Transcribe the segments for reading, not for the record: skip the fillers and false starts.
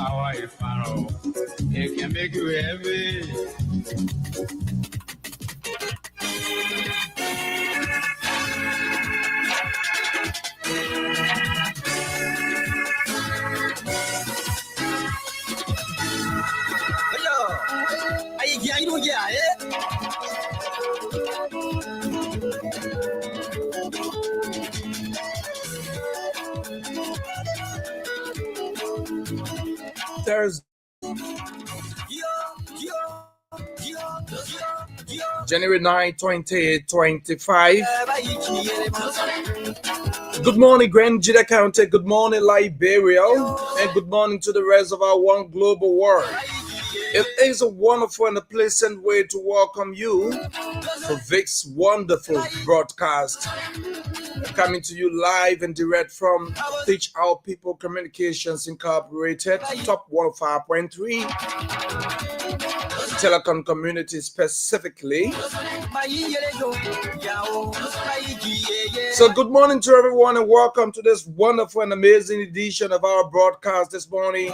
power is power. It can make you heavy. Thursday, January 9, 2025. Good morning, Grand Jida County. Good morning, Liberia. And good morning to the rest of our one global world. It is a wonderful and a pleasant way to welcome you for Vic's wonderful broadcast. Coming to you live and direct from Teach Our People Communications Incorporated, Top 105.3, Telecom Community specifically. So good morning to everyone and welcome to this wonderful and amazing edition of our broadcast this morning.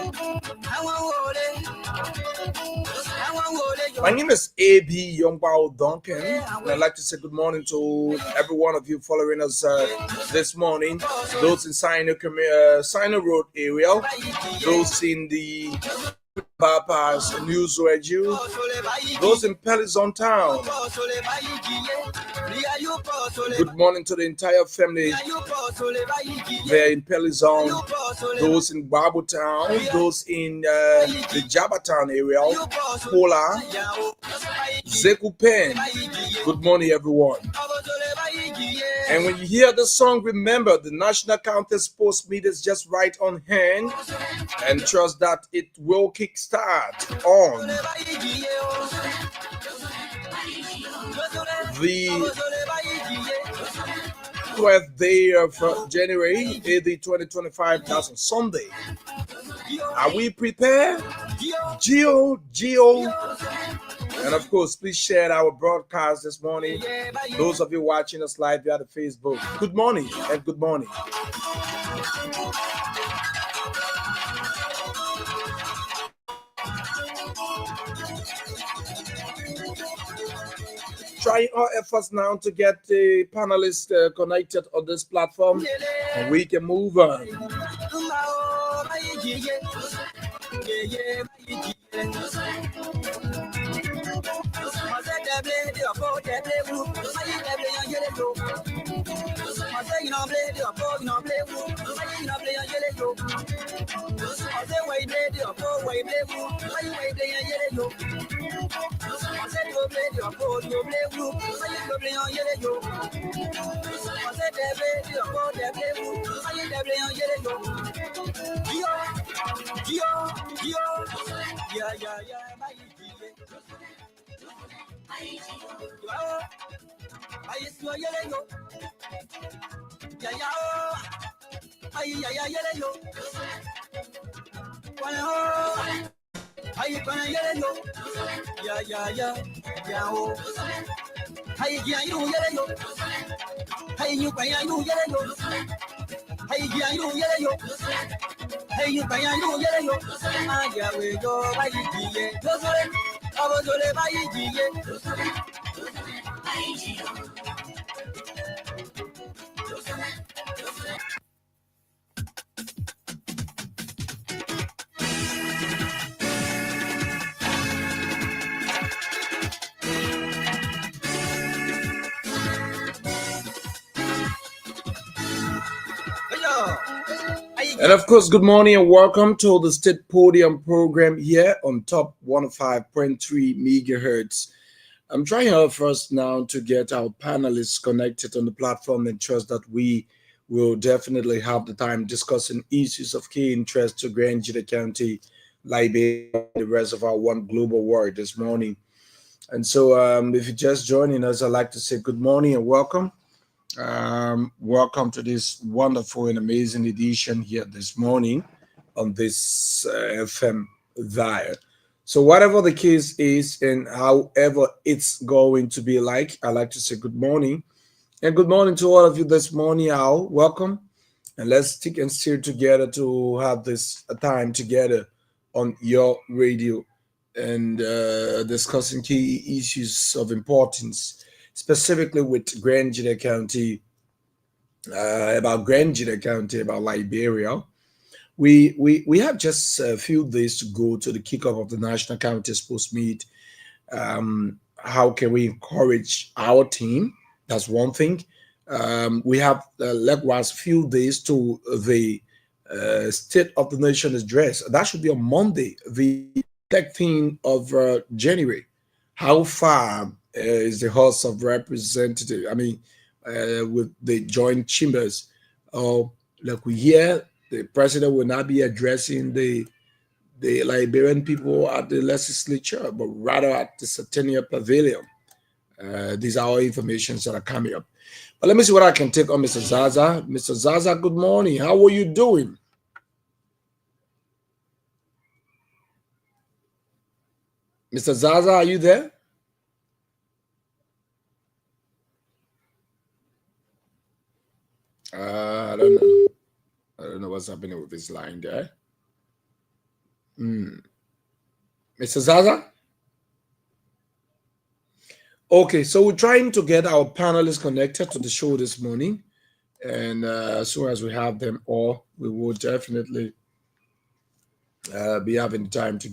My name is A.B. Youngbao Duncan, and I'd like to say good morning to every one of you following us this morning. Those in Sino Road area, those in the bypass News Radio, those in Pelizon Town. Good morning to the entire family there in Pelizon, those in Babu Town, those in the Jabba Town area, Pola, Zekupen. Good morning, everyone. And when you hear the song, remember the National County Sports Meet is just right on hand, and trust that it will kickstart on the 12th day of January, the 2025. That's on Sunday. Are we prepared? Geo. And of course, please share our broadcast this morning. Those of you watching us live via the Facebook, good morning and good morning. Trying our efforts now to get the panelists connected on this platform, and we can move on. And of course, good morning and welcome to the State Podium program here on Top 105.3 megahertz. I'm trying our first now to get our panelists connected on the platform and trust that we will definitely have the time discussing issues of key interest to Grand Jida County, Liberia, and the rest of our one global world this morning. And so if you're just joining us, I'd like to say good morning and welcome. Welcome to this wonderful and amazing edition here this morning on this FM Via. So whatever the case is and however it's going to be like, I'd like to say good morning. And good morning to all of you this morning. Welcome. And let's stick and steer together to have this time together on your radio and discussing key issues of importance, specifically with about Grand Jida County, about Liberia. We have just a few days to go to the kickoff of the National County Sports Meet. How can we encourage our team? That's one thing. We have likewise few days to the State of the Nation address. That should be on Monday, the 13th of January. How far is the House of Representatives? I mean, with the joint chambers. Like we hear, the president will not be addressing the Liberian people at the legislature, but rather at the Centennial Pavilion. These are all informations that are coming up. But let me see what I can take on Mr. Zaza. Mr. Zaza, good morning. How are you doing? Mr. Zaza, are you there? I don't know. I don't know what's happening with this line there. Mr. Zaza? Okay, so we're trying to get our panelists connected to the show this morning. And as soon as we have them all, we will definitely be having time to.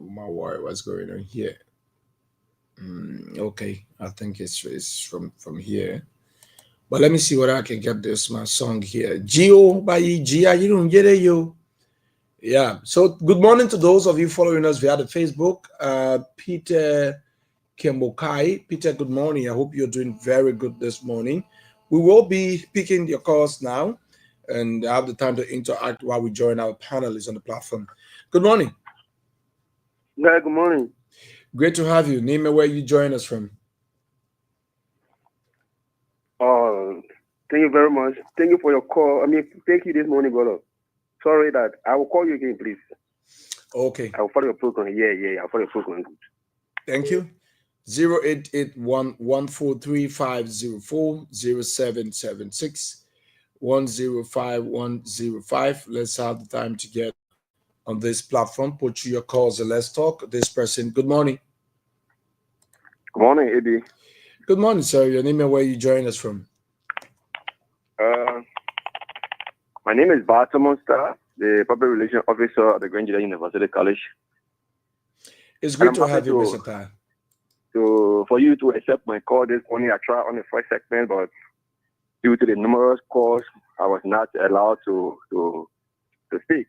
My word, what's going on here? Okay, I think it's from here. But let me see what I can get this my song here. Gio by Gia, you don't get it, yo. Yeah. So good morning to those of you following us via the Facebook. Peter Kembokai. Peter, good morning. I hope you're doing very good this morning. We will be picking your calls now and have the time to interact while we join our panelists on the platform. Good morning. Yeah, good morning. Great to have you. Name me where you join us from. Thank you very much. Thank you for your call. Thank you this morning, brother. Sorry that I will call you again, please. Okay. I will follow your program. Yeah. I'll follow your program. Thank you. 0881-143-504-0776 105105. Let's have the time to get on this platform. Put through your calls and let's talk. This person, good morning. Good morning, AB. Good morning, sir. Your name and where you join us from? My name is Bartolomon Star, the Public Relations Officer at the Grand Jida University College. It's great to have you, Mr. Tar. For you to accept my call this morning, I tried on the first segment, but due to the numerous calls, I was not allowed to speak.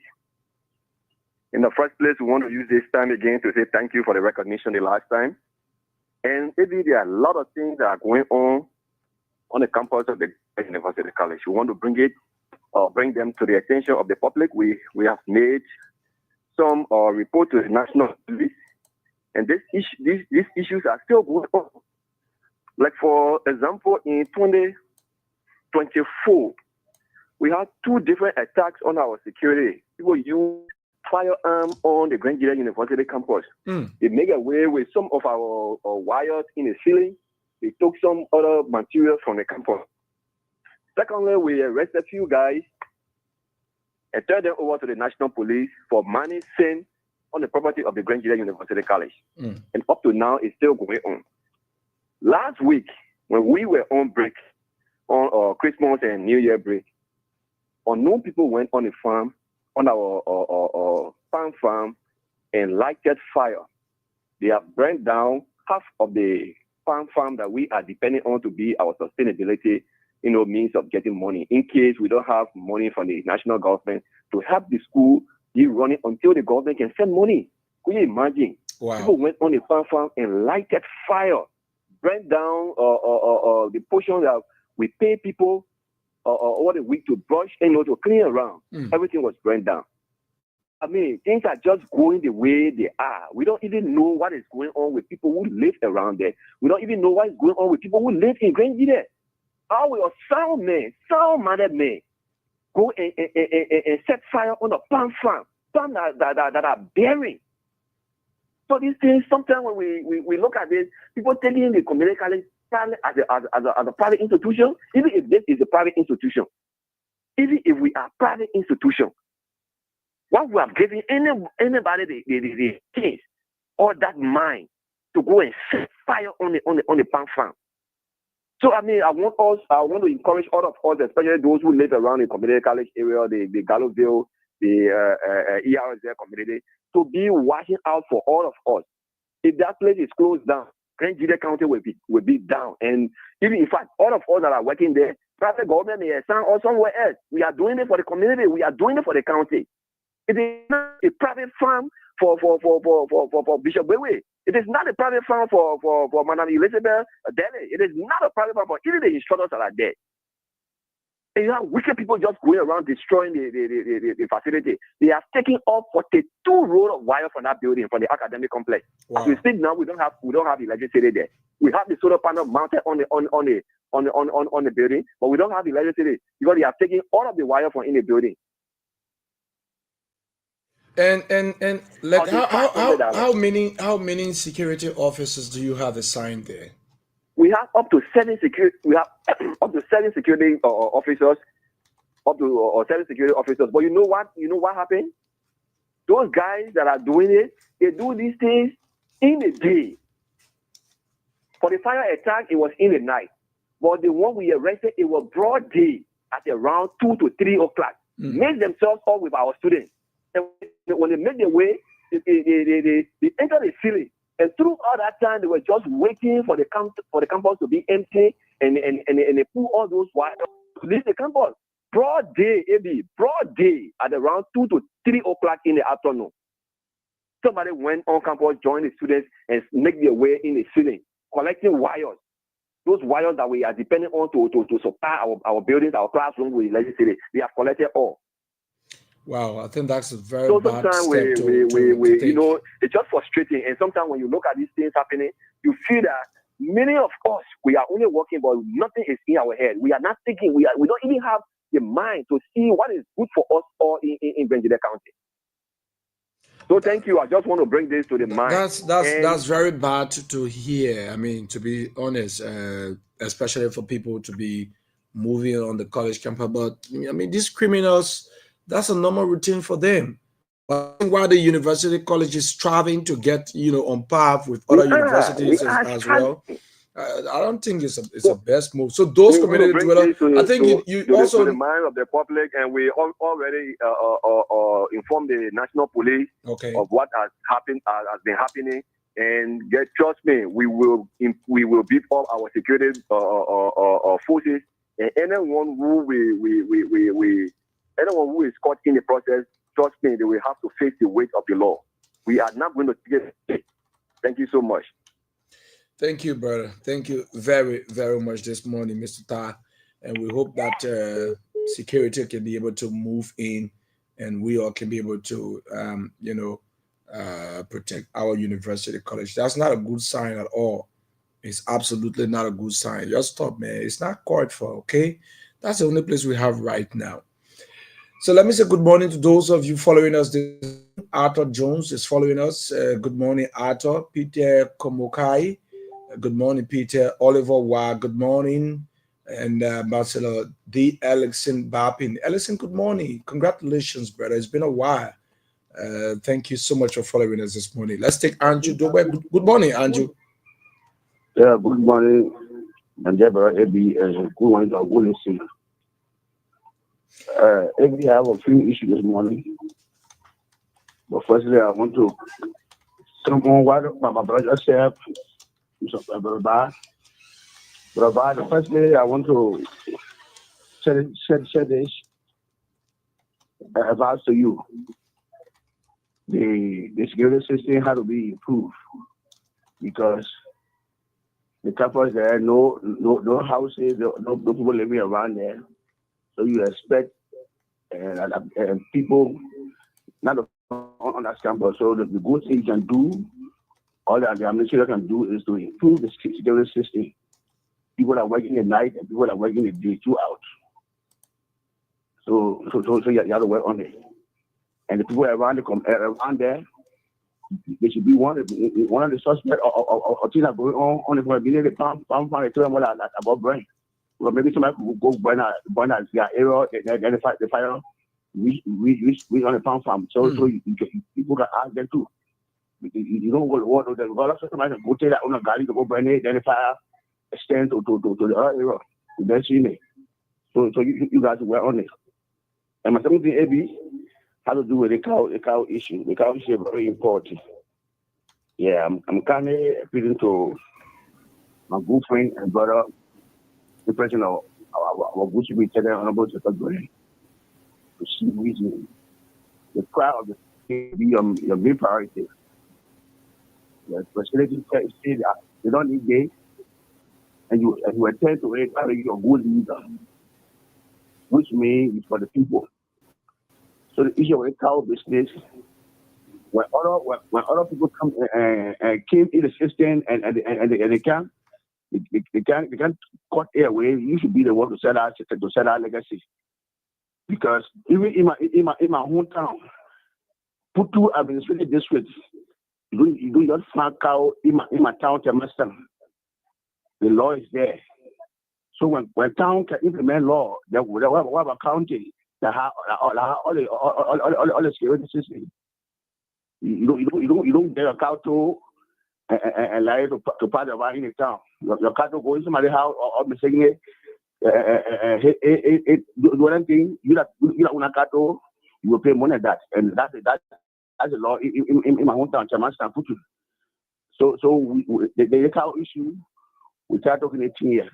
In the first place, we want to use this time again to say thank you for the recognition the last time. And maybe there are a lot of things that are going on the campus of the University College. We want to bring them to the attention of the public. We have made some report to the National Police, and these issues are still going on. Like for example, in 2024, we had 2 different attacks on our security. People use firearm on the Grand Jida University campus. They make away with some of our wires in the ceiling. They took some other material from the campus. Secondly, we arrested a few guys and turned them over to the National Police for money sent on the property of the Grand Jida University College. And up to now, it's still going on. Last week, when we were on break, on Christmas and New Year break, unknown people went on the farm, on our palm farm, and lighted fire. They have burned down half of the palm farm that we are depending on to be our sustainability, means of getting money. In case we don't have money from the national government to help the school be running until the government can send money. Could you imagine? Wow. People went on the farm and lighted fire, burned down the portion that we pay people over the week to brush and to clean around. Everything was burned down. Things are just going the way they are. We don't even know what is going on with people who live around there. We don't even know what is going on with people who live in Grand Jida. How will a sound-minded man go and set fire on a palm farm that are bearing? So these things, sometimes when we look at this, people taking the community college as a private institution, even if this is a private institution, even if we are private institution, What we have given anybody the chance or that mind to go and set fire on the palm farm. So I mean, I want to encourage all of us, especially those who live around the community college area, the Galloville, the ERZ community, to be watching out for all of us. If that place is closed down, Grand Julia County will be down. And even in fact, all of us that are working there, private government may assign or somewhere else. We are doing it for the community. We are doing it for the county. It is not a private farm for Bishop Bewe. It is not a private farm for Madam Elizabeth Dele. It is not a private farm for even the instructors that are there. And you have wicked people just going around destroying the facility. They have taken off 42 rows of wire from that building, from the academic complex. Wow. As we speak now, we don't have electricity there. We have the solar panel mounted on the building, but we don't have electricity because they have taken all of the wire from in the building. And like how many security officers do you have assigned there? We have up to 7 security. We have up to 7 security officers. Up to 7 security officers. But you know what? You know what happened? Those guys that are doing it, they do these things in the day. For the fire attack, it was in the night. But the one we arrested, it was broad day at around 2 to 3 o'clock. Make themselves up with our students. And when they make their way, they enter the ceiling. And through all that time, they were just waiting for the campus to be empty, and they pull all those wires to leave the campus. Broad day, broad day at around 2 to 3 o'clock in the afternoon. Somebody went on campus, joined the students, and make their way in the ceiling, collecting wires. Those wires that we are depending on to supply our buildings, our classrooms with electricity, they have collected all. Wow, I think that's a very bad sometimes step to take. You know, it's just frustrating. And sometimes when you look at these things happening, you feel that many of us, we are only working, but nothing is in our head. We are not thinking. We don't even have the mind to see what is good for us all in Benjamin County. So thank you. I just want to bring this to the mind. That's very bad to hear. I mean, to be honest, especially for people to be moving on the college campus. But I mean, these criminals, that's a normal routine for them. But while the university college is striving to get, on par with other universities as well, I don't think it's a best move. So those community dwellers, I think you also to the mind of the public, and we already informed the national police of what has been happening. And trust me, we will beef up our security forces, and anyone who is caught in the process, trust me, they will have to face the weight of the law. We are not going to take it. Thank you so much. Thank you, brother. Thank you very, very much this morning, Mr. Ta. And we hope that security can be able to move in, and we all can be able to, protect our university college. That's not a good sign at all. It's absolutely not a good sign. Just stop, man. It's not called for, okay? That's the only place we have right now. So let me say good morning to those of you following us. Arthur Jones is following us. Good morning, Arthur. Peter Komokai. Good morning, Peter. Oliver Wa. Good morning. And Marcelo D. Alexin Bapin. Alexin, good morning. Congratulations, brother. It's been a while. Thank you so much for following us this morning. Let's take Andrew Dobe. Good morning, Andrew. Yeah, good morning. And Deborah, good morning. Good listening. We have a few issues this morning. But firstly, I want to someone what my brother said. Brother, firstly, I want to share this advice to you. The security system had to be improved because the campus there, no houses, no people living around there. So you expect people not on that campus. So the good thing you can do, all the administration can do, is to improve the security system. People are working at night and people are working the day throughout. So you have to work on it. And the people around there, they should be one of the suspects or things that are going on the community. Found about brain. Well, maybe somebody could go burn out their area, identify the fire, we on the farm farm. So people can ask them too. You don't go to water. There's a lot of sometimes go take that on a galley to go burn it. Then the fire extend to the other area. That's it. So you guys were on it. And my second thing, AB, how to do with the cow issue. The cow issue is very important. Yeah, I'm kind of appealing to my good friend and brother, the president of our good to be together honorable to see reason the crowd be your main priority. The facility say that they don't need gates, and you attend to it, you're a good leader, which means it's for the people. So the issue with the cow business, when other people come and came in the system and they can't cut their way, you should be the one to set our legacy. Because even in my hometown, Putu administrative district, you do not find cow in my town, Temastan. The law is there. So when town can implement law, they will have a county that have all the security system. You don't get a cow to and lie to part of in the town. Your cow to go into somebody's house or missing it. Do one thing. You don't want a cow. You will pay money at that, and that's the law in my hometown, Chamastan, Putu. So the cow issue, we start talking 18 years.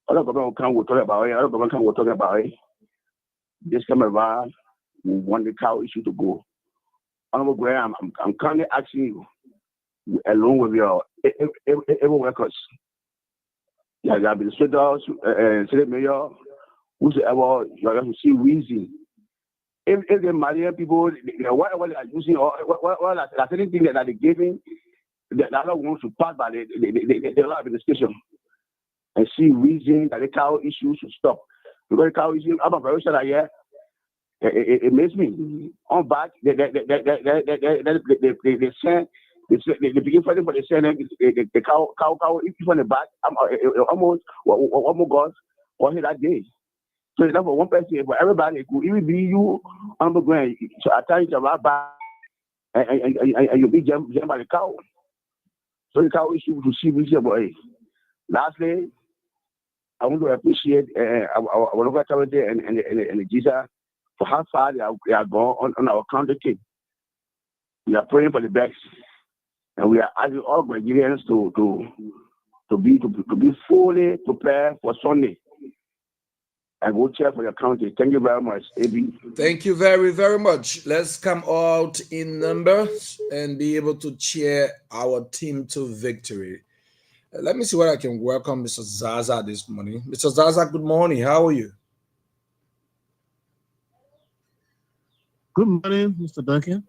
Other government will talk about it. Other government will talk about it. This time around, we want the cow issue to go. Honorable Graham, I'm currently asking you, along with your every workers, the administrators, city mayor, whosoever, you have to see reason. If they marry people, whatever they are using, or what that's anything that they're giving, the other ones to pass by the law administration and see reason that the cow issue should stop. Because the cow issue, I'm a very sure that it makes me on back. They send they begin fighting for the send the cow if on the back. I'm almost one more God or hit that day. So it's not for one person, for everybody. It could even be you on the ground. So at times you're right back and you'll be jammed by the cow. So the cow issue to see reason boy. Lastly, I want to appreciate our local authority and the Jesus for how far they are gone on our county team. We are praying for the best, and we are asking all Nigerians to be fully prepared for Sunday and go cheer for your county. Thank you very much, AB. Thank you very, very much. Let's come out in numbers and be able to cheer our team to victory. Let me see what I can welcome Mr. Zaza this morning. Mr. Zaza, good morning. How are you? Good morning, Mr. Duncan.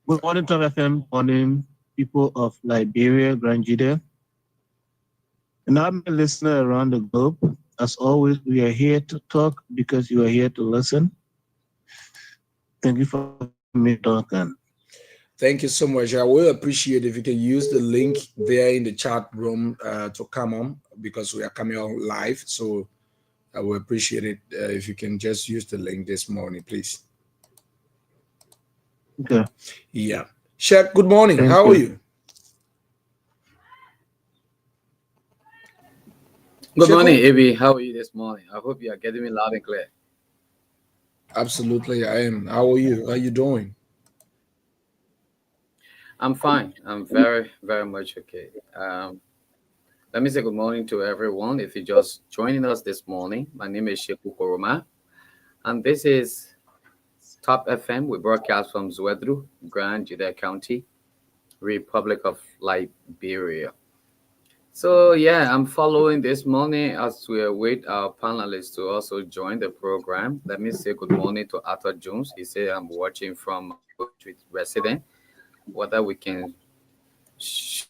Good morning, Top FM. Morning, people of Liberia, Grand Judea. And I'm a listener around the globe. As always, we are here to talk because you are here to listen. Thank you for me, Duncan. Thank you so much. I will appreciate if you can use the link there in the chat room to come on because we are coming on live. So I will appreciate it if you can just use the link this morning, please. Okay. Yeah. Shaq, good morning. Thank How you. are you? Good morning, AB. How are you this morning? I hope you are getting me loud and clear. Absolutely, I am. How are you? How are you doing? I'm fine. I'm very, very much okay. Let me say good morning to everyone. If you're just joining us this morning, my name is Sheku Koroma, and this is Top FM. We broadcast from Zwedru, Grand Judea County, Republic of Liberia. So yeah, I'm following this morning as we await our panelists to also join the program. Let me say good morning to Arthur Jones. He said I'm watching from Street resident. Whether we can shoot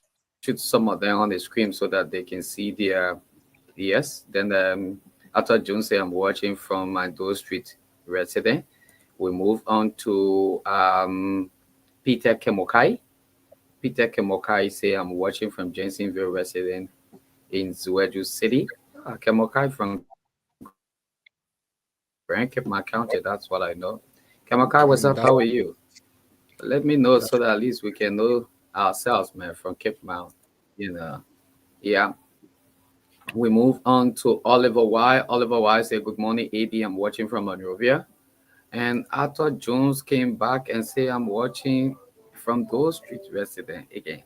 some of them on the screen so that they can see their yes. Then Arthur Jones said I'm watching from my Door Street resident. We move on to Peter Kemokai. Peter Kemokai say I'm watching from Jensenville resident in Zwedru City. Kemokai from Brand Cape Mount County. That's what I know. Kamakai, what's up? That How are you? Let me know so that at least we can know ourselves, man, from Cape Mount. You know, yeah. We move on to Oliver Y. Oliver Y say, "Good morning, AD. I'm watching from Monrovia." And Arthur Jones came back and say, "I'm watching from those street resident again."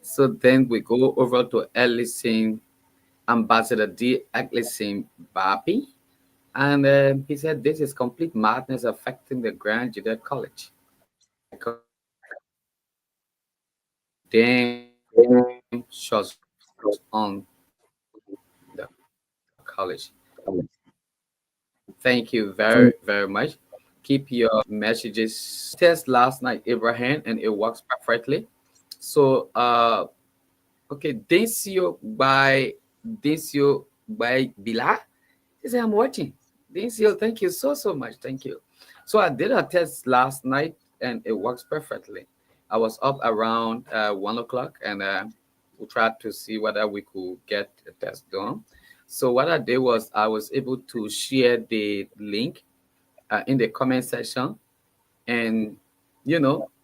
So then we go over to Ellison, Ambassador D. Ellison Bapi. And he said, "This is complete madness affecting the Grand Judea College. Damn shots on the college." Thank you very, very much. Keep your messages. Test last night, Abraham, and it works perfectly. So, okay, Densio by Bila. He said, "I'm watching." Densio, thank you so much. Thank you. So I did a test last night, and it works perfectly. I was up around 1 o'clock, and we tried to see whether we could get the test done. So what I did was I was able to share the link in the comment section, and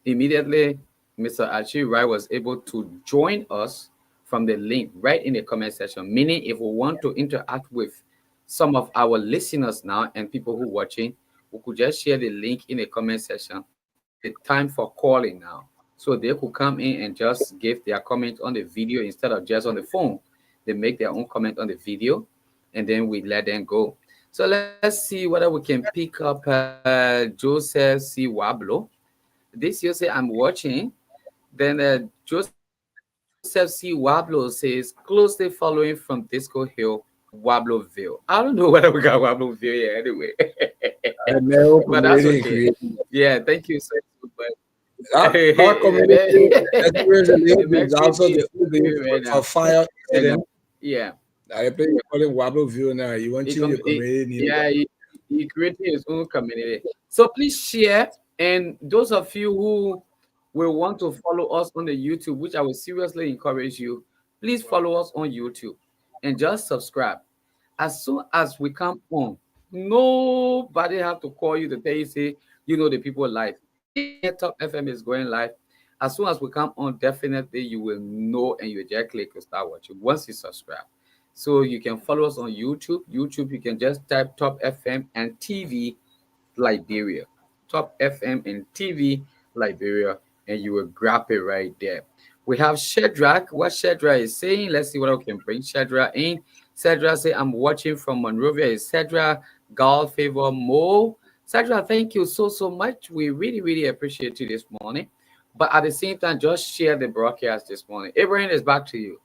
immediately Mr. Achirai was able to join us from the link right in the comment section. Meaning, if we want to interact with some of our listeners now and people who watching, we could just share the link in the comment section. The time for calling now, so they could come in and just give their comment on the video instead of just on the phone. They make their own comment on the video, and then we let them go. So let's see whether we can pick up Joseph C. Wablo. This you say I'm watching. Then Joseph C. Wablo says closely following from Disco Hill, Wabloville. I don't know whether we got Wabloville here anyway. I know But that's community okay. creating. Yeah, thank you so much. Our community experience a little It bit is makes me also the feel full day right for now. fire And incident. yeah, I play you call it Wabble View now. You want to he change come your community name. yeah, he created his own community. So please share, and those of you who will want to follow us on the YouTube, which I will seriously encourage you, please follow us on YouTube and just subscribe. As soon as we come on, nobody have to call you to tell you, say, the people live. Anytime Top FM is going live, as soon as we come on, definitely you will know, and you just click to start watching once you subscribe. So you can follow us on YouTube. YouTube, you can just type Top FM and TV Liberia. Top FM and TV Liberia, and you will grab it right there. We have Shadrach. What Shadrach is saying, let's see what I can bring Shadrach in. Shadrach say, "I'm watching from Monrovia." Is Shadrach God favor Mo? Shadrach, thank you so much. We really, really appreciate you this morning. But at the same time, just share the broadcast this morning. Abraham is back to you.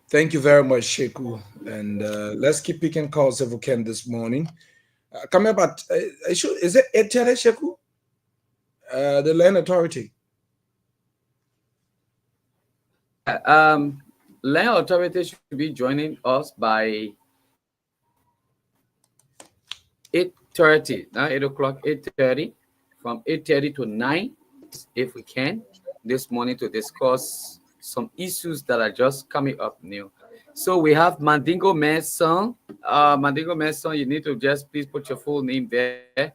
Thank you very much, Sheku. And let's keep picking calls if we can this morning. Coming up at, is it Etere Sheku? The Land Authority. Yeah, land authority should be joining us by 8:30. Now 8 o'clock, 8:30, from 8:30 to 9, if we can, this morning to discuss some issues that are just coming up new. So we have Mandingo Mason. Mandingo Mason, you need to just please put your full name there.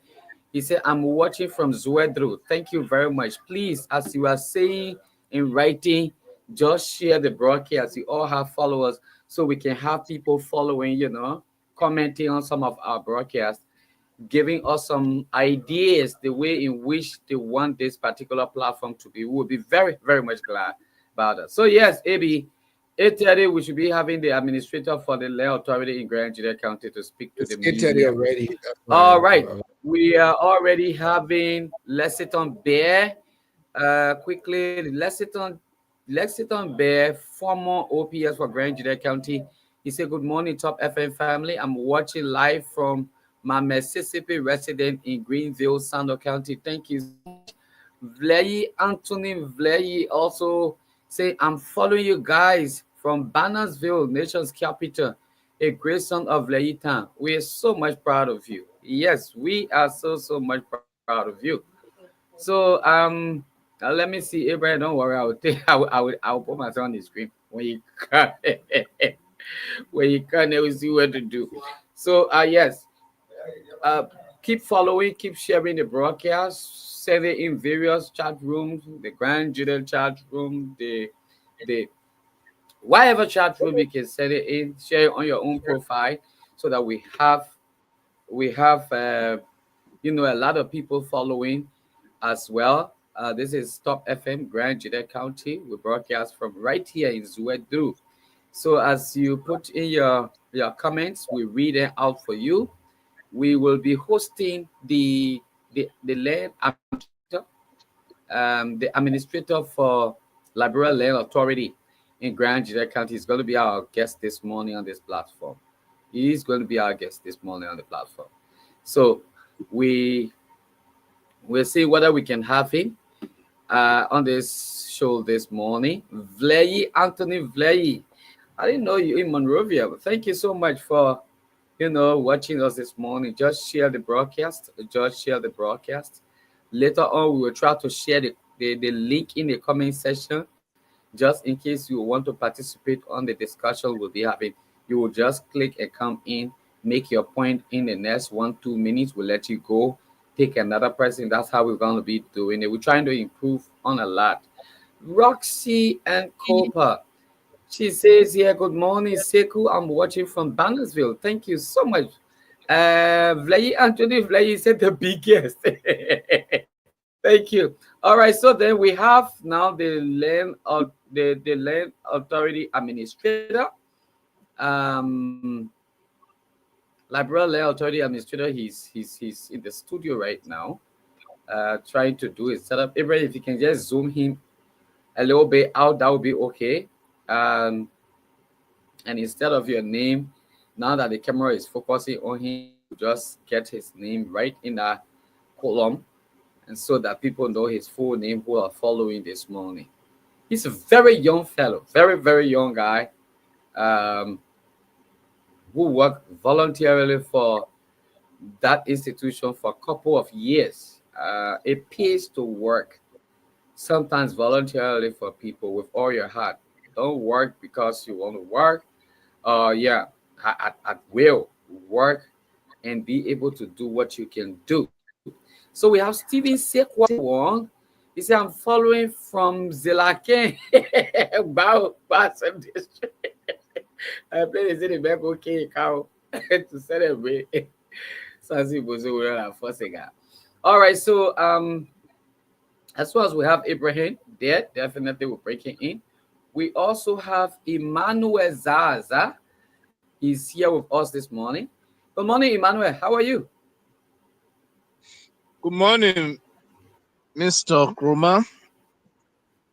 He said, "I'm watching from Zuedru." Thank you very much. Please, as you are saying in writing, just share the broadcast. You all have followers, so we can have people following, commenting on some of our broadcasts, giving us some ideas, the way in which they want this particular platform to be. We will be very, very much glad about that. So yes, AB, 8:30, we should be having the administrator for the land authority in Grand Judea County to speak to It's the 8:30 media. already. All right. We are already having Lexington Bear. Quickly, Lexington Bear, former OPS for Grand Judea County. He said, "Good morning, Top FM family. I'm watching live from my Mississippi resident in Greenville, Sando County. Thank you so much." Vlayi Anthony Vlayi also say, "I'm following you guys from Bannersville, nation's capital, a great son of Vlayi Town. We are so much proud of you." Yes, we are so much proud of you. So let me see, Abraham. Don't worry, I will take I will put myself on the screen when you can when you can, I will see what to do. So yes. keep following, keep sharing the broadcast, send it in various chat rooms, the Grand Judah chat room, the whatever chat room you can send it in, share it on your own profile so that we have a lot of people following as well. This is Top FM Grand Judah County. We broadcast from right here in Zuedu. So as you put in your comments, we read it out for you. We will be hosting the land administrator, the administrator for Liberal Land Authority in Grand Judah County is going to be our guest this morning on this platform. He is going to be our guest this morning on the platform. So we'll see whether we can have him on this show this morning. Anthony Vleyi. I didn't know you in Monrovia, but thank you so much for watching us this morning. Just share the broadcast. Later on, we will try to share the link in the comment section, just in case you want to participate on the discussion we'll be having. You will just click and come in, make your point in the next 1-2 minutes. We'll let you go, take another person. That's how we're going to be doing it. We're trying to improve on a lot. Roxy and Copa. She says here, good morning, Seku. I'm watching from Bannersville. Thank you so much. Anthony Vleyi said the biggest. Thank you. All right, so then we have now the land authority administrator. Liberal Land Authority administrator. He's in the studio right now, trying to do his setup. Everybody, if you can just zoom him a little bit out, that would be okay. And instead of your name, now that the camera is focusing on him, just get his name right in that column, and so that people know his full name who are following this morning. He's a very young fellow, very, very young guy, who worked voluntarily for that institution for a couple of years. It pays to work sometimes voluntarily for people with all your heart. Don't work because you want to work. At will work and be able to do what you can do. So we have Stephen Sekwa. He said, I'm following from Zilaken, Bassam District. I play the city back okay cow to celebrate. All right, so as well as we have Abraham there, definitely we're breaking in. We also have Emmanuel Zaza. He's here with us this morning. Good morning, Emmanuel. How are you? Good morning, Mr. Kroma.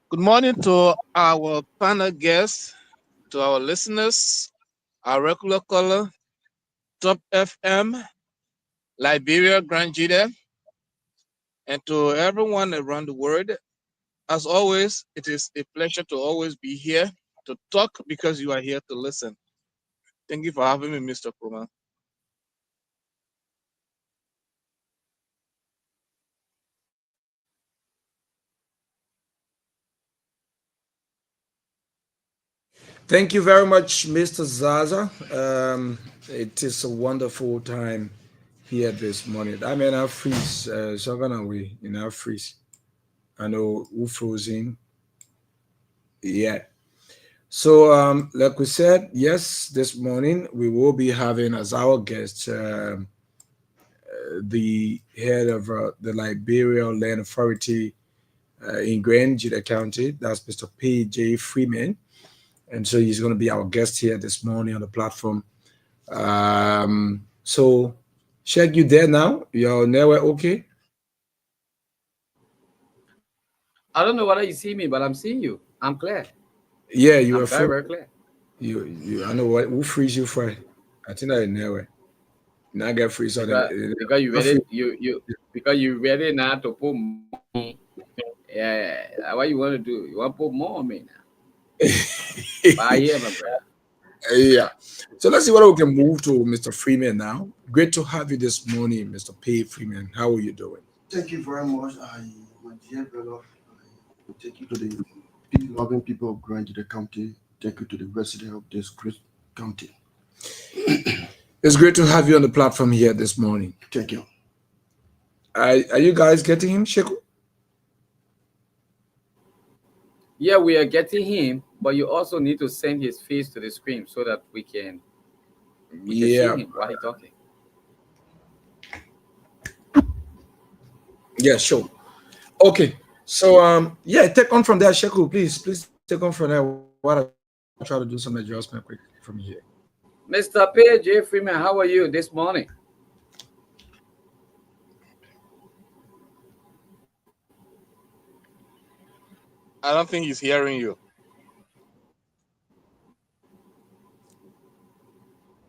Good morning to our panel guests, to our listeners, our regular caller, Top FM, Liberia, Grand Judah, and to everyone around the world. As always, it is a pleasure to always be here to talk because you are here to listen. Thank you for having me, Mr. Kroma. Thank you very much, Mr. Zaza. It is a wonderful time here this morning. I mean, I freeze. So gonna we in our freeze. I know who frozen. Yeah. So, like we said, yes, this morning we will be having as our guest the head of the Liberia Land Authority in Grand Judah County. That's Mr. P.J. Freeman. And so he's going to be our guest here this morning on the platform. So, Shag, you there now? You're nowhere okay? I don't know whether you see me, but I'm seeing you. I'm clear. Yeah, you I'm are very, very clear. You. I know what. Who frees you for? I think I nowhere. Now get free. So Because you ready, because you ready now to put money. Yeah, what you want to do? You want to put more on me now? Buy here, my brother. Yeah. So let's see whether we can move to Mr. Freeman now. Great to have you this morning, Mr. P. Freeman. How are you doing? Thank you very much. My dear brother, I take you to the loving people of Grand Judah County. Thank you to the resident of this great county. It's great to have you on the platform here this morning. Thank you. Are you guys getting him, Sheku? Yeah, we are getting him, but you also need to send his face to the screen so that we can see Yeah. him while he's talking. Yeah, sure. Okay. So yeah, take on from there, Sheku. Please take on from there. What I try to do some adjustment quick from here. Mr. P.J. Freeman, how are you this morning? I don't think he's hearing you.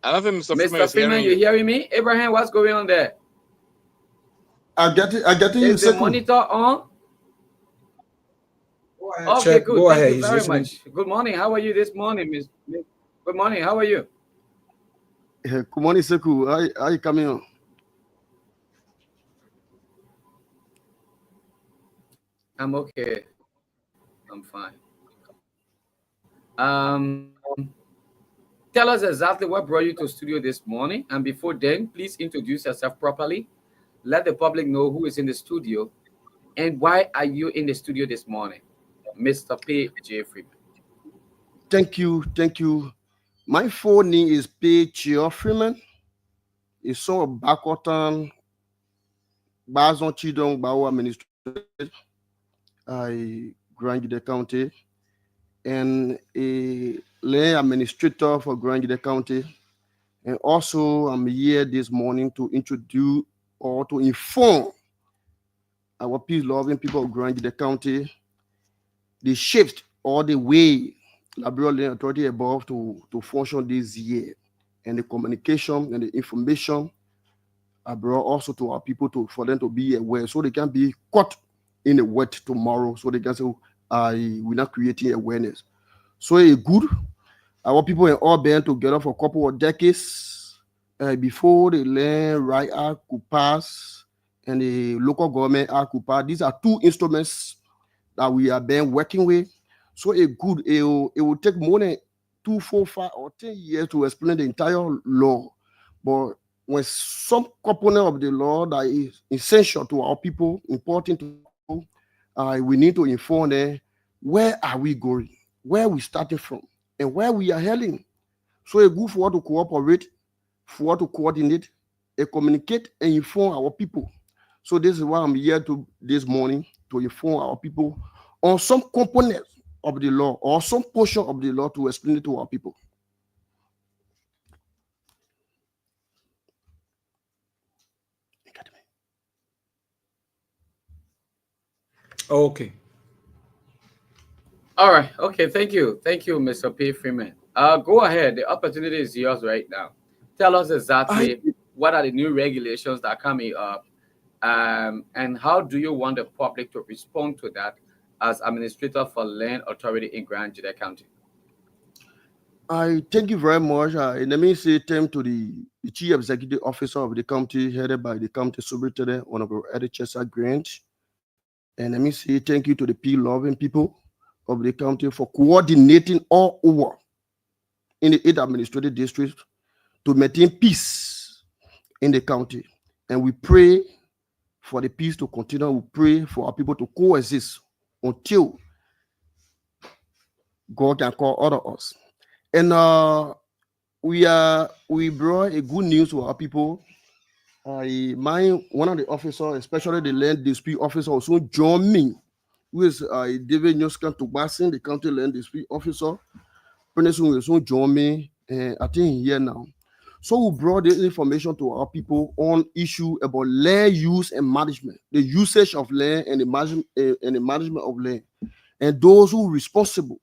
I don't think Mr. Freeman Mr. is hearing Freeman, you you. hearing me? Abraham, what's going on there? I get you, Is the Sekou. monitor on? Okay, Check. good. Go Thank ahead. you He's very listening. much. Good morning. How are you this morning, Miss? Good morning. How are you? Good morning, Sekou. How you coming on? I'm okay. I'm fine. Um, tell us exactly what brought you to studio this morning. And before then, please introduce yourself properly. Let the public know who is in the studio and why are you in the studio this morning, Mr. P.J. Freeman. Thank you. My full name is P.J. Freeman. It's so Bakotan, Bazon Chidong, Bao Administrator, I Grand County, and a lay administrator for Grand County. And also, I'm here this morning to introduce or to inform our peace-loving people of Grand County the shift or the way Liberal Land Authority above to function this year, and the communication and the information are brought also to our people for them to be aware so they can be caught in the wet tomorrow, so they can say, we're not creating awareness. So it's good. Our people have all been together for a couple of decades before the Land Right Act could pass and the local government act could pass. These are two instruments that we have been working with. So it will take more than 2, 4, 5, or 10 years to explain the entire law. But when some component of the law that is essential to our people, important to people, we need to inform them where are we going, where we started from, and where we are heading. So it's good for us to cooperate, for us to coordinate, and communicate and inform our people. So this is why I'm here this morning to inform our people on some component of the law or some portion of the law to explain it to our people. Okay. All right. Okay. Thank you, Mr. P. Freeman. Go ahead. The opportunity is yours right now. Tell us exactly what are the new regulations that are coming up, and how do you want the public to respond to that as administrator for Land Authority in Grand Juda County? I thank you very much. Let me say thank to the Chief Executive Officer of the county, headed by the County Superintendent, Honorable Eddie Chester Grant. And let me say thank you to the peace-loving people of the county for coordinating all over in the 8 administrative districts to maintain peace in the county. And we pray for the peace to continue. We pray for our people to coexist until God can call order us. And we brought a good news to our people. One of the officers, especially the land dispute officer, also joined me, who is David Nyoskan Tubasin, the county land dispute officer. Person will also join me, I think here now. So we brought this information to our people on issue about land use and management, the usage of land and the management of land, and those who are responsible.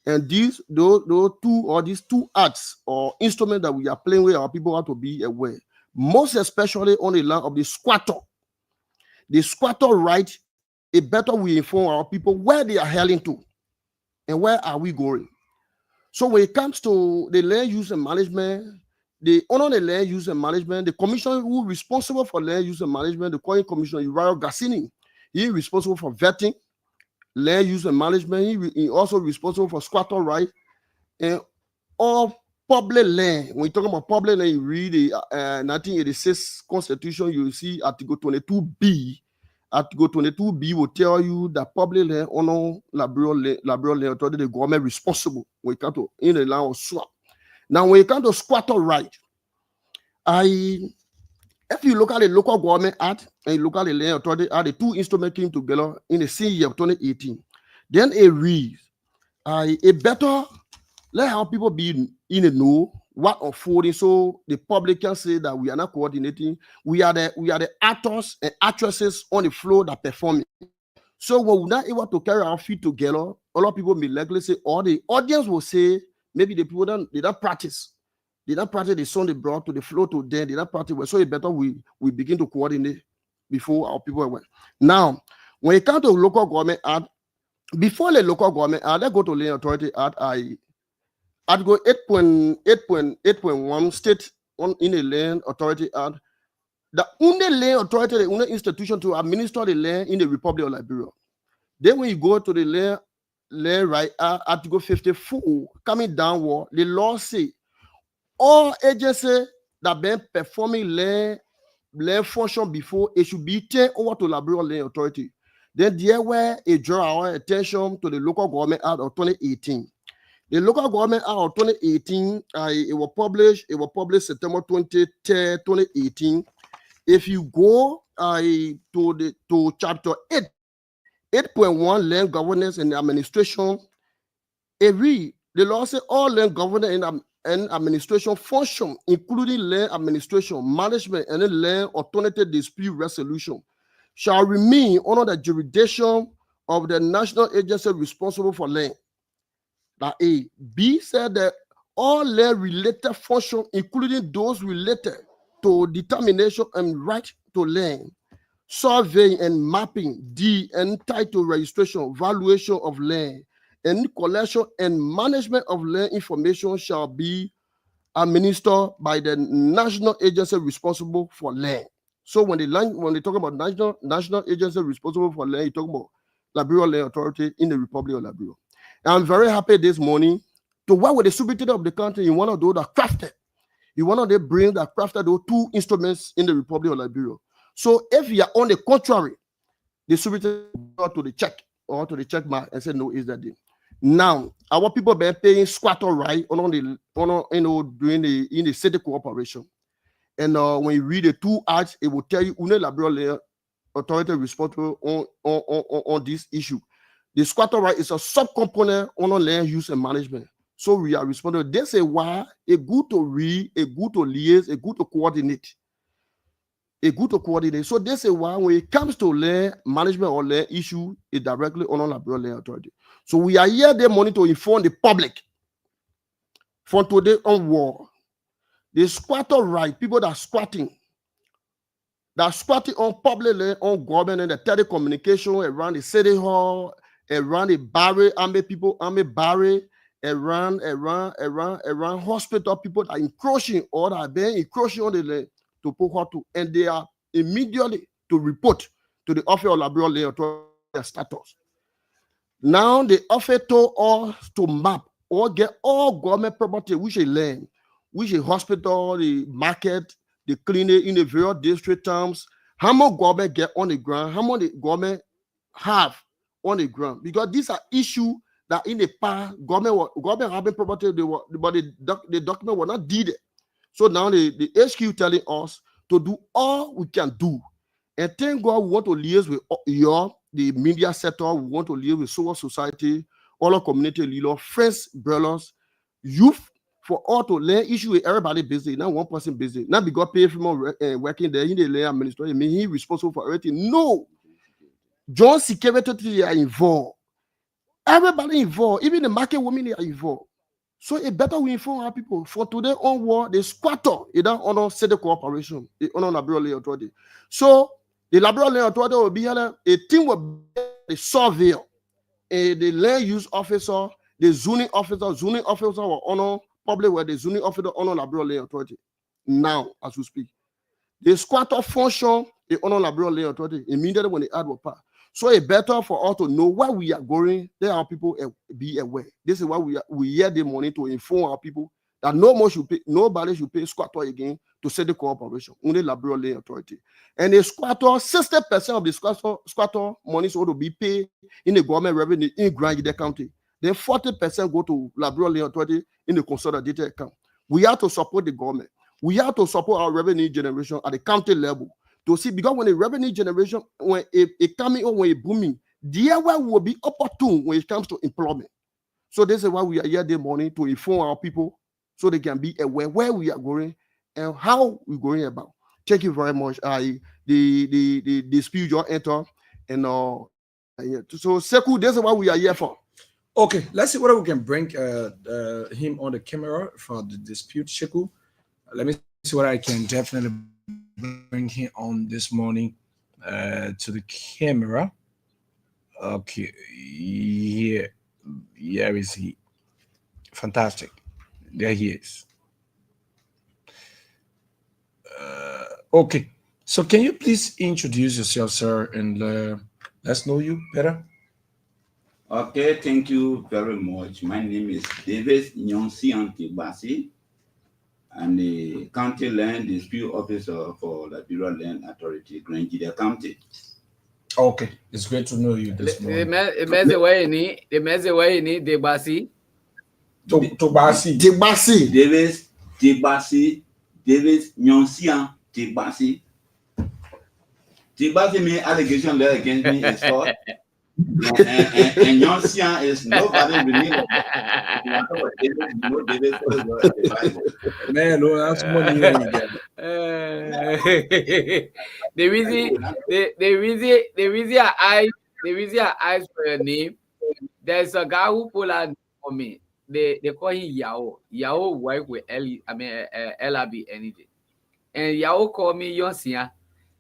And these two acts or instruments that we are playing with, our people have to be aware. Most especially on the land of the squatter. The squatter right, it better we inform our people where they are heading to and where are we going. So when it comes to the land use and management, the owner of the land use and management, the commissioner who is responsible for land use and management, the current commissioner, Uriah Gassini, he is responsible for vetting, land use and management. He also responsible for squatter right and all public land. When you talk about public land, you read the 1986 Constitution, you see Article 22B. Article 22B will tell you that public land on liberal land authority, the government responsible when it comes to in the land of swap. Now, when it comes to squatter right, if you look at the local government act and you look at the land authority act, the two instruments came together in the same year of 2018. Then it reads, it better let how people be in the know what unfolding, so the public can say that we are not coordinating. We are the actors and actresses on the floor that perform it. So when we're not able to carry our feet together, a lot of people may likely say, or the audience will say, maybe the people did not practice. They don't practice the song they brought to the floor to them. They don't practice. So it better we begin to coordinate before our people went. Now, when it comes to local government act, before the local government act, let's go to land authority act. I'd go 8.1 state in the land authority act. The only land authority, the only institution to administer the land in the Republic of Liberia. Then when you go to the land right, Article 54, coming downward, the law say all agencies that been performing land function before, it should be turned over to Liberia Land Authority. Then there were a draw our attention to the local government act of 2018. The local government act of 2018, it was published September 23rd, 2018. If you go to chapter 8.1 land governance and administration, it read the law says all land governance and administration function, including land administration, management, and land alternative dispute resolution, shall remain under the jurisdiction of the national agency responsible for land. That A. B said that all land-related functions, including those related to determination and right to land, surveying and mapping, D, and title registration, valuation of land, and collection and management of land information shall be administered by the national agency responsible for land. So when they talk about national agency responsible for land, you talk about Liberia Land Authority in the Republic of Liberia. I'm very happy this morning to work with the superintendent of the country in one of those that crafted. In one of the brains that crafted those two instruments in the Republic of Liberia. So if you are on the contrary, the superintendent to the check or to the check mark and say no, is that deal. Now our people been paying squatter right in the city cooperation. And when you read the two acts, it will tell you Une Liberia Land Authority responsible on this issue. The squatter right is a subcomponent on land use and management. So we are responsible. This is why it's good to read, it's good to liaise, it's good to coordinate. It's good to coordinate. So this is why when it comes to land management or land issue, it's directly on Liberia Land Authority. So we are here this morning to inform the public from today onward. The squatter right, people that are squatting on public land, on government and the telecommunication around the city hall, around the barrier, army barrier, around hospital, people that are encroaching or that are being encroaching on the land to put her to, and they are immediately to report to the office of Liberia Land Authority their status. Now the office told us to map or get all government property, which is land, which is hospital, the market, the clinic in the various district towns, how much government get on the ground, how much the government have on the ground, because these are issues that in the past government having property, but the document were not deeded. So now the HQ telling us to do all we can do, and thank God we want to liaise with the media sector, we want to liaise with civil society, all our community leaders, friends, brothers, youth, for all to learn issue with everybody busy, not one person busy, not because pay for more working there in the land administration, I mean he responsible for everything. No. John security are involved. Everybody involved, even the market women are involved. So it better we inform our people. For today onward, the squatter is done on city cooperation, on Liberia Land Authority. So the Liberia Land Authority will be here, a team will be the surveyor, the land use officer, the zoning officer will honor public where the zoning officer honor Liberia Land Authority. Now, as we speak, the squatter function is honor Liberia Land Authority immediately when the ad will pass. So it's better for us to know where we are going. Let our people be aware. This is why we hear the money to inform our people that nobody should pay squatter again to set the corporation, only Labrador Land Authority. And the squatter, 60% of the squatter money is going to be paid in the government revenue in Grand Gide County. Then 40% go to Labrador Land Authority in the consolidated account. We have to support the government. We have to support our revenue generation at the county level to see, because when the revenue generation, when it coming or when it booming, the way will be opportune when it comes to employment. So this is why we are here this morning, to inform our people so they can be aware where we are going and how we're going about. Thank you very much. The dispute you enter and so Sekou, this is what we are here for. Okay, let's see whether we can bring him on the camera for the dispute, Sekou. Let me see what I can definitely bring him on this morning to the camera. Okay, here is he. Fantastic. There he is. Okay, so can you please introduce yourself, sir, and let's know you better? Okay, thank you very much. My name is David Nyonsian Tibasi. I'm the County Land Dispute Officer for the Bureau Land Authority, Grand Gide County. Okay, it's great to know you this morning. The message where you need Debasi. Tibasi. David Nyonsian Tibasi. Tibasi means allegation there against me is false. And Nyonsian is nobody believe. Man, no, that's money you get. The reason I asked for your name, there's a guy who pulled out for me. They call him Yao. Yao work with LRB Energy. And Yao called me Yonsia.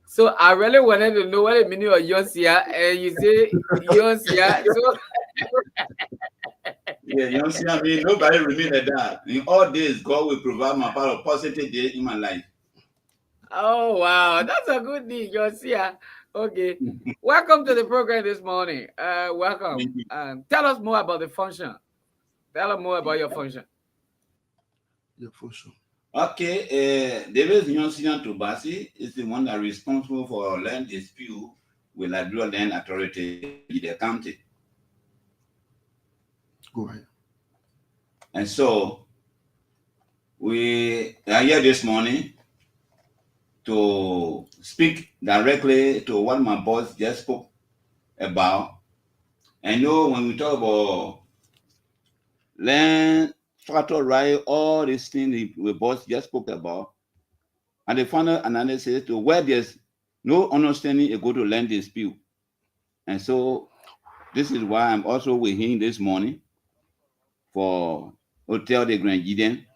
So I really wanted to know what the meaning of Yonsia. And you say Yonsia. So yeah, Yonsia means nobody remain like that. In all days, God will provide my part of positive day in my life. Oh wow, that's a good thing, Yonsia. Okay. Welcome to the program this morning. Welcome. Tell us more about the function. Tell us more about your function. Your function. Okay, David Nyonsian Tubasi is the one that is responsible for land dispute with Liberia Land Authority in the county. Go ahead. And so we are here this morning to speak directly to what my boss just spoke about. I know when we talk about land, factor right, all these things the boss just spoke about, and the final analysis to where there's no understanding, it go to land dispute. And so this is why I'm also with him this morning to tell the Grand Gideon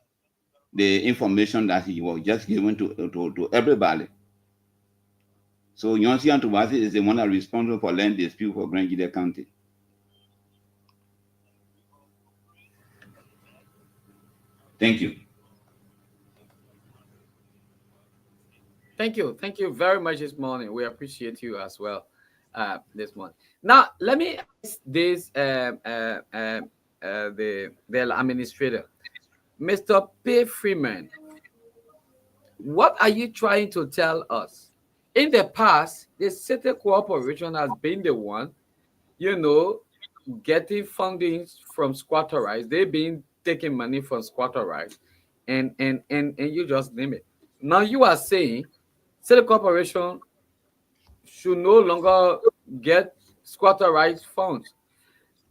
the information that he was just given to everybody. So Nyonsian Tubasi is the one that is responsible for land dispute for Grand Gide County. Thank you. Thank you. Thank you very much this morning. We appreciate you as well this morning. Now, let me ask this the administrator, Mr. P. Freeman. What are you trying to tell us? In the past, the city corporation has been the one, getting funding from squatter rights. They've been taking money from squatter rights, and you just name it. Now you are saying city corporation should no longer get squatter rights funds.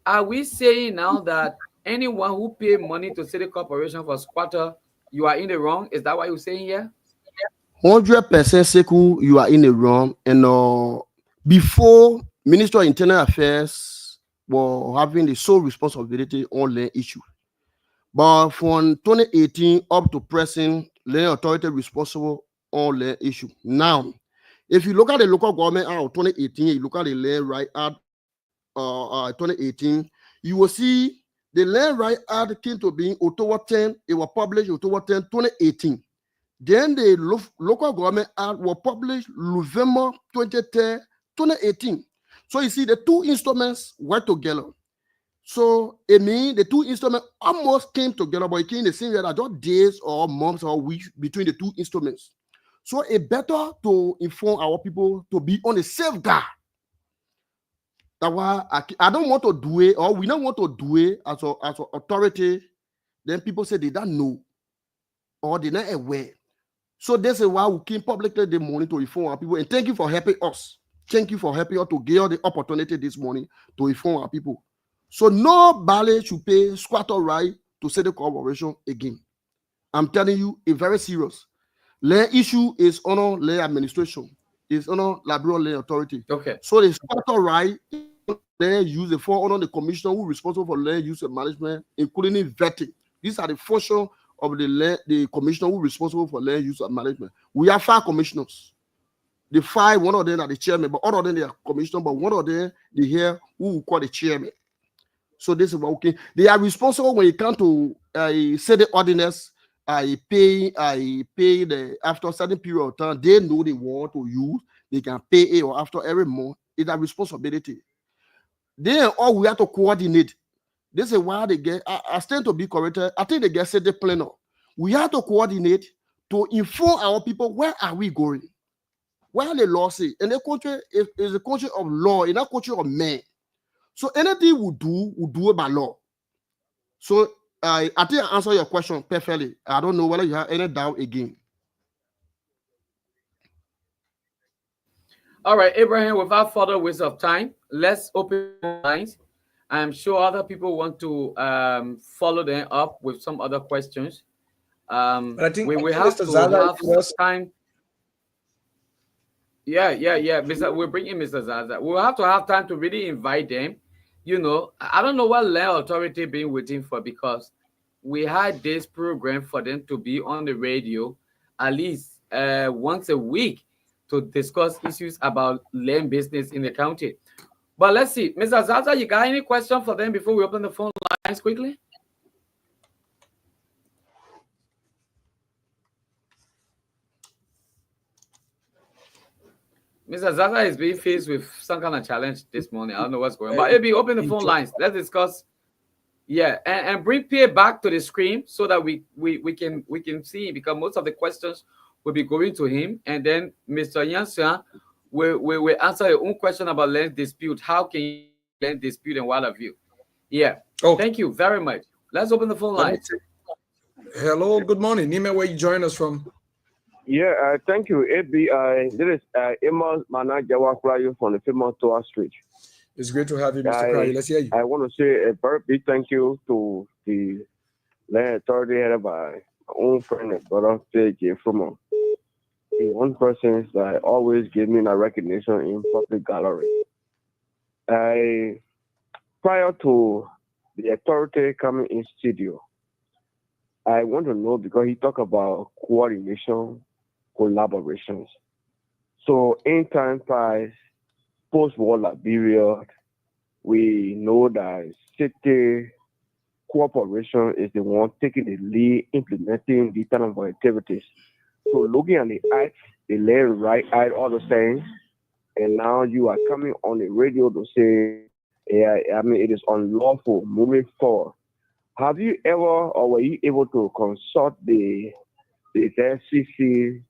Are we saying now that anyone who pay money to city corporation for squatter, you are in the wrong? Is that what you're saying here? 100% Sekou, you are in the wrong. And before Minister of Internal Affairs were having the sole responsibility on land issue. But from 2018 up to present, land authority responsible on land issue. Now, if you look at the local government out of 2018, you look at the land right act 2018, you will see the land right act came to being October 10. It was published October 10, 2018. Then the local government act was published November 23, 2018. So you see the two instruments work together. So it means the two instruments almost came together, but it came in the same year that just days or months or weeks between the two instruments. So it's better to inform our people to be on the safe guard. That's why I don't want to do it, or we don't want to do it as an authority. Then people say they don't know or they're not aware. So this is why we came publicly this morning to inform our people. And thank you for helping us. Thank you for helping us to give us the opportunity this morning to inform our people. So nobody should pay squatter right to set the corporation again. I'm telling you, it's very serious. Land issue is under land administration. It's under liberal land authority. Okay. So the squatter right, land use the fall under the commissioner who is responsible for land use and management, including vetting. These are the function of the commissioner who is responsible for land use and management. We have 5 commissioners. The 5, one of them are the chairman, but all of them they are commissioners, but one of them they here who we call the chairman. So this is what okay. They are responsible when it comes to say the ordinance. I pay the after a certain period of time. They know they want to use. They can pay it or after every month. It's a responsibility. Then all we have to coordinate. This is why they get. I stand to be corrected. I think they get set the planner. We have to coordinate to inform our people where are we going, where the law say. And the country is a country of law, in a country of men. So anything we do it by law. So I think I answer your question perfectly. I don't know whether you have any doubt again. All right, Abraham, without further waste of time, let's open lines. I'm sure other people want to follow them up with some other questions. But I think we have to have some time. Yeah. We're bringing Mr. Zaza. We'll have to have time to really invite them. You know, I don't know what land authority been waiting for, because we had this program for them to be on the radio at least once a week to discuss issues about land business in the county. But let's see, Mr. Zaza, you got any question for them before we open the phone lines quickly? Mr. Zaza is being faced with some kind of challenge this morning. I don't know what's going on. But AB, open the phone lines. Let's discuss. Yeah, and bring Pierre back to the screen so that we can see, because most of the questions will be going to him. And then Mr. Yansan will answer your own question about land dispute. How can you land dispute and what have you? Yeah. Okay. Thank you very much. Let's open the phone lines. Hello, good morning. Name where you join us from. Yeah, thank you, AB. This is Emma Manajawa from the famous Toa Street. It's great to have you, Mr. Cry. Let's hear you. I want to say a very big thank you to the land authority headed by my own friend and brother, J.J. Frumo. He's one person that always give me a recognition in public gallery. Prior to the authority coming in studio, I want to know, because he talked about coordination, collaborations. So in time past, post-war Liberia, we know that city cooperation is the one taking the lead, implementing these kind of activities. So looking at the act, the left, right, eye, all the things, and now you are coming on the radio to say, yeah, I mean, it is unlawful moving forward. Have you ever, or were you able to consult the FCC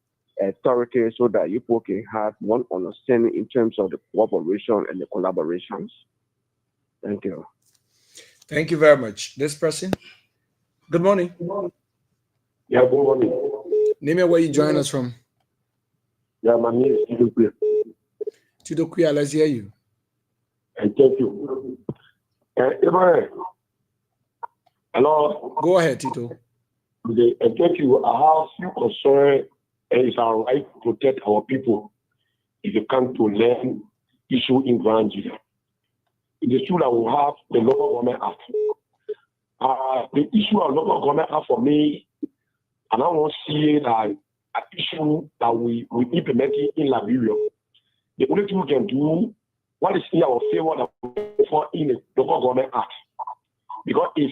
authority so that you people can have one understanding in terms of the cooperation and the collaborations? Thank you. Thank you very much. This person. Good morning. Yeah, good morning. Name where you join us from. Yeah, my name is Tito Kuya. Tito Kuya, let's hear you. And thank you. Abraham. Hello. Go ahead, Tito. Okay, and thank you. I have few concerns, and it's our right to protect our people if you come to land issue in Grand Judah. It is true that we have the local government act. The issue of local government act for me, and I want to see that an issue that we implementing in Liberia. The only thing we can do, what is in our favor that for in the local government act. Because if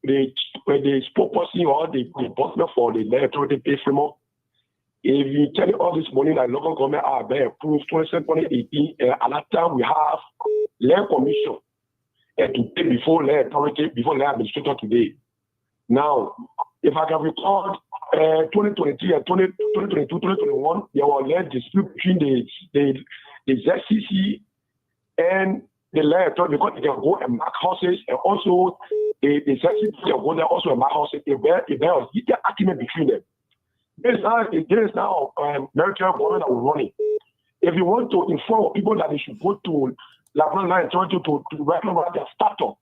the spokesperson or the bosman for the land authority pay framework, if you tell me all this morning that local government are being approved 2018, at that time we have land commission, today before the authority, before the administrator today. Now, if I can record 2023 and 2022, 2021, there was a dispute between the ZCC and the land authority because they can go and mark houses, and also the ZCC can go there also and mark houses. If there was an argument between them. There is now military government that will run it. If you want to inform people that they should go to Labrador Land Authority to recognize their status,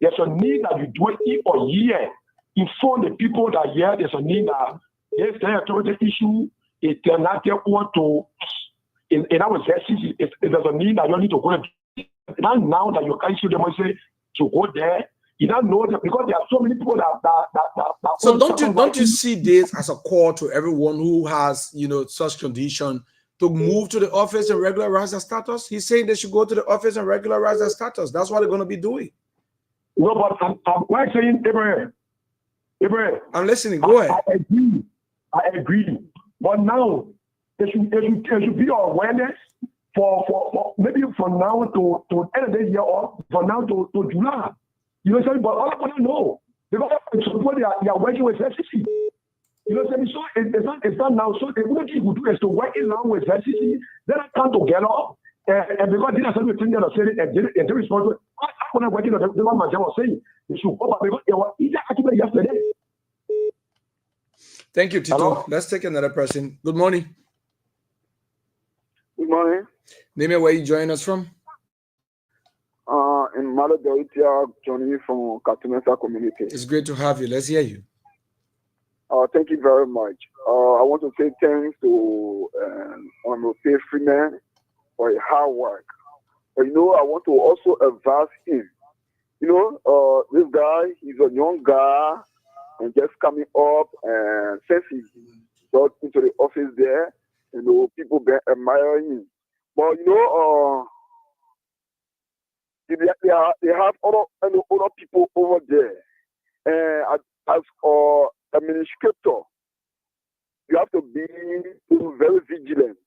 there's a need that you do it for a year. Inform the people that there's a need that if the authority issue it cannot get over to in our ZCC, if there's a need that you need to go. Now that you can't issue them and say to go there, you don't know that because there are so many people that so don't you see this as a call to everyone who has such condition to move to the office and regularize their status? He's saying they should go to the office and regularize their status. That's what they're going to be doing. No, but I'm saying, Abraham, I'm listening. Go ahead. I agree. But now there should be awareness for maybe from now to end of the year or from now to July. You know what I'm saying? But all I want to know because suppose they are working with FCC. You know what I'm saying? So it's not now. So the only thing you do is to work along with FCC. Then I come together and because these are some things that are saying and they respond to it. I want to work in the one man was saying. You should go back because there was either argument yesterday. Thank you, Tito. Hello? Let's take another person. Good morning. Good morning. Name me where you join us from. In Maladoritia, Johnny from Katumesa community. It's great to have you. Let's hear you. Thank you very much. I want to say thanks to Honorable Freeman for his hard work. But I want to also advise him. This guy, he's a young guy and just coming up, and since he got into the office there, people been admiring him. But they have other people over there, and as administrator, you have to be very vigilant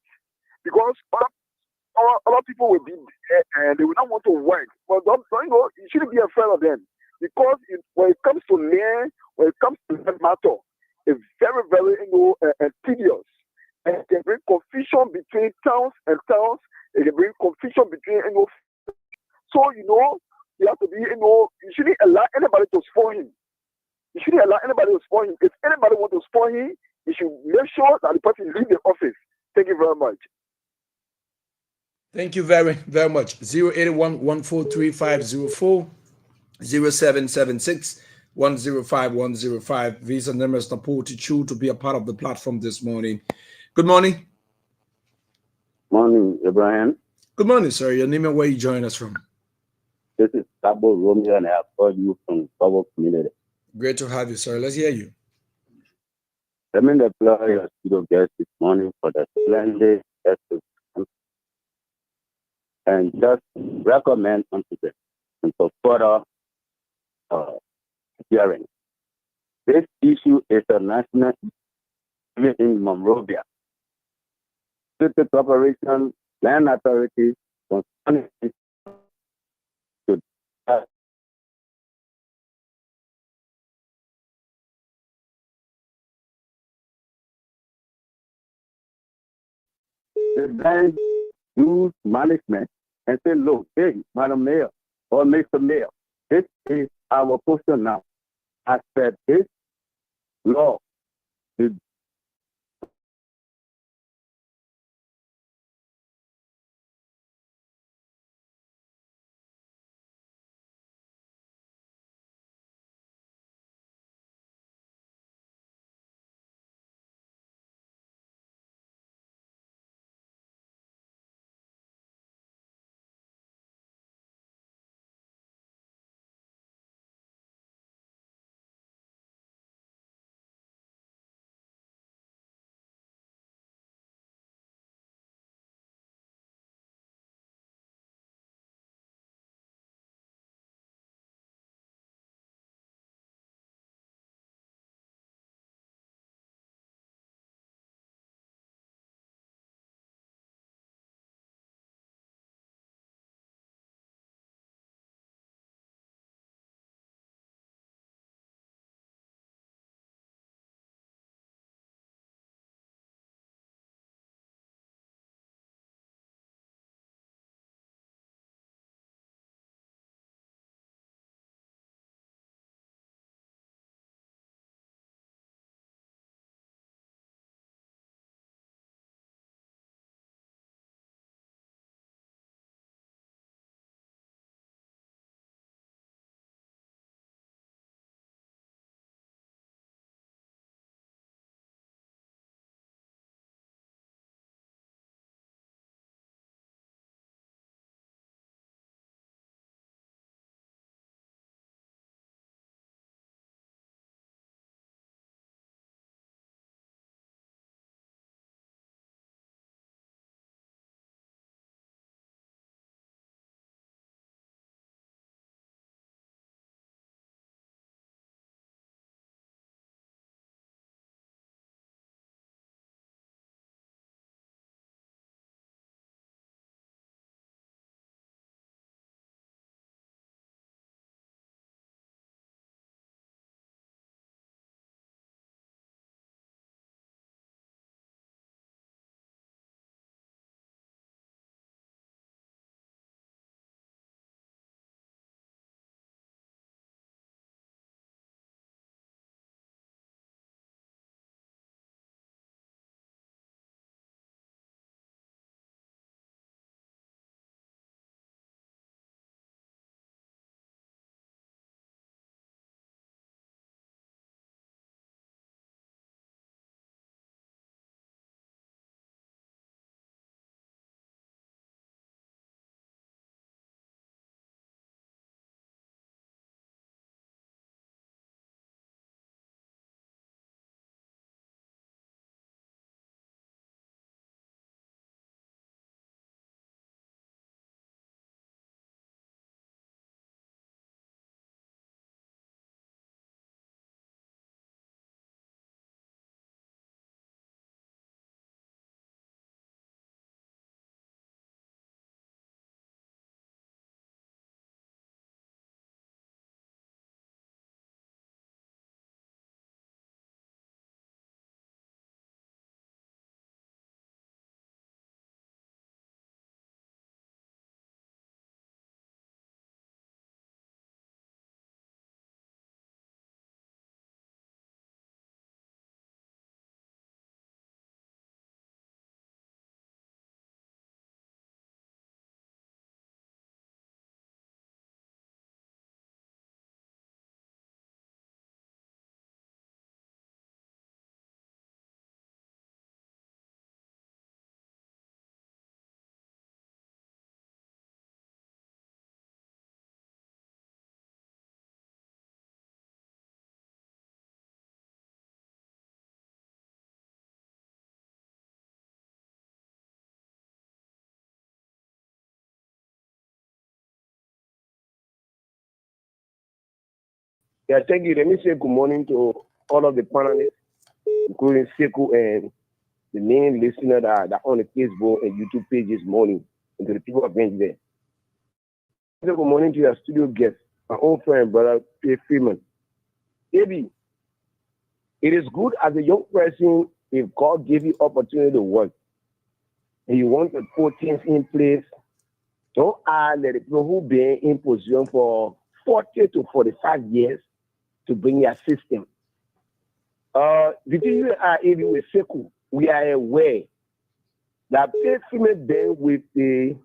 because other people will be there and they will not want to work. But you shouldn't be afraid of them because when it comes to land, when it comes to that matter, it's very, very tedious. And it can bring confusion between towns and towns. It can bring confusion between So you have to be you shouldn't allow anybody to spoil him. You shouldn't allow anybody to spoil him. If anybody wants to spoil him, you should make sure that the person leave the office. Thank you very much. Thank you very, very much. 081-143-504, 0776-105-105. Visa numbers Napoti to be a part of the platform this morning. Good morning. Morning, Abraham. Good morning, sir. Your name and where you join us from? This is Sabo Romeo, and I have called you from Sabo community. Great to have you, sir. Let's hear you. Let me deploy your studio guest this morning for the splendid festival and just recommend unto them and for further hearing. This issue is a national issue in Monrovia. City Corporation, Land Authority, concerning the land use management and say, look, hey, Madam Mayor or Mr. Mayor, this is our position now. I said this law is Yeah, thank you. Let me say good morning to all of the panelists, including Sekou and the main listener that on the Facebook and YouTube page this morning, and to the people of Benji. Good morning to your studio guest, my own friend, brother P. Freeman. AB, it is good as a young person if God gave you opportunity to work and you want to put things in place. Don't let the people who been in position for 40 to 45 years to bring your system. Between you and AB with Sekou, we are aware that Freeman been with the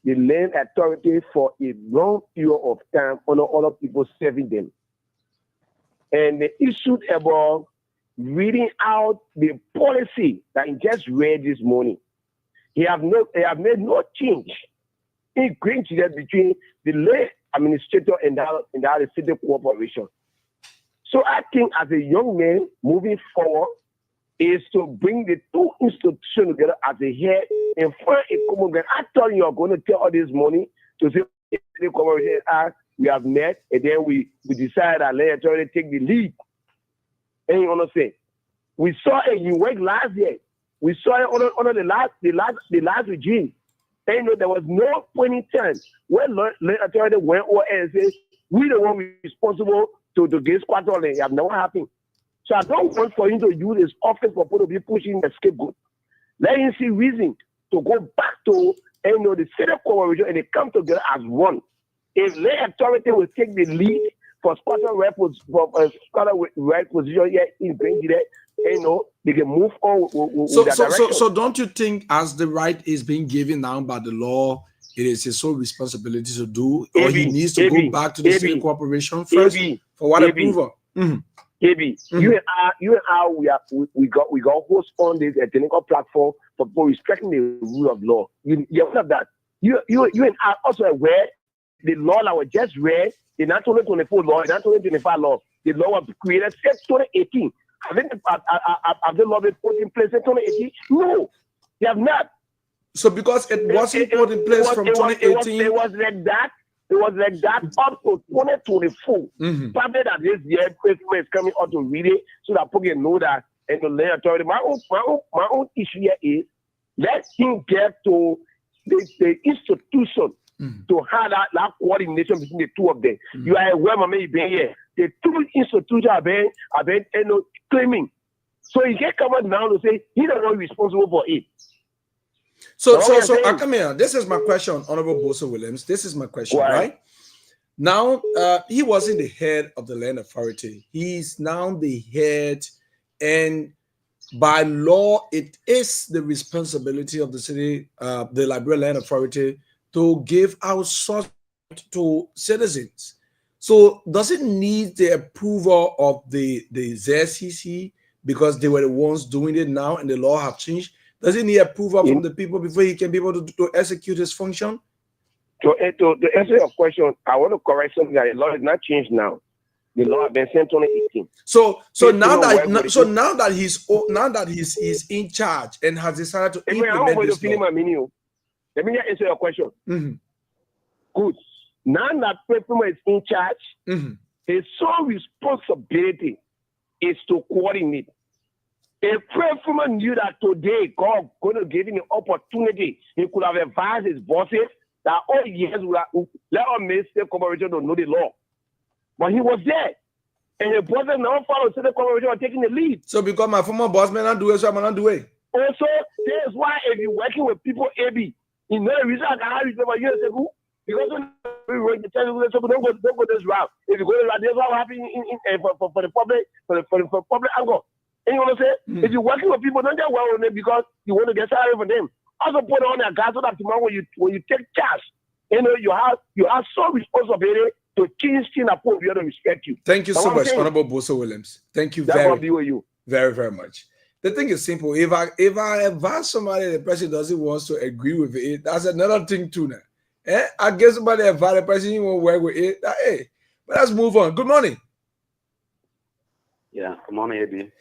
land authority for a long period of time on other people serving them. And the issue about reading out the policy that he just read this morning. He have made no change in green between the lay administrator and the city corporation. So I think as a young man moving forward is to bring the two institutions together as a head and find a common ground. I thought you are going to take all this money to say the corporation we have met and then we decided that let authority take the lead. And you understand? We saw it in work last year. We saw it under the last regime. And you know, there was no point in time when land authority went over and said, we the one responsible to get squat on it. It have never happened. So I don't want for him to use his office for people to be pushing the scapegoat. Let him see reason to go back to the city corporation and they come together as one. If land authority will take the lead for squatter right position here in Benji, they can move on with that direction. So don't you think as the right is being given now by the law, it is his sole responsibility to do, or he needs to go back to the city corporation first for what approval? KB, you and I, we got host on this technical platform for respecting the rule of law. You have that. You and I also aware the law that was just read, the 2024 law, the 2025 law, the law was created since 2018. Have the law been put in place in 2018? No, they have not. So because it wasn't put in place from 2018, it was like that. It was like that up to 2024. Probably that this year, Christmas is coming out to read it so that people can know that and the land authority. My own issue here is let him get to the institution to have that coordination between the two of them. You are aware, my man, you've been here. The two institutions have been claiming. So you can't come out now to say he's the one responsible for it. So I come here. This is my question, Honorable Bosa Williams. This is my question, right? Now, he wasn't the head of the land authority. He's now the head, and by law, it is the responsibility of the city, the Liberia Land Authority, to give out such to citizens. So does it need the approval of the ZCC because they were the ones doing it now and the law have changed? Does it need approval from the people before he can be able to execute his function? To answer your question, I want to correct something that the law has not changed now. The law has been sent 2018. So now that he's in charge and has decided to implement this law. Let me answer your question. Good. Now that President is in charge, his sole responsibility is to coordinate. If President knew that today God going to give him an opportunity, he could have advised his bosses that all years let our minister corporation to know the law. But he was there. And the bosses now follow the corporation are taking the lead. So because my former boss may not do it, so I'm not do it. Also, that's why if you're working with people, AB, you know the reason I can have you for years ago? Because don't go this route. If you go this route, that's what happened for the public angle. And you want to say, if you're working with people, don't get well with them because you want to get salary from them. Also put on their gas so that tomorrow when you take cash, you have some responsibility to change things that people to respect you. Thank you so much, Honorable Bosa Williams. Thank you very, very much. The thing is simple. If I advise somebody, the person doesn't want to agree with it, that's another thing too now. I guess somebody advise the person you won't work with it. Hey, but let's move on. Good morning. Yeah, good morning, AB.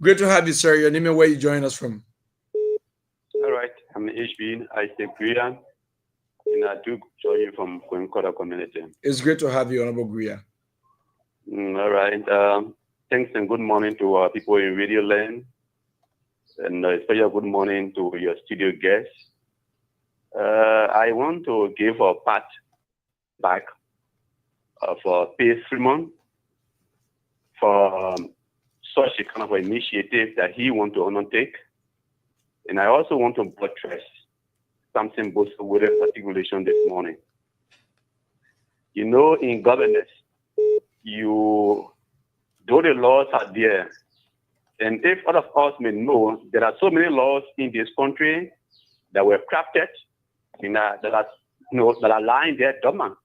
Great to have you, sir. Your name and where you join us from? All right, I'm HB. I stay Korean, and I do join you from Koimkoda community. It's great to have you, Honorable Guia. All right. Thanks and good morning to people in Radio Land, and especially good morning to your studio guests. I want to give a pat back for P. Freeman for such a kind of initiative that he wants to undertake. And I also want to buttress something both with a articulation this morning. You know, in governance, though the laws are there, and if all of us may know, there are so many laws in this country that were crafted, that are lying there dormant.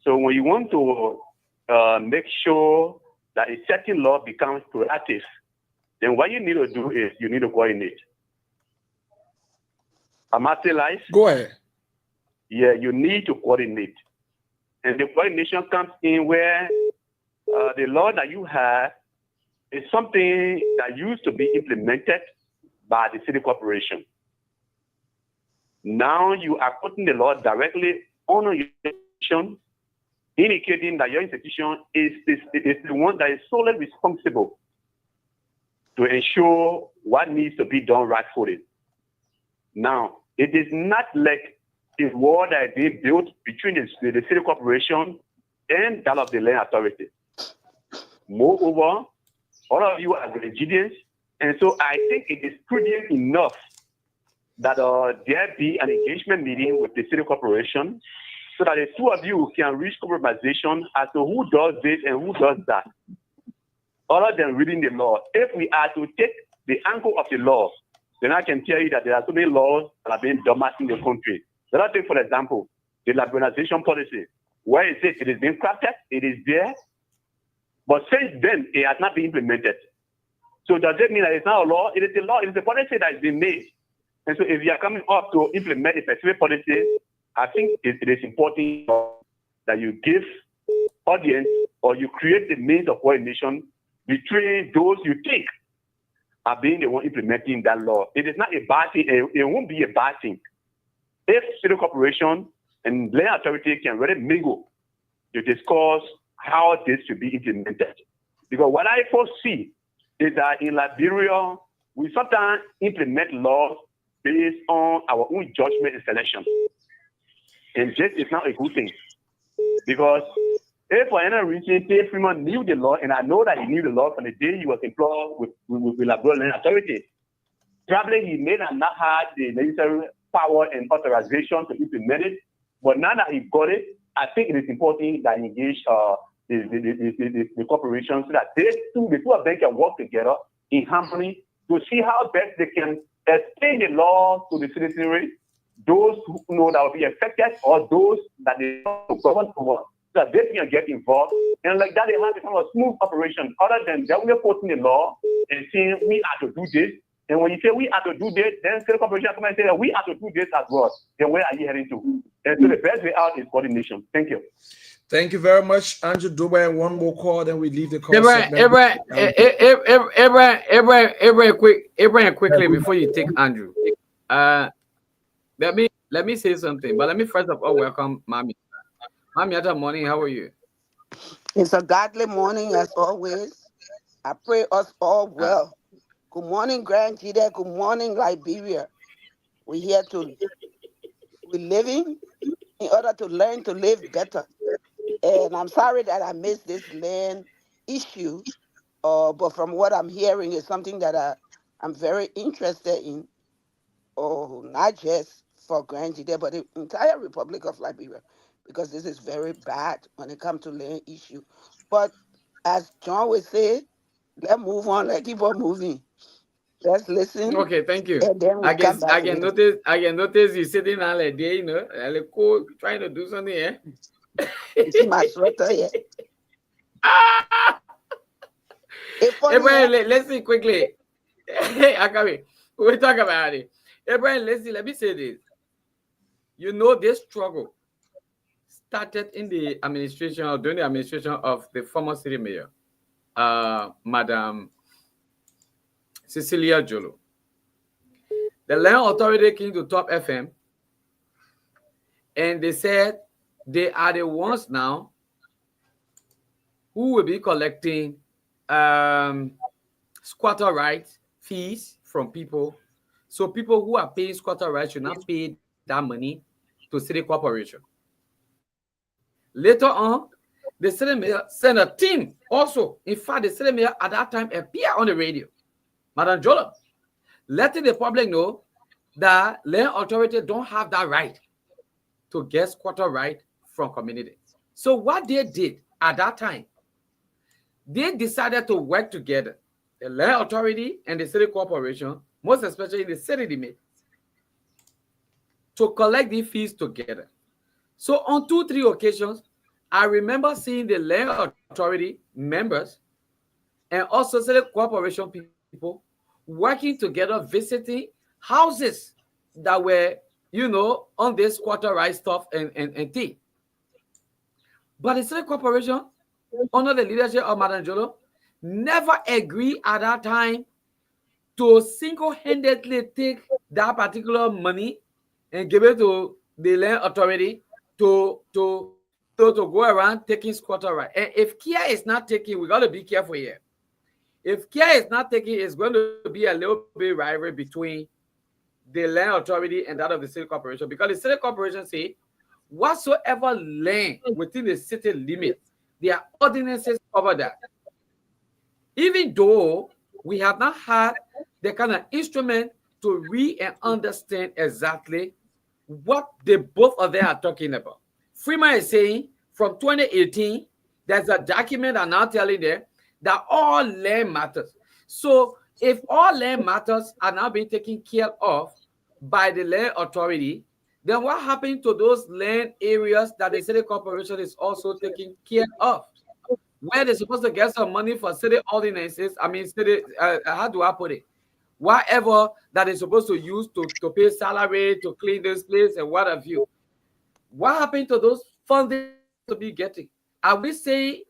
So when you want to make sure that a certain law becomes proactive, then what you need to do is you need to coordinate. Am I still live? Go ahead. Yeah, you need to coordinate. And the coordination comes in where the law that you have is something that used to be implemented by the city corporation. Now you are putting the law directly on your institution, indicating that your institution is the one that is solely responsible to ensure what needs to be done rightfully. Now, it is not like a wall that is being built between the city corporation and that of the land authority. Moreover, all of you are Grenadians, and so I think it is prudent enough that there be an engagement meeting with the city corporation so that the two of you can reach compromisation as to who does this and who does that. Other than reading the law, if we are to take the angle of the law, then I can tell you that there are so many laws that are being dormant in the country. Let us take, for example, the liberalization policy, where it says it is being crafted, it is there, but since then, it has not been implemented. So does it mean that it's not a law? It is a law, it is a policy that has been made. And so if you are coming up to implement a specific policy, I think it is important that you give audience or you create the means of coordination between those you think are being the one implementing that law. It is not a bad thing. It won't be a bad thing if city corporation and land authority can really mingle to discuss how this should be implemented. Because what I foresee is that in Liberia, we sometimes implement laws based on our own judgment and selection. And this is not a good thing. Because if for any reason P. Freeman knew the law, and I know that he knew the law from the day he was employed with Liberia Land Authority, probably he may not have the necessary power and authorization to implement it. But now that he got it, I think it is important that he engage the corporation so that the two of them can work together in harmony to see how best they can explain the law to the citizenry, those who know that will be affected or those that they govern over, so that they can get involved. And like that, they have become a smooth operation other than that we are quoting the law and saying we are to do this. And when you say we are to do this, then state corporation come and say that we are to do this as well. Then where are you heading to? And so the best way out is coordination. Thank you. Thank you very much, Andrew Dubai. One more call, then we leave the call. Abraham, quickly before you take Andrew. Let me say something, but let me first of all welcome Mami. Mami, good morning. How are you? It's a godly morning as always. I pray us all well. Good morning, Grand Gita. Good morning, Liberia. We're living in order to learn to live better. And I'm sorry that I missed this land issue, but from what I'm hearing is something that I'm very interested in, not just for Grand Gita, but the entire Republic of Liberia, because this is very bad when it comes to land issue. But as John would say, let's move on, let's keep on moving. Let's listen. Okay, thank you. And then I can notice you sitting down like there, like cool, trying to do something, eh? You see my sweater here. Hey, Brian, let's see quickly. Hey, Akabi, we'll talk about it. Hey, Brian, let me say this. You know, this struggle started in the administration or during the administration of the former city mayor, Madam Cecilia Jolo. The land authority came to Top FM and they said they are the ones now who will be collecting squatter rights fees from people. So people who are paying squatter rights should not pay that money to city corporation. Later on, the city mayor sent a team also. In fact, the city mayor at that time appeared on the radio, Madam Jolo, letting the public know that land authority don't have that right to get squatter right from community. So what they did at that time, they decided to work together, the land authority and the city corporation, most especially in the city limit, to collect the fees together. So on 2-3 occasions, I remember seeing the land authority members and also city corporation people working together, visiting houses that were, on this squatter right stuff and thing. But the city corporation, under the leadership of Madam Jolo, never agreed at that time to single-handedly take that particular money and give it to the land authority to go around taking squatter right. And if care is not taking, we got to be careful here. If care is not taking, it's going to be a little bit rivalry between the land authority and that of the city corporation, because the city corporation say whatsoever land within the city limit, their ordinances cover that. Even though we have not had the kind of instrument to read and understand exactly what the both of them are talking about. Freeman is saying from 2018, there's a document I'm now telling them that all land matters. So if all land matters are now being taken care of by the land authority, then what happened to those land areas that the city corporation is also taking care of? Where they're supposed to get some money for city ordinances, city, how do I put it? Whatever that is supposed to use to pay salary, to clean this place and what have you. What happened to those funds to be getting? Are we saying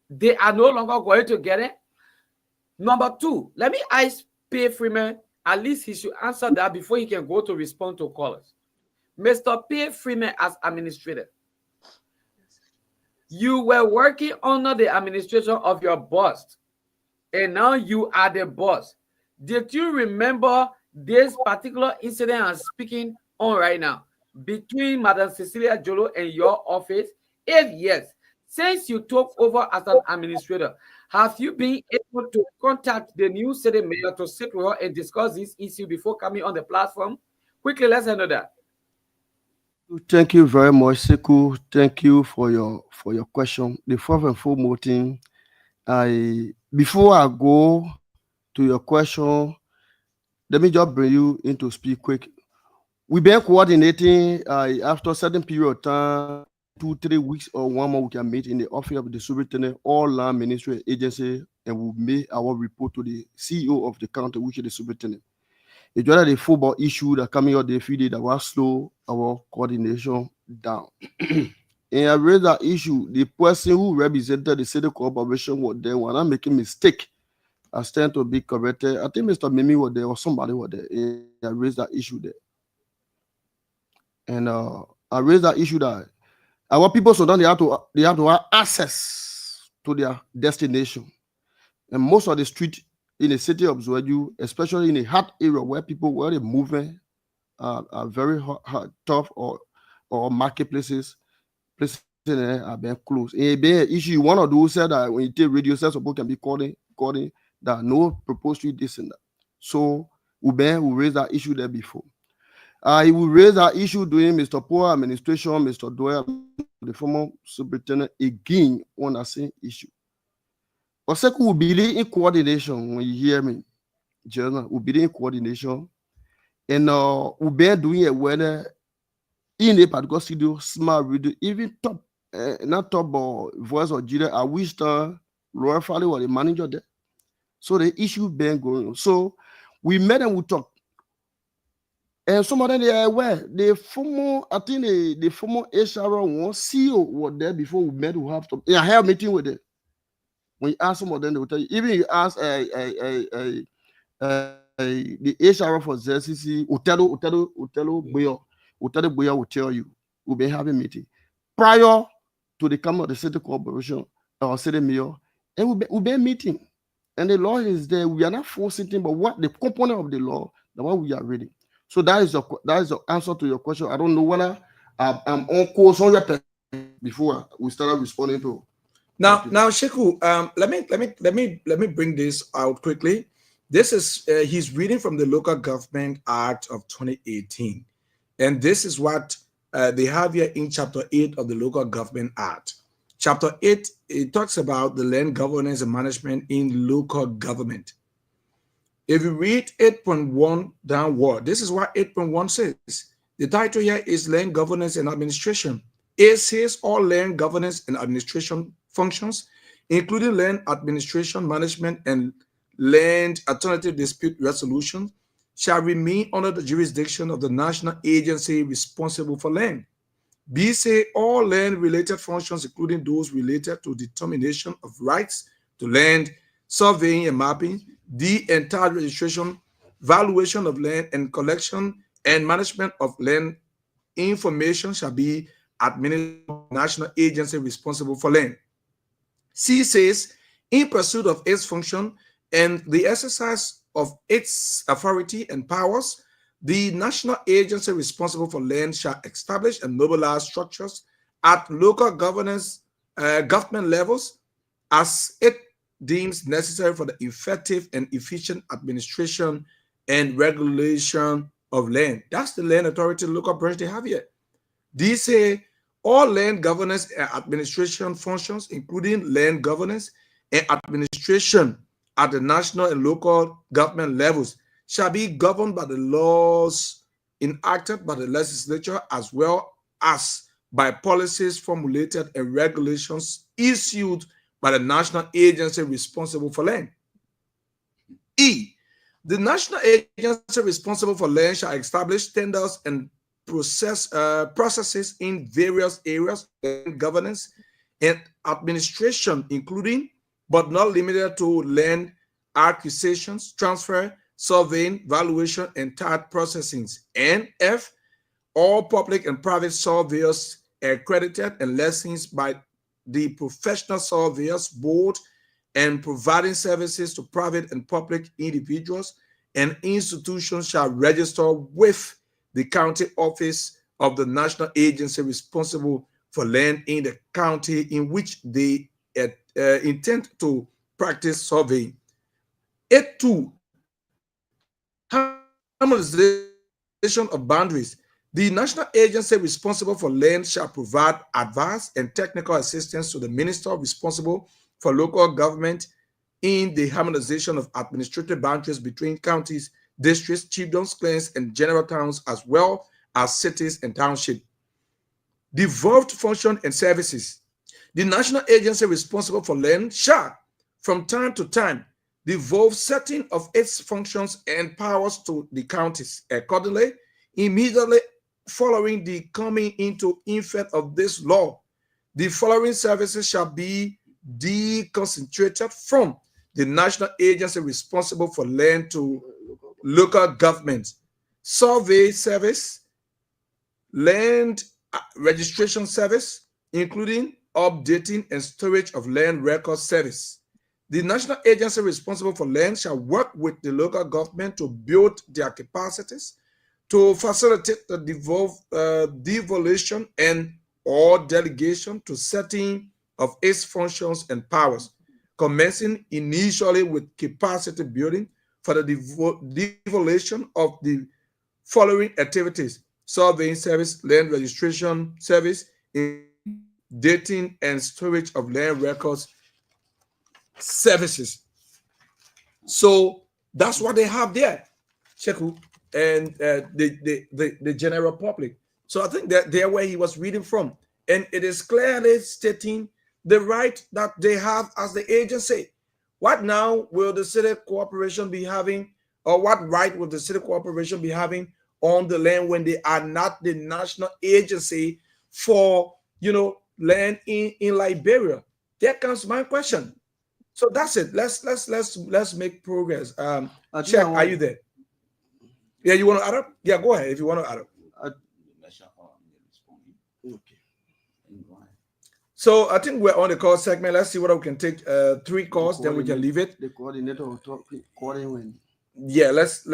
they are no longer going to get it? Number two, let me ask P. Freeman, at least he should answer that before he can go to respond to callers. Mr. P. Freeman, as administrator, you were working under the administration of your boss, and now you are the boss. Did you remember this particular incident I'm speaking on right now between Madam Cecilia Jolo and your office? If yes, since you took over as an administrator, have you been able to contact the new city mayor to sit with her and discuss this issue before coming on the platform? Quickly, let's handle that. Thank you very much, Sekou. Thank you for your question. The first and foremost thing, before I go to your question, let me just bring you into speak quick. We've been coordinating after a certain period of time, 2-3 weeks or 1 month, we can meet in the office of the superintendent, all land ministry agency, and we'll make our report to the CEO of the county, which is the superintendent. It's just the football issue that coming out the few days that was slow our coordination down. And I raised that issue. The person who represented the city corporation was there. When I'm making mistake, I stand to be corrected. I think Mr. Mimi was there or somebody was there. And I raised that issue there. And I raised that issue that our people Sudan, they have to have access to their destination. And most of the street in the city of Zouadou, especially in the hot area where the movement are very hard, tough or marketplaces, places are being closed. And be an issue. One of those said that when you take radio, says people can be calling that no proposed street this and that. So we raise that issue there before. He will raise that issue during Mr. Poor administration, Mr. Doyle, the former superintendent, again on the same issue. Oseku will be in coordination when you hear me. Journal will be in coordination. And we'll be doing a weather in a particular studio, smart radio, even top, not top voice or Jira. I wish Laura Farley was the manager there. So the issue been going on. So we met and we talked. And some of them they are aware. The former, I think the former HR one CEO was there before we met. We have to. I had a meeting with them. When you ask some of them, they will tell you. Even you ask the HR for ZCC, Utelo Boya will tell you. We've been having a meeting prior to the coming of the city corporation. our city mayor, and we'll be meeting. And the law is there. We are not forcing things, but what the component of the law, the one we are reading. So that is the answer to your question. I don't know whether I'm on course 100% before we started responding to. Now, Sheku, let me bring this out quickly. This is he's reading from the Local Government Act of 2018, and this is what they have here in Chapter 8 of the Local Government Act. Chapter 8, it talks about the land governance and management in local government. If you read 8.1 downward, this is what 8.1 says. The title here is Land Governance and Administration. It says all land governance and administration functions, including land administration, management, and land alternative dispute resolution, shall remain under the jurisdiction of the national agency responsible for land. B say all land-related functions, including those related to determination of rights to land, surveying and mapping. D, entire registration, valuation of land, and collection and management of land information shall be administered by the national agency responsible for land. C says, in pursuit of its function and the exercise of its authority and powers, the national agency responsible for land shall establish and mobilize structures at local government levels as it deems necessary for the effective and efficient administration and regulation of land. That's the land authority local branch they have here. These say all land governance and administration functions, including land governance and administration at the national and local government levels, shall be governed by the laws enacted by the legislature as well as by policies formulated and regulations issued by the national agency responsible for land. E, the national agency responsible for land shall establish standards and processes in various areas of governance and administration, including but not limited to land acquisitions, transfer, surveying, valuation, and title processing. And F, all public and private surveyors accredited and licensed by the Professional Surveyors Board and providing services to private and public individuals and institutions shall register with the county office of the national agency responsible for land in the county in which they intend to practice surveying. It too, harmonization of boundaries. The national agency responsible for land shall provide advice and technical assistance to the minister responsible for local government in the harmonization of administrative boundaries between counties, districts, chiefdoms, clans, and general towns, as well as cities and townships. Devolved function and services. The national agency responsible for land shall, from time to time, devolve certain of its functions and powers to the counties. Accordingly, immediately following the coming into effect of this law, the following services shall be deconcentrated from the national agency responsible for land to local governments: survey service, land registration service, including updating and storage of land record service. The national agency responsible for land shall work with the local government to build their capacities to facilitate the devolution and or delegation to certain of its functions and powers, commencing initially with capacity building for the devolution of the following activities: surveying service, land registration service, dating and storage of land records services. So that's what they have there, Sheku, and the general public. So I think that there where he was reading from, and it is clearly stating the right that they have as the agency. What now will the city corporation be having, or what right will the city corporation be having on the land when they are not the national agency for land in Liberia? There comes my question. So that's it. Let's make progress. Check, are you there? Yeah, you want to add up? Yeah, go ahead if you want to add up. Okay. So I think we're on the call segment. Let's see what we can take. 3 calls, then we can leave it. The coordinator will talk calling when. Yeah, let's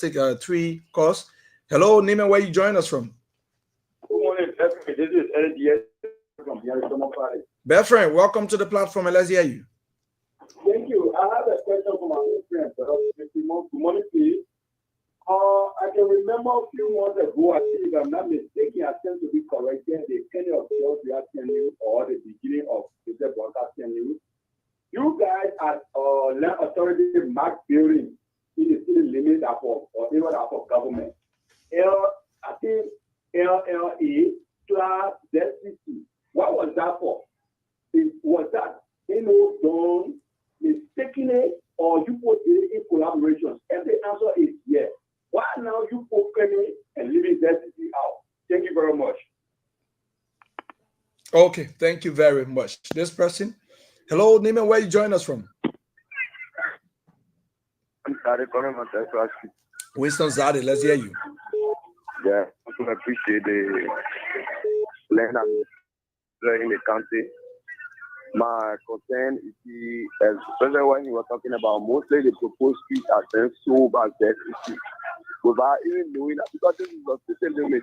take 3 calls. Hello, name and where you join us from. Good morning, this is LDS from Arizona. Befriend, welcome to the platform and let's hear you. Thank you. I have a question for my friend. Good morning, please. I can remember a few months ago, I think if I'm not mistaken, I tend to be corrected, the kind of jobs we are telling you or the beginning of the broadcasting you. You guys at land authority mark building in the city limit of or even of government. I think LLA plus ZCC. What was that for? Was that done mistakenly or you put it in collaboration? If the answer is yes, why now you put Kenny and leaving ZCC out? Thank you very much. Okay, thank you very much. This person. Hello, Neiman, where you join us from? I'm sorry, calling myself. Winston Zadi, let's hear you. Yeah, I appreciate the land in the country. My concern is especially when you were talking about mostly the proposed speech are then so bad that without even knowing that because this is a city limit.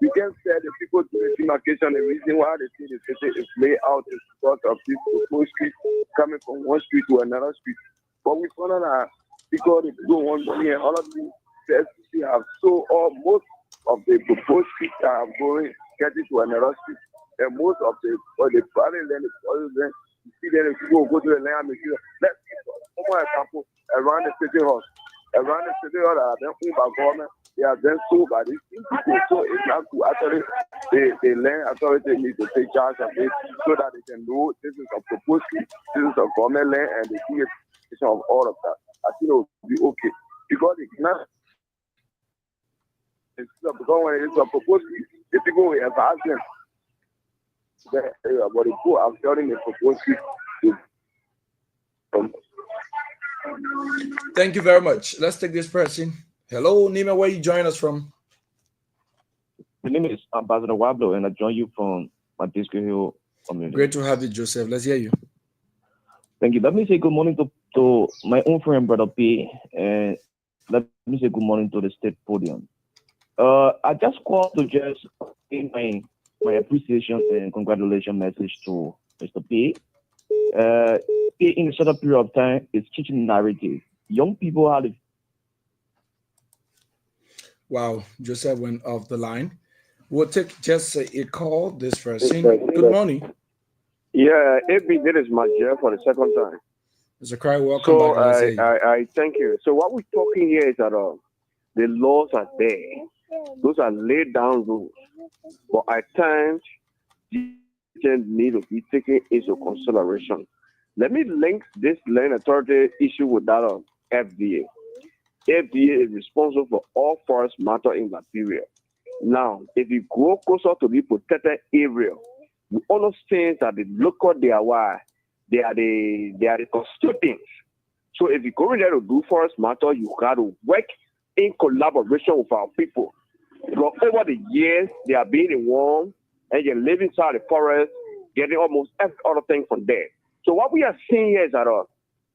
We can say the people to the demarcation, the reason why they see the city is laid out is because of this proposed street coming from one street to another street. But we found out that because they go one money and all of these cities have so or most of the proposed streets are going getting to another street. And most of the private land is always there. You see them people go to the land and make sure. Let's give one example around the city hall. Around the city hall that have been owned by government, they have been sold by these people. So it's not to actually the land authority need to take charge of it so that they can know this is a proposed street, this is a government land, and the creation of all of that. I think it will be okay. Because it's not because when it's a proposed street, the people will advise them. But the people are telling the proposed street. Thank you very much. Let's take this person. Hello, Nima, where you join us from? My name is Ambassador Wablo, and I join you from my Biscuit Hill community. Great to have you, Joseph. Let's hear you. Thank you. Let me say good morning to my own friend, Brother P, and let me say good morning to the state podium. I just called to just give my appreciation and congratulations message to Mr. P. In a short period of time, is teaching narrative. Young people how to. Wow, Joseph went off the line. We'll take just a call this person. Good morning. Yeah, AB did is my dear for the second time. Mr. Cry, welcome so back. I thank you. So what we're talking here is that the laws are there. Those are laid down rules. But at times, decisions need to be taken into consideration. Let me link this land authority issue with that of FDA. FDA is responsible for all forest matter in Liberia. Now, if you go closer to the protected area, we understand that the local they are the custodians. So if you go in there to do forest matter, you got to work in collaboration with our people. Because over the years, they are being the one and you live inside the forest, getting almost every other thing from there. So what we are seeing here is that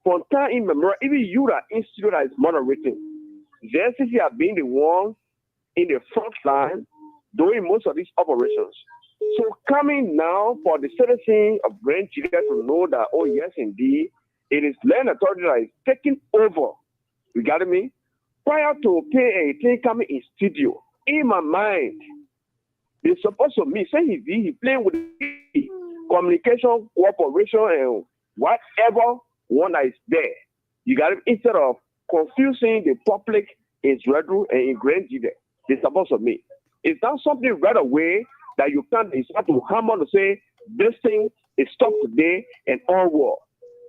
from time immemorial, even you that institute that is moderating, the SCC have been the one in the front line doing most of these operations. So coming now for the citizen of Grand Chile to know that, oh yes, indeed, it is land authority that is taking over. You got me? Prior to P18 coming in studio, in my mind, they're supposed to me say he playing with the communication, cooperation, and whatever one that is there. You got it instead of confusing the public in Zredru and in Grand Chile. They're supposed to me. It's not something right away that you can't start to hammer to say this thing is stopped today and onward.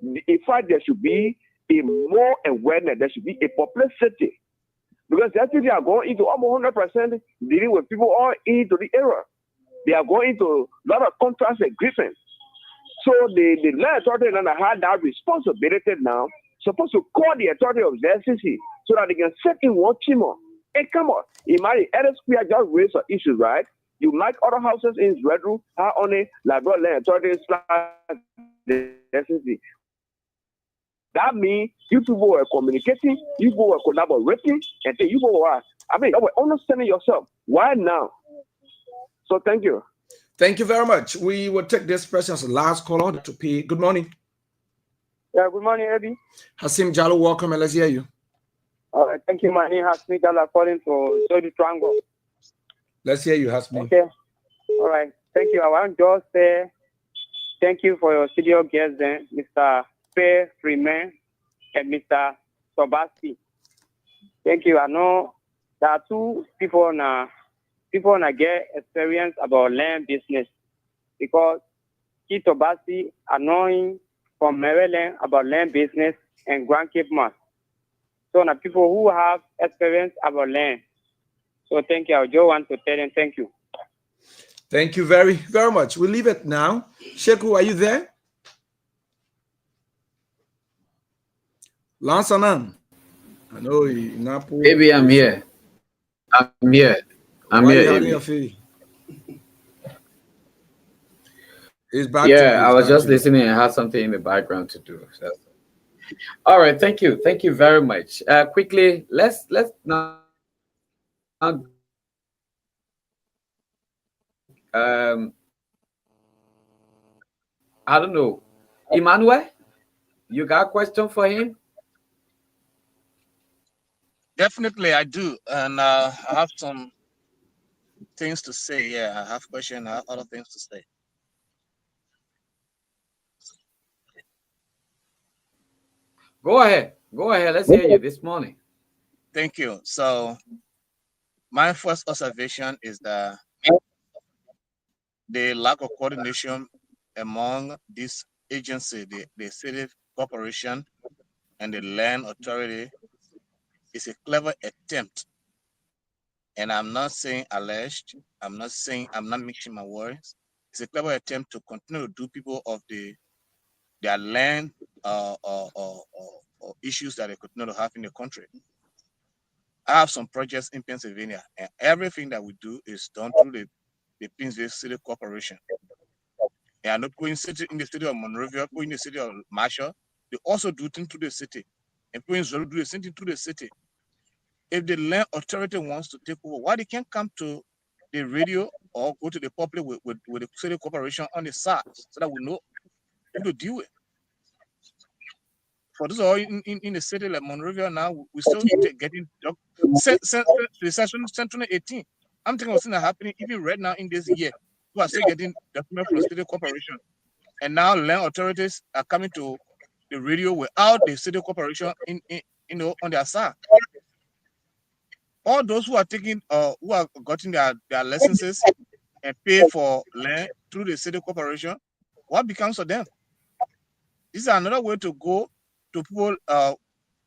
In fact, there should be a more awareness. There should be a publicity. Because the activity are going into almost 100% dealing with people all into the era. They are going into a lot of contracts agreements. So the land authority that had that responsibility now supposed to call the authority of the SCC so that they can set in one team. Hey, come on. Imagine LSP just raised some issues, right? You might other houses in Zredru are only like bro land authorities the SSC. That means you people were communicating, you people were collaborating, and then you people were, you were understanding yourself. Why now? So thank you. Thank you very much. We will take this person as the last caller to pay. Good morning. Yeah, good morning, Eddie. Hasim Jallo, welcome, and let's hear you. All right, thank you. My name is Hasmi Jallo, calling for Jody Triangle. Let's hear you, Hasmi. Okay. All right. Thank you. I want to just say thank you for your studio guests, then, Mr. Fair Freeman and Mr. Tobasti. Thank you. I know there are two people now get experience about land business because Key Tobasti are knowing from Maryland about land business and Grand Cape Mas. So now people who have experience about land. So thank you. I just want to tell them thank you. Thank you very, very much. We'll leave it now. Sheku, are you there? Lansanan. I know you not. Maybe I'm here. I'm here. Why are you having your fee? He's back. Yeah, I was just listening and had something in the background to do. So. All right, thank you very much. Quickly, let's now. I don't know, Emmanuel, you got a question for him? Definitely, I do, and I have some things to say. Yeah, I have questions. I have other things to say. Go ahead. Let's hear you this morning. Thank you. So, my first observation is that the lack of coordination among this agency, the city corporation, and the land authority, is a clever attempt. And I'm not saying alleged. I'm not mixing my words. It's a clever attempt to continue to do people of their land or issues that they continue to have in the country. I have some projects in Pennsylvania, and everything that we do is done through the Pennsylvania City Corporation. And not going in the city of Monrovia, going in the city of Marshall, they also do things through the city. And Queens do the same thing through the city. If the land authority wants to take over, why they can't come to the radio or go to the public with the city corporation on the side so that we know who to deal with? For those all in the city like Monrovia now, we're still getting since 2018. I'm thinking of something happening even right now in this year. We are still getting document from the city corporation. And now land authorities are coming to the radio without the city corporation on their side. All those who are taking who are getting their licenses and pay for land through the city corporation, what becomes of them? This is another way to go to people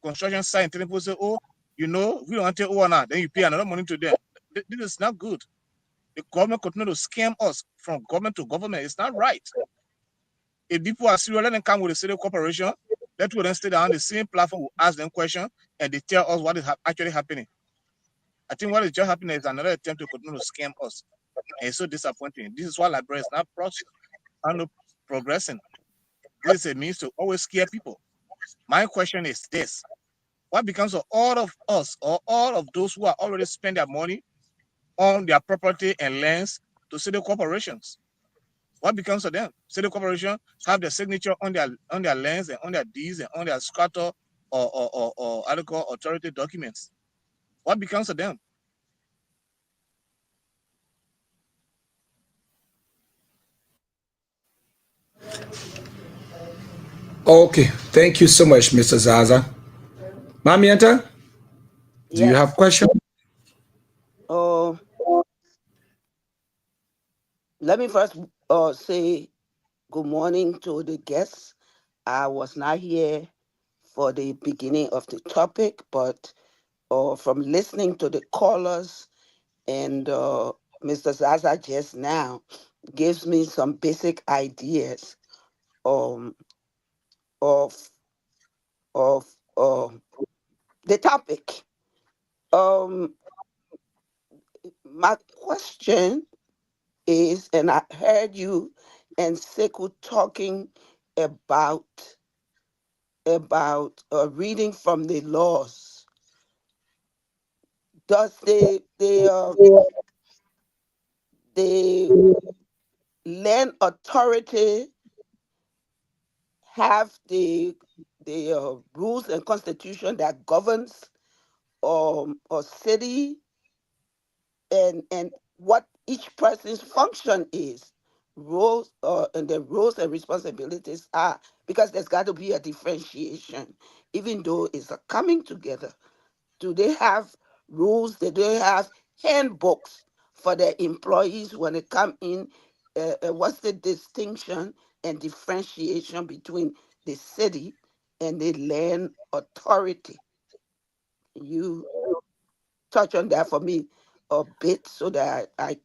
construction site and people say, oh, we don't want to take over now, then you pay another money to them. This is not good. The government continue to scam us from government to government. It's not right. If people are serious, let them come with the city corporation. Let them stay down the same platform, we'll ask them questions, and they tell us what is actually happening. I think what is just happening is another attempt to continue to scam us. And it's so disappointing. This is why Liberia is not progressing. This is a means to always scare people. My question is this. What becomes of all of us or all of those who are already spend their money on their property and lands to city corporations? What becomes of them? City corporation have their signature on their lands and on their deeds and on their scatter or article authority documents. What becomes of them? Okay, thank you so much, Mr. Zaza. Mamienta, do you have questions? Let me first say good morning to the guests. I was not here for the beginning of the topic, but from listening to the callers and Mr. Zaza just now gives me some basic ideas of the topic. My question is, and I heard you and Sekou talking about reading from the laws. Does the land authority have the rules and constitution that governs or city, and what each person's function is, roles and the roles and responsibilities are, because there's got to be a differentiation, even though it's a coming together. Do they have rules? Do they have handbooks for their employees when they come in? What's the distinction and differentiation between the city and the land authority? You touch on that for me a bit so that I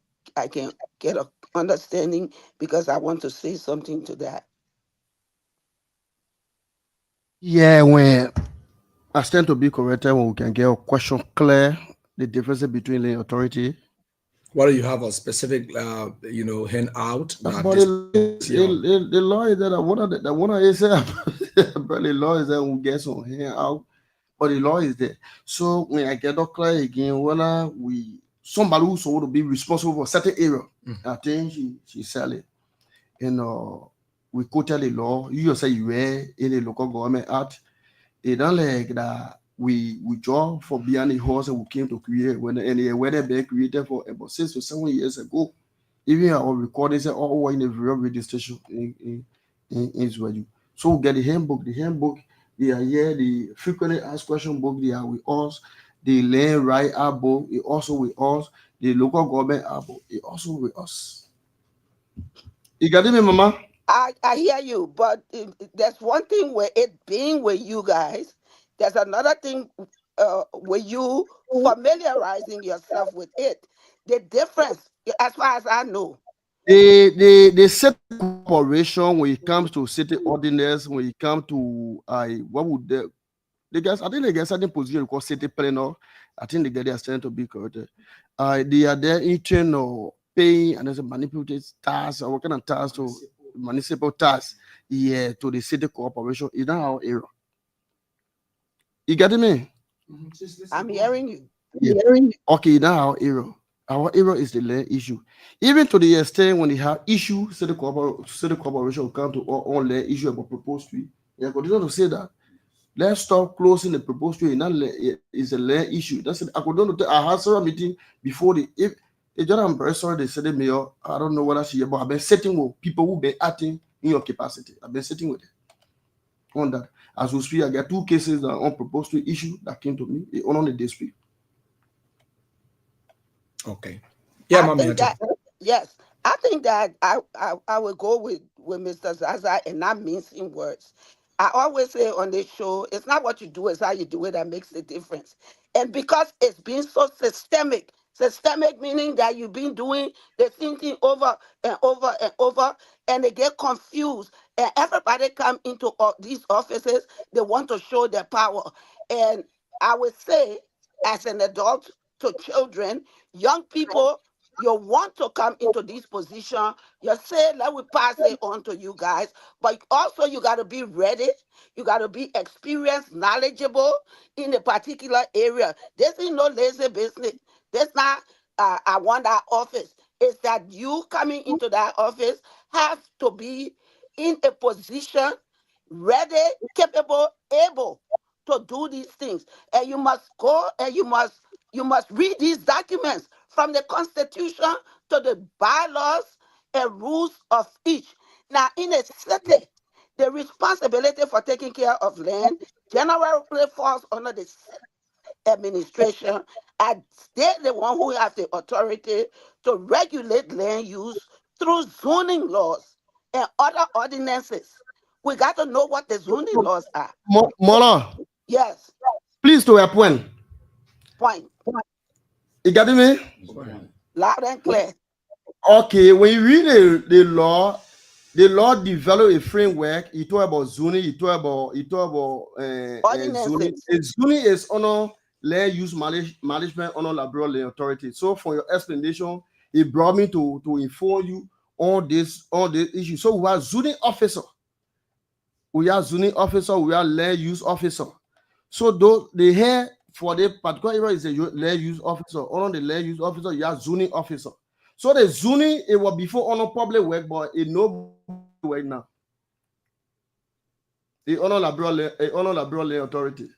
can get a understanding, because I want to say something to that. Yeah, when I stand to be corrected when we can get a question clear, the difference between the authority. What do you have a specific, handout that But this the law is that I wanna is but the law is that we get some hand out, but the law is there. So when I get up clear again, whether we somebody who's supposed to be responsible for certain area, I think she sell it. And we quoted the law. You just say you were in the local government act. It don't like that we draw for beyond the horse and we came to create when they been created for about 6 or 7 years ago. Even our recordings are all in the real radio station in Israel. So we get the handbook. The handbook, they are here. The frequently asked question book, they are with us. The land right our book, it also with us. The local government our book, it also with us. You got it, me, mama? I hear you, but there's one thing with it being with you guys. There's another thing with you familiarizing yourself with it. The difference, as far as I know. The set corporation when it comes to city ordinance, when it comes to what would the guys, I think they get certain position called city planner. I think they get their stand to be corrected. They are there eating or paying and there's a manipulated tax or what kind of tax to municipal tax, yeah, to the city corporation. Is that our error? You getting me? I'm hearing you. Yeah. Okay, now our error. Our error is the land issue. Even to the extent when they have issue, city corporation will come to all land issue about proposed tree. Yeah, continue to say that. Let's stop closing the proposed tree. That is a land issue. That's it. I could not. I had several meeting before the if the general. I'm very sorry they said the mayor. I don't know what I see, but I've been sitting with people who been acting in your capacity. I've been sitting with them on that. As we speak, I got 2 cases that on proposed tree issue that came to me on the district. Okay. Yeah, I think that, yes, I think that I will go with Mr. Zaza and not mincing words. I always say on this show, it's not what you do, it's how you do it that makes the difference. And because it's been so systemic meaning that you've been doing the same thing over and over and over, and they get confused. And everybody come into these offices, they want to show their power. And I would say, as an adult to children, young people, you want to come into this position, you say, let me pass it on to you guys. But also you got to be ready. You got to be experienced, knowledgeable in a particular area. This is no lazy business. This not, I want that office. It's that you coming into that office have to be in a position, ready, capable, able to do these things. And you must go and you must read these documents from the Constitution to the bylaws and rules of each. Now, in a city, the responsibility for taking care of land generally falls under the city administration, and they're the one who have the authority to regulate land use through zoning laws and other ordinances. We got to know what the zoning laws are. Mona, Yes. please to a point. Point. You got me? Loud and clear. Okay, when you read the law develop a framework. You talk about zoning. You talk about zoning. Zoning is under land use management under Labrador Land Authority. So for your explanation, It brought me to inform you on this issue. So we are zoning officer. We are land use officer. So those the hair for the particular area is a land use officer. On the land use officer, you are zoning officer. So the zoning, it was before on a public work, but it no work now. The honor liberal land authority.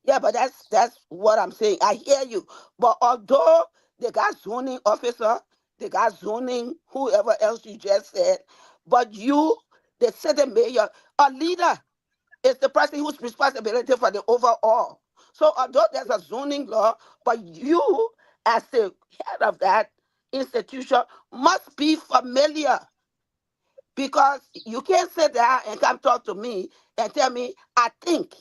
Yeah, but that's what I'm saying. I hear you. But although they got zoning officer, they got zoning, whoever else you just said, but you, the city mayor, a leader is the person who's responsibility for the overall. So although there's a zoning law, but you, as the head of that institution, must be familiar, because you can't sit there and come talk to me and tell me, I think,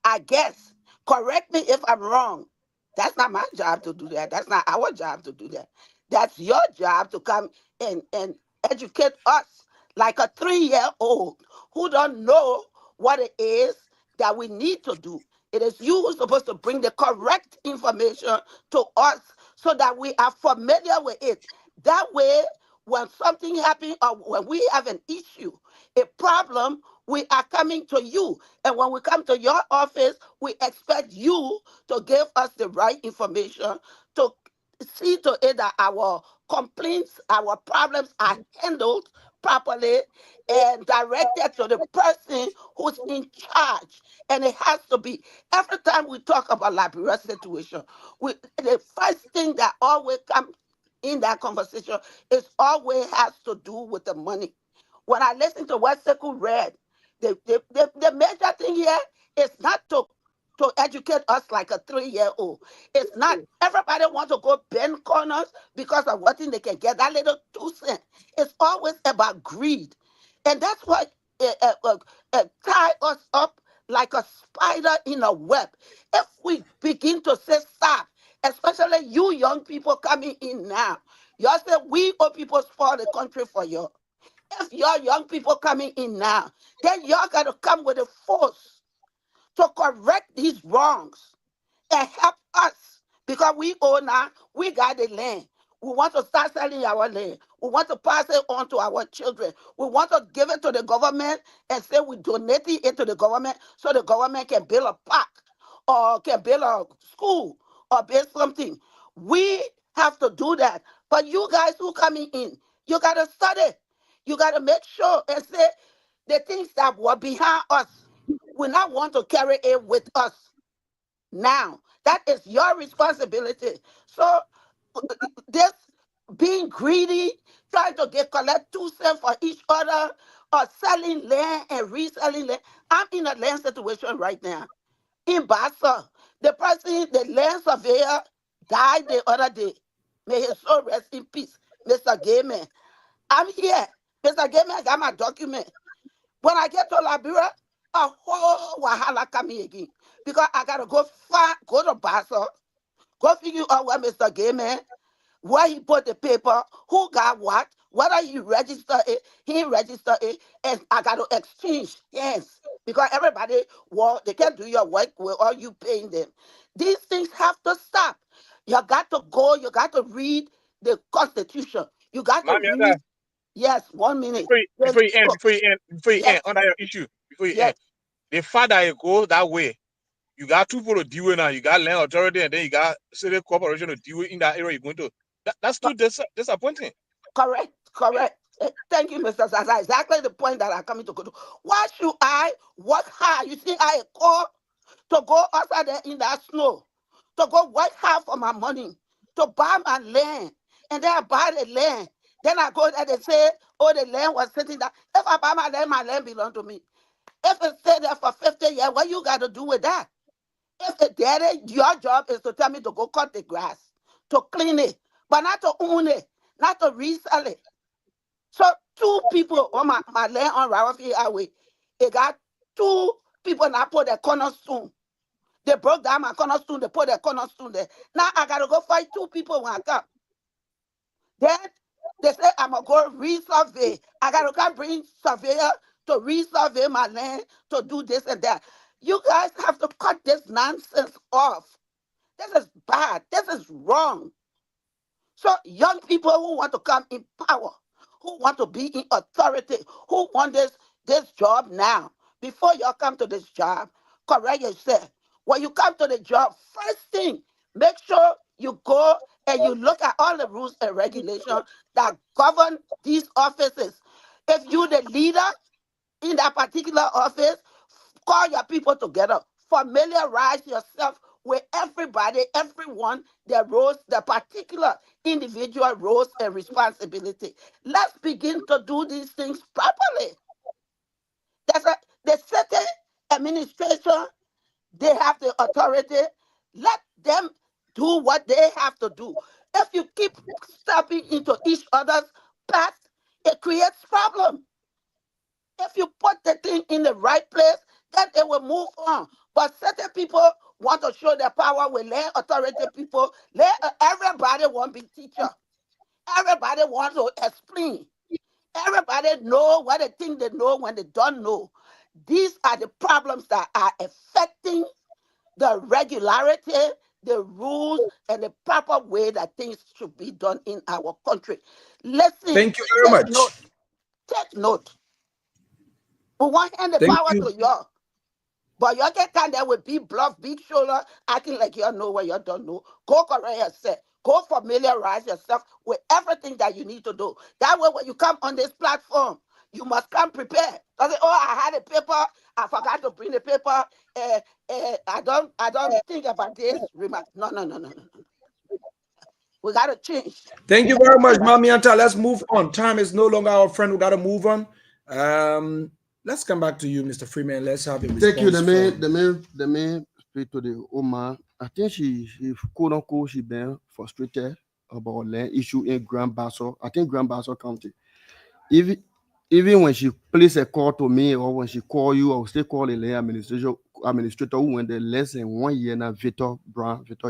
I guess, correct me if I'm wrong. That's not my job to do that. That's not our job to do that. That's your job to come and educate us like a 3-year-old who don't know what it is that we need to do. It is you who's supposed to bring the correct information to us so that we are familiar with it. That way, when something happens or when we have an issue, a problem, we are coming to you. And when we come to your office, we expect you to give us the right information to see to it that our complaints, our problems are handled properly and directed to the person who's in charge. And it has to be, every time we talk about Liberia situation, the first thing that always comes in that conversation is always has to do with the money. When I listen to what Sekou read, the major thing here is not to educate us like a 3-year-old. It's not. Everybody wants to go bend corners because of what thing they can get, that little 2 cents. It's always about greed. And that's what tie us up like a spider in a web. If we begin to say stop, especially you young people coming in now, you all say we old people spoil the country for you. If your young people coming in now, then y'all got to come with a force to correct these wrongs and help us, because we own now, we got the land. We want to start selling our land. We want to pass it on to our children. We want to give it to the government and say we donating it to the government so the government can build a park or can build a school or build something. We have to do that. But you guys who coming in, you got to study. You got to make sure and say the things that were behind us, we not want to carry it with us now. That is your responsibility. So this being greedy, trying to collect 2 cents for each other, or selling land and reselling land. I'm in a land situation right now in Bassa. The person, the land surveyor, died the other day. May his soul rest in peace, Mr. Gayman. I'm here. Mr. Gayman got my document. When I get to Liberia, a whole wahala coming again, because I gotta go to Bassa, go figure out where Mr. Gayman, where he put the paper, who got what, whether he registered it, he registered it, and I got to exchange hands, because everybody, well, they can't do your work without you paying them. These things have to stop. You got to go, you got to read the Constitution. You got to Mami, read, yes, 1 minute. before you end, Yes, under your issue, before you yes, end, the farther you go that way, you got 2 people to deal with now. You got land authority and then you got city corporation to deal with in that area you're going to. That's too disappointing. correct. Thank you, Mr. Zaza. Exactly the point that I'm coming to go to. Why should I work hard? You see, I call to go outside there in that snow, to go work hard for my money, to buy my land. And then I buy the land. Then I go there, they say, oh, the land was sitting there. If I buy my land belongs to me. If it stay there for 50 years, what you got to do with that? If it did, your job is to tell me to go cut the grass, to clean it, but not to own it, not to resell it. So 2 people on my land on Rawafi Highway, they got 2 people now put their cornerstone. They broke down my cornerstone, they put their cornerstone there. Now I gotta go fight 2 people when I come. Then they say I'm gonna go resurvey. I gotta come bring surveyor to resurvey my land, to do this and that. You guys have to cut this nonsense off. This is bad. This is wrong. So young people who want to come in power, who want to be in authority, who want this job now, before you come to this job, correct yourself. When you come to the job, first thing, make sure you go and you look at all the rules and regulations that govern these offices. If you the leader in that particular office, call your people together, familiarize yourself with everybody, everyone, their roles, their particular individual roles and responsibility. Let's begin to do these things properly. The city administration, they have the authority. Let them do what they have to do. If you keep stepping into each other's path, it creates problem. If you put the thing in the right place, then they will move on. But certain people want to show their power with land authority people. Everybody want to be teacher. Everybody wants to explain. Everybody know what they think they know when they don't know. These are the problems that are affecting the regularity, the rules, and the proper way that things should be done in our country. Listen. Thank you very much. Note. Take note. We want to hand the power to you. But you get time there with big bluff, big shoulder, acting like you know what you don't know. Go correct yourself. Go familiarize yourself with everything that you need to do. That way, when you come on this platform, you must come prepared. Don't say, oh, I had a paper, I forgot to bring the paper. I don't think about this. No. We gotta change. Thank you very much, Mamianta. Let's move on. Time is no longer our friend. We gotta move on. Let's come back to you, Mr. Freeman. Let's have a response. Thank you. The main speak to the Oma. I think she quote unquote she been frustrated about land issue in Grand Bassa. I think Grand Bassa County. Even when she place a call to me or when she call you, I will still call the land administrator who went there less than 1 year now, Victor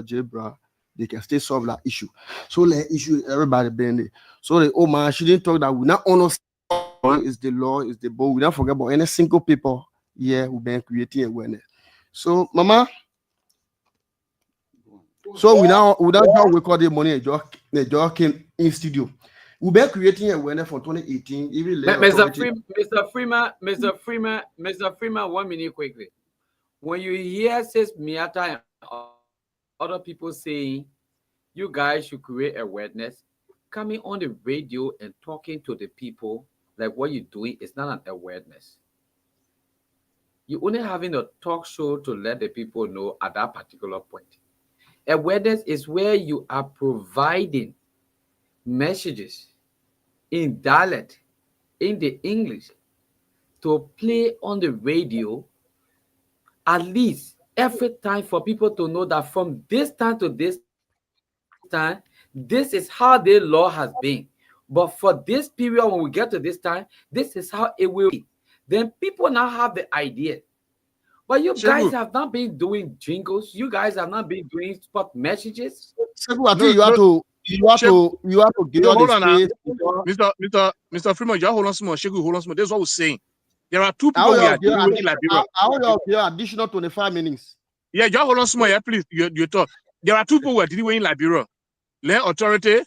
J. Brown, they can still solve that issue. So the issue, everybody been there. So the Oma, she didn't talk that we not understand is the law, is the book. We don't forget about any single people here who been creating awareness. So, Mama, so we now just record the money they just came in studio. We've been creating awareness from 2018. Even Mr. Freeman, 1 minute quickly. When you hear says Miata and other people saying you guys should create awareness, coming on the radio and talking to the people like what you're doing is not an awareness. You're only having a talk show to let the people know at that particular point. Awareness is where you are providing messages in dialect, in the English, to play on the radio at least every time for people to know that from this time to this time, this is how the law has been. But for this period, when we get to this time, this is how it will be. Then people now have the idea. But you guys have not been doing jingles. You guys have not been doing spot messages. I think you have to give hold on the now. Mr. Freeman, just hold on small. Sheku, hold on small. This is what we're saying. There are two people we are dealing with in Liberia. I will give additional 25 minutes. Yeah, just hold on small. Yeah, please. You talk. There are two people we are dealing with in Liberia. Land Authority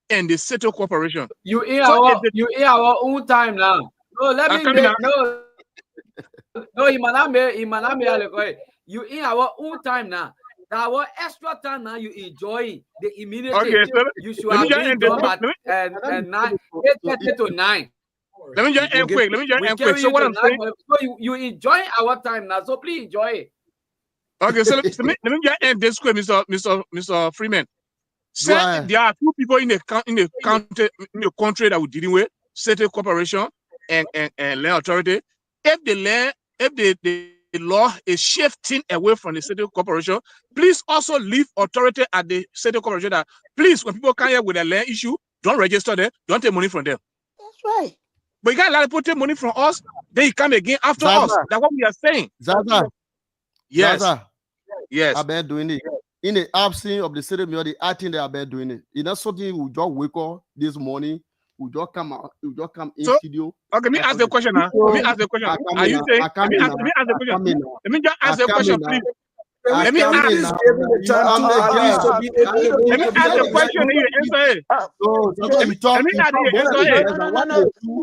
and the Seto Corporation. You in our own time now. No, let me make, no, you in our own time now. Our extra time now you enjoy the immediate. Okay, so you should have been done at 8:30 to 9. Let me just end quick. So what I'm saying, so you enjoy our time now, so please enjoy it. Okay, so let me just end this quick, Mr. Freeman. So there are two people in the country that we're dealing with, State Corporation and Land Authority. If the law is shifting away from the State Corporation, please also leave authority at the State Corporation that please, when people come here with a land issue, don't register them, don't take money from them. That's right. But you got a lot of people take money from us, then you come again after us. That's what we are saying. Zaza. Yes. Zaza. Yes. I've been doing it. In the absence of the city mayor, I think they have been doing it. You know something we just wake up this morning, we just come out, we just come in studio. Okay, let me ask the question now. Let me ask the question. Are you saying? Let me ask the question, please. Let me ask the time to at least to be able Let me to be ask a honest. question and you answer it. Let me ask you answer it. No.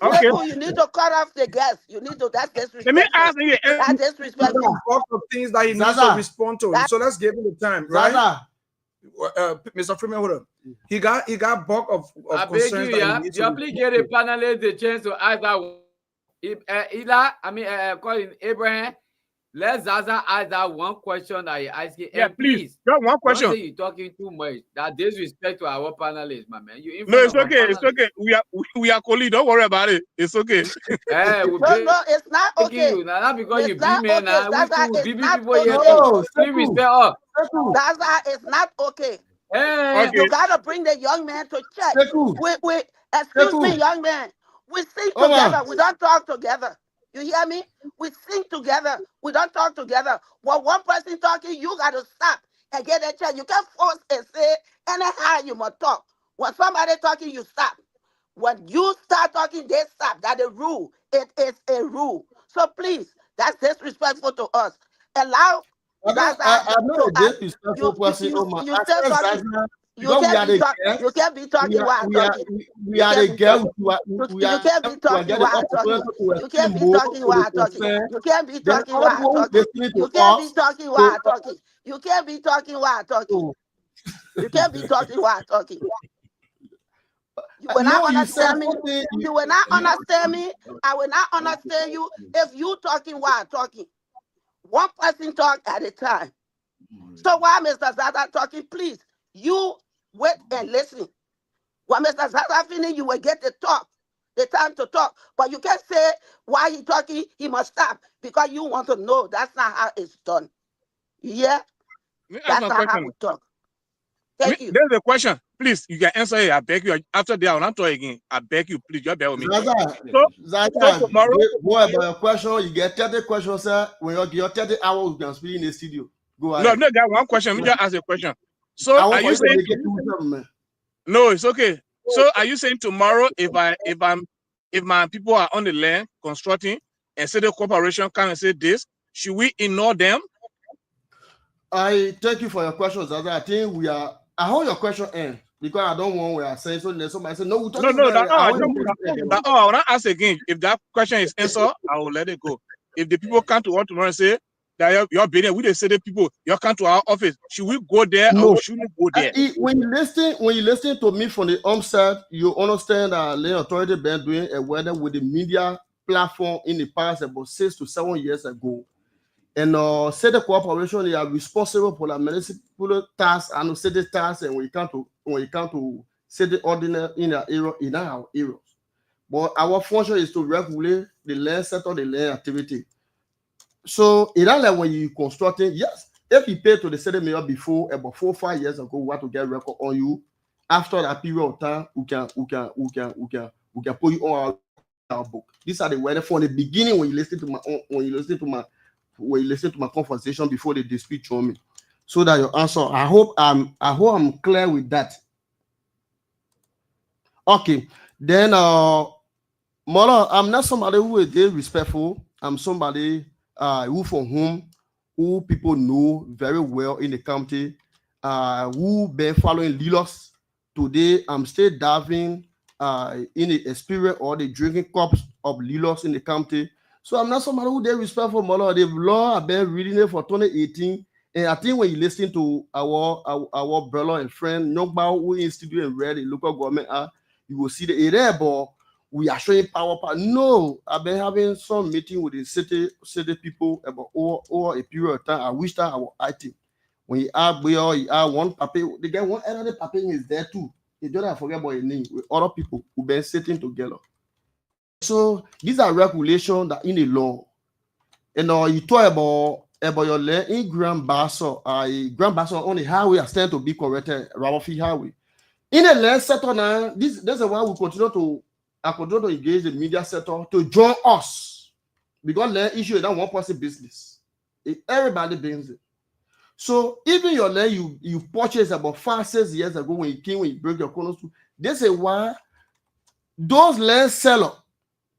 Okay. Seku, you need to cut off the guest. You need to. That's disrespectful. Let me ask you That's disrespectful. Lots of things that he needs to respond to. So let's give him the time, right? Mr. Freeman, hold on. He got bulk of I beg concerns you, that he yeah. needs You to please respond get a to. panelist the chance to ask that one. Call him Abraham. Let Zaza ask that one question that he asking. Yeah, And please. Just one question. Don't say you're talking too much. That disrespect to our panelists, my man. You in No, front it's of okay. our It's panelists. okay. We are colleagues. Don't worry about it. It's okay. No, it's not okay. You now, not because you It's be not man. okay. Now we Zaza, too it's BB not people here. okay. Please respect us. Zaza, it's not okay. Hey. You gotta bring the young man to church. Excuse me, young man. We sing together. We don't talk together. You hear me? We sing together. We don't talk together. When one person talking, you gotta stop and get a chance. You can't force and say anyhow you must talk. When somebody talking, you stop. When you start talking, they stop. That's a rule. It is a rule. So please, that's disrespectful to us. Allow Zaza I'm not to a disrespectful person. you still talking. You can't be talking while talking. We are the girls. You can't be talking while talking. You can't be talking while talking. You can't be talking while talking. You can't be talking while talking. You can't be talking while talking. You can't be talking while talking. You will not understand me. You will not understand me. I will not understand you if you talking while talking. One person talk at a time. So while Mr. Zaza talking, please, you wait and listen. When Mr. Zaza finish, you will get the time to talk. But you can't say while he talking, he must stop because you want to know. That's not how it's done. Yeah? That's not how we talk. Thank you. There's a question. Please, you can answer it. I beg you. After that, I will not talk again. I beg you, please. Just bear with me. Zaza, So tomorrow, go about your question. You get 30 questions, sir. When you get 30 hours, you can speak in the studio. Go ahead. No, I've not got one question. Let me just ask a question. So are you saying? No, it's okay. So are you saying tomorrow, if my people are on the land constructing and say the corporation come and say this, should we ignore them? I thank you for your question, Zaza. I think I hold your question in because I don't want what I say. So there's somebody say no. I will not ask again. If that question is answered, I will let it go. If the people come to us tomorrow and say that you're being we say the people, you come to our office, should we go there or should we go there? When you listen to me from the onset, you understand that the authority been doing a weather with the media platform in the past about 6 to 7 years ago. And say the corporation they are responsible for the municipal tax and city tax, and when you come to city ordinary in our areas. But our function is to regulate the land settle the land activity. So it not like when you constructing, yes, if you pay to the city mayor before about 4 or 5 years ago, we want to get record on you. After that period of time, we can put you on our book. These are the weather from the beginning when you listen to my conversation before the dispute on me. So that your answer, I hope I'm clear with that. Okay, then Mother, I'm not somebody who is disrespectful. I'm somebody who people know very well in the county, who been following Lilos. Today, I'm still diving in the experience or the drinking cups of Lilos in the county. So I'm not somebody who they respectful, Mother. The law I've been reading it for 2018. And I think when you listen to our brother and friend, Nogba, who in studio and read the local government, you will see the area, but we are showing power. No, I've been having some meeting with the city people about over a period of time. I wish that our IT. When you add one paper, they get one other paper is there too. You don't have to forget about your name with other people who been sitting together. So these are regulations that in the law. And you talk about your land in Grand Basso on the highway are starting to be corrected, Rawafi Highway. In the land sector now, this is why we continue to engage the media sector to join us. Because land issue is not one person business. Everybody brings it. So even your land you purchased about 5-6 years ago when you break your corners, this is why those land sellers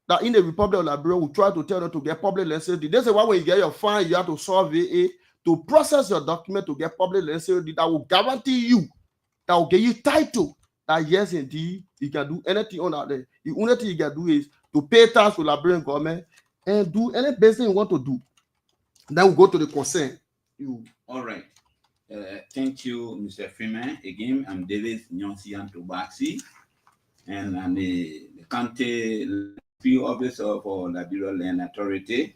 that in the Republic of Liberia will try to tell them to get public land safety. This is why when you get your fine, you have to solve it to process your document to get public land that will guarantee you, that will give you title that yes, indeed, you can do anything on that there. The only thing you can do is to pay tax to Liberian government and do any business you want to do. Then we go to the concern. All right. Thank you, Mr. Freeman. Again, I'm David Nyonsian Tobaxi, and I'm the county field officer for Liberia Land Authority.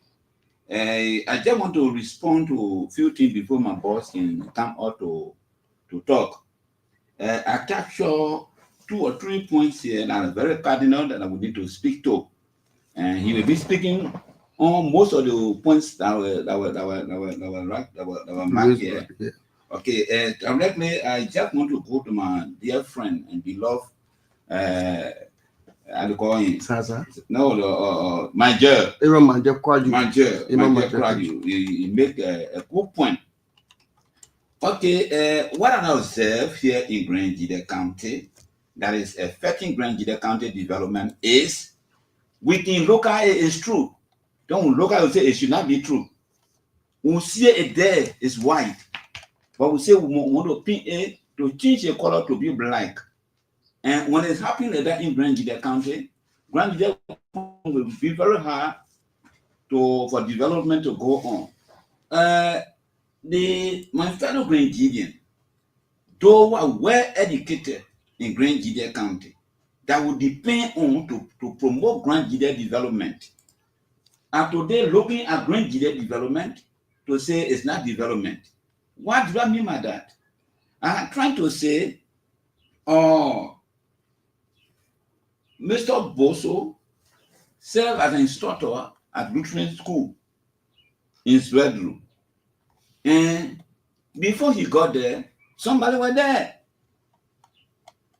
I just want to respond to a few things before my boss can come out to talk. I capture 2 or 3 points here that are very cardinal that I would need to speak to. And he will be speaking on most of the points that were marked here. Okay, directly, I just want to go to my dear friend and beloved, I call him Sasa. No, Major. Major. He make a good point. Okay, what I observe here in Grand Jide County that is affecting Grand Jide County development is within local is true. Don't local say it should not be true. We see it there is white, but we say we want to paint it to change the color to be black. And when it's happening like that in Grand Jide County, Grand Jide will be very hard for development to go on. My fellow Grand Jidean, though are well educated in Grand Jide County, that would depend on to promote Grand Jide development. And today, looking at Grand Jide development, to say it's not development. What do I mean by that? I'm trying to say, Mr. Boso served as an instructor at Lutheran School in Swedru. And before he got there, somebody was there.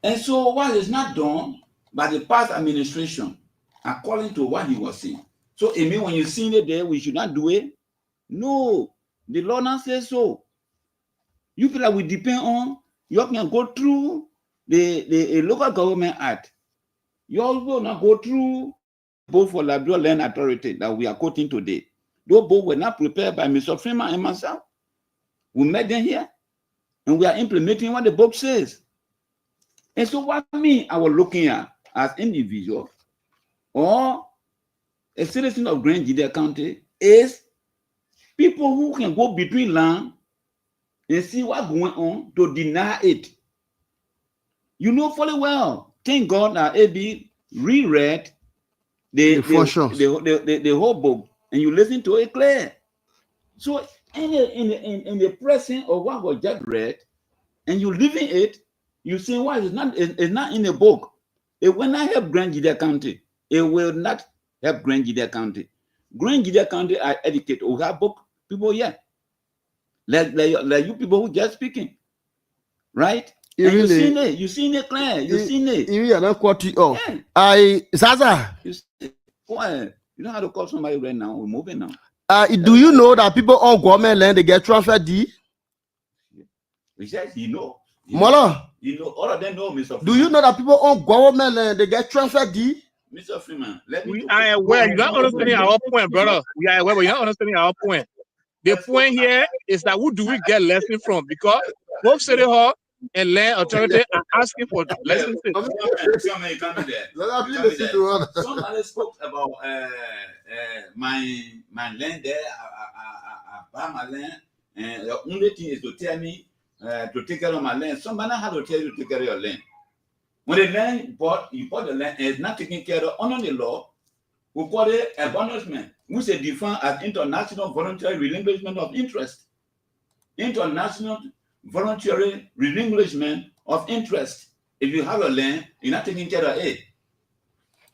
And so what is not done by the past administration, according to what he was saying. So it means when you see it there, we should not do it. No, the law now says so. You feel like we depend on, you can go through the local government act. You also will not go through both for Liberia Land Authority that we are quoting today. Those both were not prepared by Mr. Freeman and myself. We met them here, and we are implementing what the book says. And so what I was looking at as individual or a citizen of Grand Jide County is people who can go between land and see what's going on to deny it. You know fully well. Thank God that AB reread the whole book and you listen to it clear. So in the presence of what was just read, and you live in it, you see why it's not in the book. It will not help Grand Jide County. It will not help Grand Jide County. Grand Jide County are educated. We have book people here. Like you people who just speaking. Right? And you seen it. You seen it clear. You seen it. Zaza. You know how to call somebody right now. We're moving now. Do you know that people on government land they get transfer deed? Yes, you know. Mola. You know, all of them know, Mr. Freeman. Do you know that people on government land they get transfer deed? Mr. Freeman, we are aware. You're not understanding our point, brother. We are aware, but you're not understanding our point. The point here is that who do we get lesson from? Because both City Hall and Land Authority are asking for lessons. Somebody spoke about my land there. I buy my land, and the only thing is to tell me to take care of my land. Somebody had to tell you to take care of your land. When the land you bought the land and it's not taken care of under the law, we call it abandonment, which is defined as international voluntary relinquishment of interest. International voluntary relinquishment of interest. If you have a land, you're not taking care of it.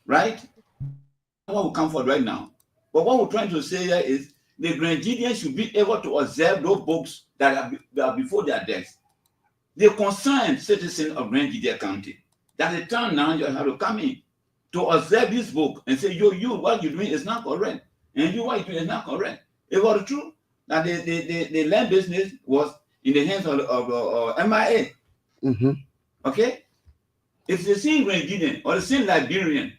Right? What will come forward right now. But what we're trying to say here is the Grand Jideans should be able to observe those books that are before their deaths. The concerned citizen of Grand Jide County, that the time now you have to come in to observe this book and say, you, what you're doing is not correct. And you, what you're doing is not correct. It was true that the land business was in the hands of MIA. Mm-hmm. Okay? If the same Grand Jidean or the same Liberian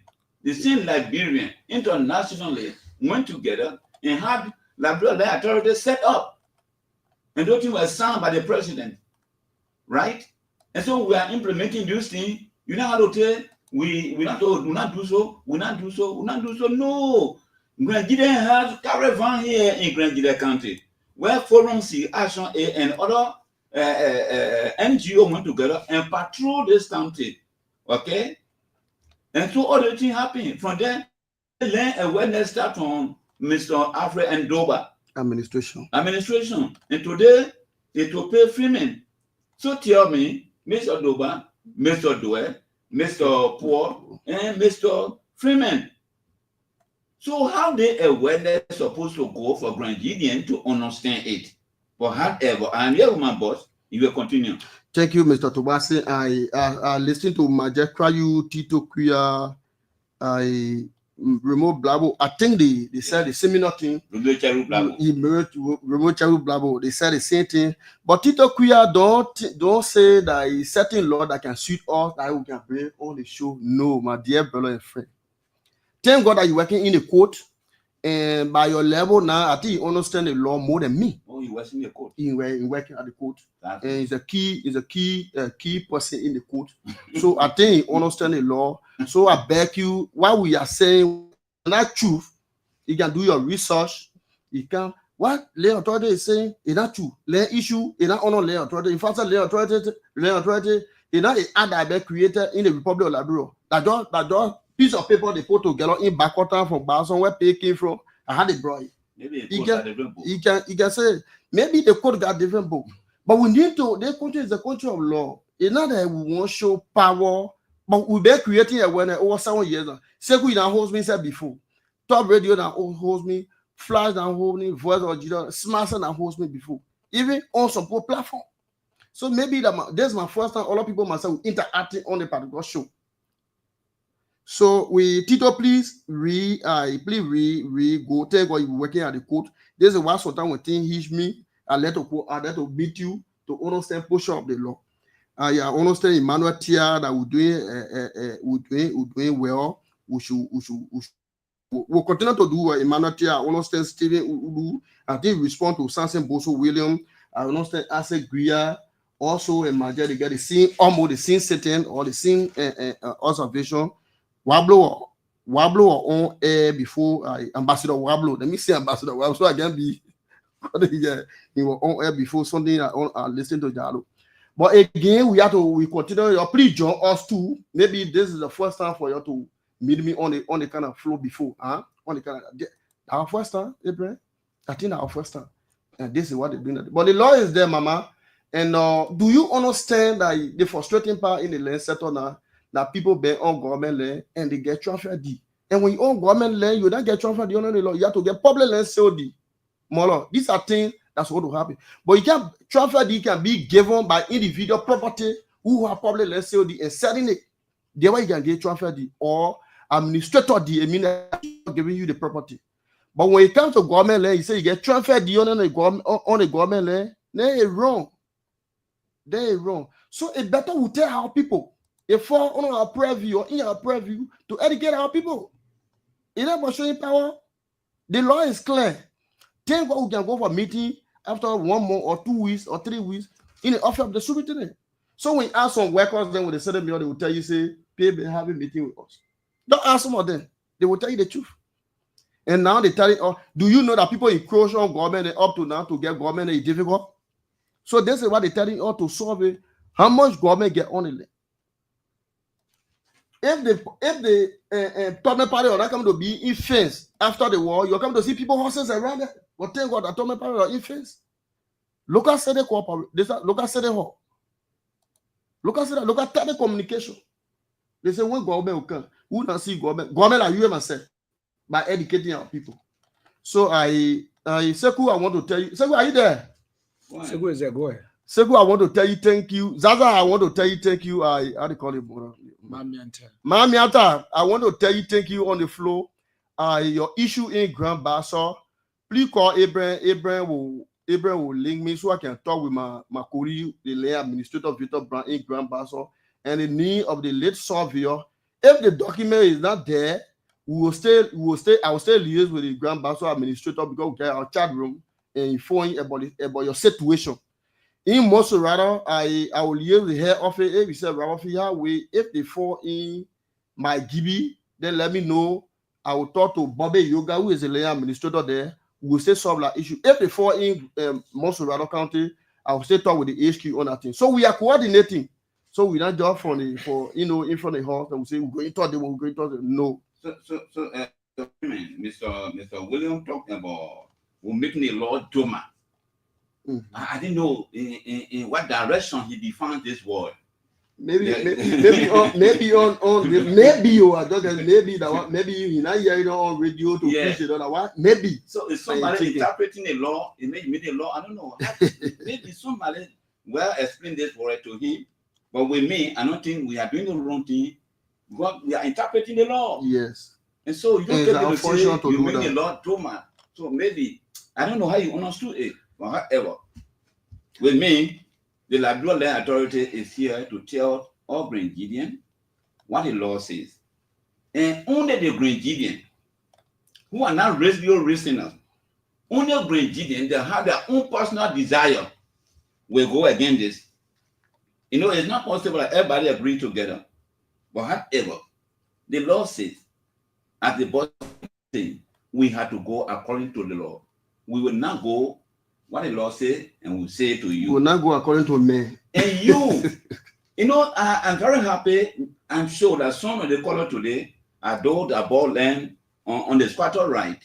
internationally went together and had Liberia Land Authority set up. and those things were signed by the president, right? And so we are implementing this thing. You know how to tell we not do so. No, Nigeria has caravan here in Nigeria County where Forum C, Action A, and other NGO went together and patrol this county. Okay, and so all the things happen from there. Learn awareness start from Mr. Alfred and Doba administration, and today it will pay Freeman. So tell me, Mr. Doba, Mr. Dwell, Mr. Paul, and Mr. Freeman. So how the awareness supposed to go for Grand Gideon to understand it? But however, I'm here with my boss. You will continue. Thank you, Mr. Tobasi. I listened to Majekra, you Tito Kuya, I remote blabo. I think they said the similar thing. Remote Charu blabo. They said the same thing. But Tito Kuya don't say that a certain law that can suit us that we can bring on the show. No, my dear brother and friend. Thank God that you're working in the court, and by your level now, I think you understand the law more than me. Oh, you working in the court? In working at the court, and it's a key person in the court. So I think you understand the law. So I beg you, while we are saying that truth, you can do your research. You can what lay authority is saying is not true. Lay issue is not honor lay authority. In fact, lay authority is not an ad that been created in the Republic of Liberia. That just piece of paper they put together in Bakotan from Bason where pay came from. I had it brought. Maybe you can say maybe the code got different book, but we need to. Their country is a country of law. It's not that we want to show power, but we've been creating awareness over 7 years now. Seku that holds me said before, Top Radio that holds me, Flash that holds me, Voice of Jida, Smasher that holds me before, even on some platform. So maybe this is my first time. A lot of people myself interacting on the particular show. So we Tito, please go take what you're working at the court. This is what sometimes when things hit me, I let to beat you to understand portion of the law. I understand Emmanuel Tia that we're doing well. We'll continue to do Emmanuel Tia. I understand Stephen Udu. I think respond to Samson Boso William. I understand Ase Gria. Also in Nigeria, they get the same almost the same setting or the same observation. Wablo on air before Ambassador Wablo. Let me say Ambassador Wablo so I can be he was on air before something I listen to Jalo. But again, we continue. Please join us too. Maybe this is the first time for you to meet me on the kind of flow before. On the kind of our first time, Abraham. I think our first time. And this is what they're doing. But the law is there, Mama. And do you understand that the frustrating part in the land sector now? That people bear on government land and they get transfer deed. And when you own government land, you don't get transfer deed under the law. You have to get public land COD. More. These are things that's what will happen. But you can transfer deed can be given by individual property who have public land COD and selling it. There way you can get transfer deed or administrator deed. I mean, giving you the property. But when it comes to government land, you say you get transfer deed on the government land. They are wrong. They are wrong. So it better we tell our people. It fall on our preview or in our preview to educate our people. It's not about showing power. The law is clear. Think what we can go for a meeting after 1 month or 2 weeks or 3 weeks in the office of the superintendent. So when you ask some workers, then when they send them, they will tell you, say, people have a meeting with us. Don't ask some of them. They will tell you the truth. And now they tell you, do you know that people encroach on government and up to now to get government is difficult? So this is what they're telling you to solve it. How much government get on it? If the Tome Party are not coming to be in fence after the war, you're coming to see people horses around there. But thank God that Tome Party are in fence. Local city cooperate. Local city hall. Local telecommunication. They say when government will come, who don't see government? Government are you myself by educating our people. So Seku, I want to tell you. Seku, are you there? Seku is there. Go ahead. Seku, I want to tell you thank you. Zaza, I want to tell you thank you. How do you call it? Mamianta, I want to tell you thank you on the floor. Your issue in Grand Bassa. Please call Abraham. Abraham will link me so I can talk with my colleague, the lay administrator Victor Brown in Grand Bassa, and the need of the late surveyor. If the document is not there, I will stay liaise with the Grand Bassa administrator because we get our chat room inform about your situation. In most rather, I will use the hair of it. If you say if they fall in my GB, then let me know. I will talk to Bobby Yoga, who is a lay administrator there. We will still solve that issue. If they fall in Monserrado County, I will still talk with the HQ on that thing. So we are coordinating. So we not just in front of the house and we say we're going to them, we're going to them. No. So Mr. William talked about we're making a law doma. I didn't know in what direction he defines this word. Maybe you not hearing on radio to preach it or what? Maybe. So is somebody interpreting a law? It may mean a law. I don't know. Maybe somebody well explain this word to him. But with me, I don't think we are doing the wrong thing. But we are interpreting the law. Yes. And so you don't take it to say you make the law doma. So maybe I don't know how you understood it. But however, with me, the Labrador Land Authority is here to tell all Grenadians what the law says. And only the Grenadians who are not radio listeners, only Grenadians that have their own personal desire will go against this. You know, it's not possible that everybody agree together. But however, the law says, at the bottom, we have to go according to the law. We will not go what the law says, and we'll say to you. We will not go according to me. And you know, I'm very happy. I'm sure that some of the color today are those that bought land on the squatter right.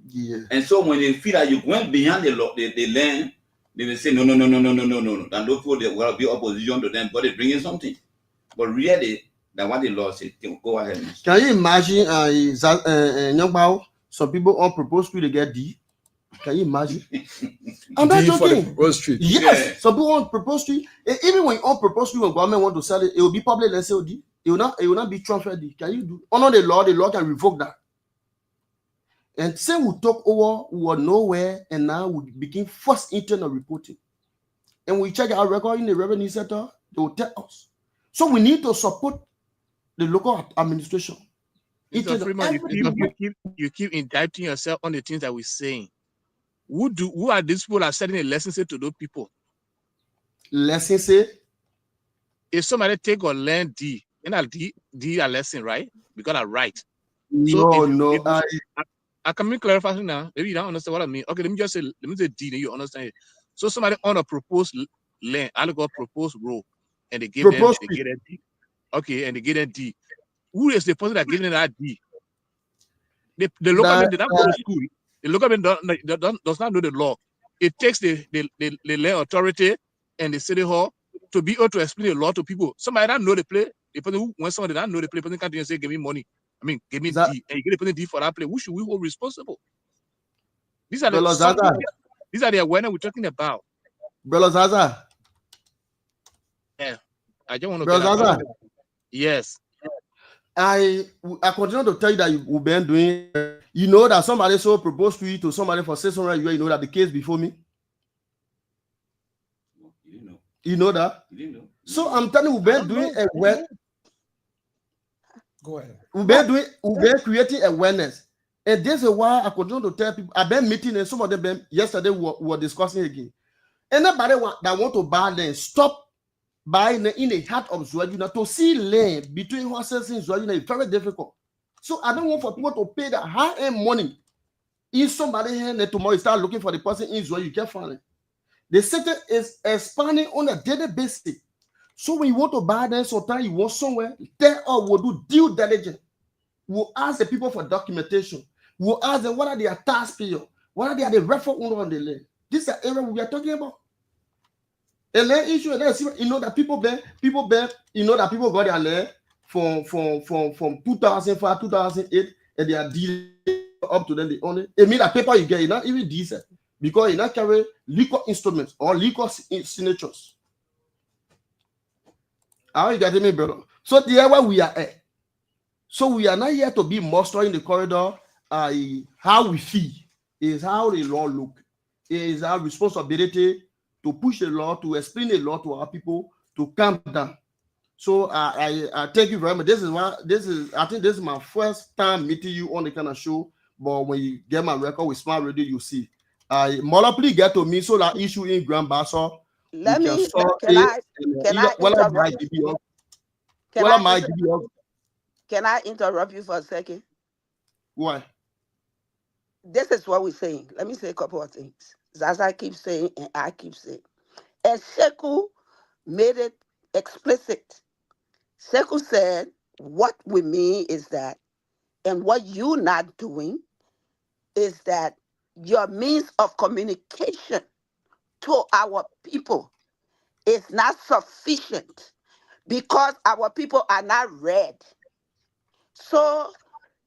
Yeah. And so when they feel that you went beyond the law, the land, they will say, no. And look for there will be opposition to them, but they bring in something. But really, that what the law says, go ahead. Can you imagine some people on proposed street they get D? Can you imagine? I'm not joking. Street. Yes, yeah. Some people on proposed street. Even when on proposed street, when government want to sell it, it will be public SLD. It will not be transferred. Can you do under the law can revoke that. And say we talk over, we were nowhere, and now we begin first internal reporting. And we check our record in the revenue sector, they will tell us. So we need to support the local administration. Freeman, you keep indicting yourself on the things that we're saying. Who are these people that are setting a lesson say to those people? Lesson say? If somebody take or learn D, and D a lesson, right? Because I write. No, I can clarify now. Maybe you don't understand what I mean. Okay, let me say D, then you understand it. So somebody on a proposed land, I got proposed role, and they give them D. Okay, and they give them D. Who is the person that giving them that D? The local government did not go to school. The local government does not know the law. It takes the land authority and the city hall to be able to explain the law to people. Somebody that know the play, the person when somebody that know the play, the person can't even say, give me money. I mean, give me D, and you get the person D for that play. Who should we hold responsible? These are the awareness we're talking about. Brother Zaza. Yeah, I just want to. Brother Zaza. Yes. I continue to tell you that you've been doing. You know that somebody so proposed to you to somebody for 600 you know that the case before me. You know that. You didn't know. So I'm telling you, we've been doing a well. Go ahead. We've been creating awareness, and this is why I continue to tell people. I've been meeting, and some of them yesterday we were discussing again. Anybody that want to buy land, stop buying in the heart of Zwajuna. To see land between horses and Zwajuna is very difficult. So I don't want for people to pay that high-end money. If somebody here tomorrow start looking for the person in Zwajuna, you can't find it. The city is expanding on a daily basis. So when you want to buy them, sometimes you want somewhere, tell us we'll do due diligence. We'll ask the people for documentation. We'll ask them what are their taxpayers, what are the referral owner on the land. This is the area we are talking about. A land issue, you know that people you know that people got their land from 2005, 2008, and they are dealing up to them. They only it means that paper you get, not even decent because you not carry legal instruments or legal signatures. How you getting me, brother? So the area we are at. So we are not here to be mustering the corridor. How we feel is how the law look. It is our responsibility to push the law, to explain the law to our people, to calm down. So I thank you very much. I think this is my first time meeting you on the kind of show. But when you get my record with Smart Radio, you see Mola, please get to me so that issue in Grand Basso, we Let can me, solve can it. I, can I Well, I interrupt? might give you. Can Well, I I, might give you. can I interrupt you for a second? Why? This is what we're saying. Let me say a couple of things. As I keep saying, and I keep saying. And Sheku made it explicit. Sheku said, what we mean is that, and what you're not doing is that your means of communication to our people is not sufficient because our people are not read. So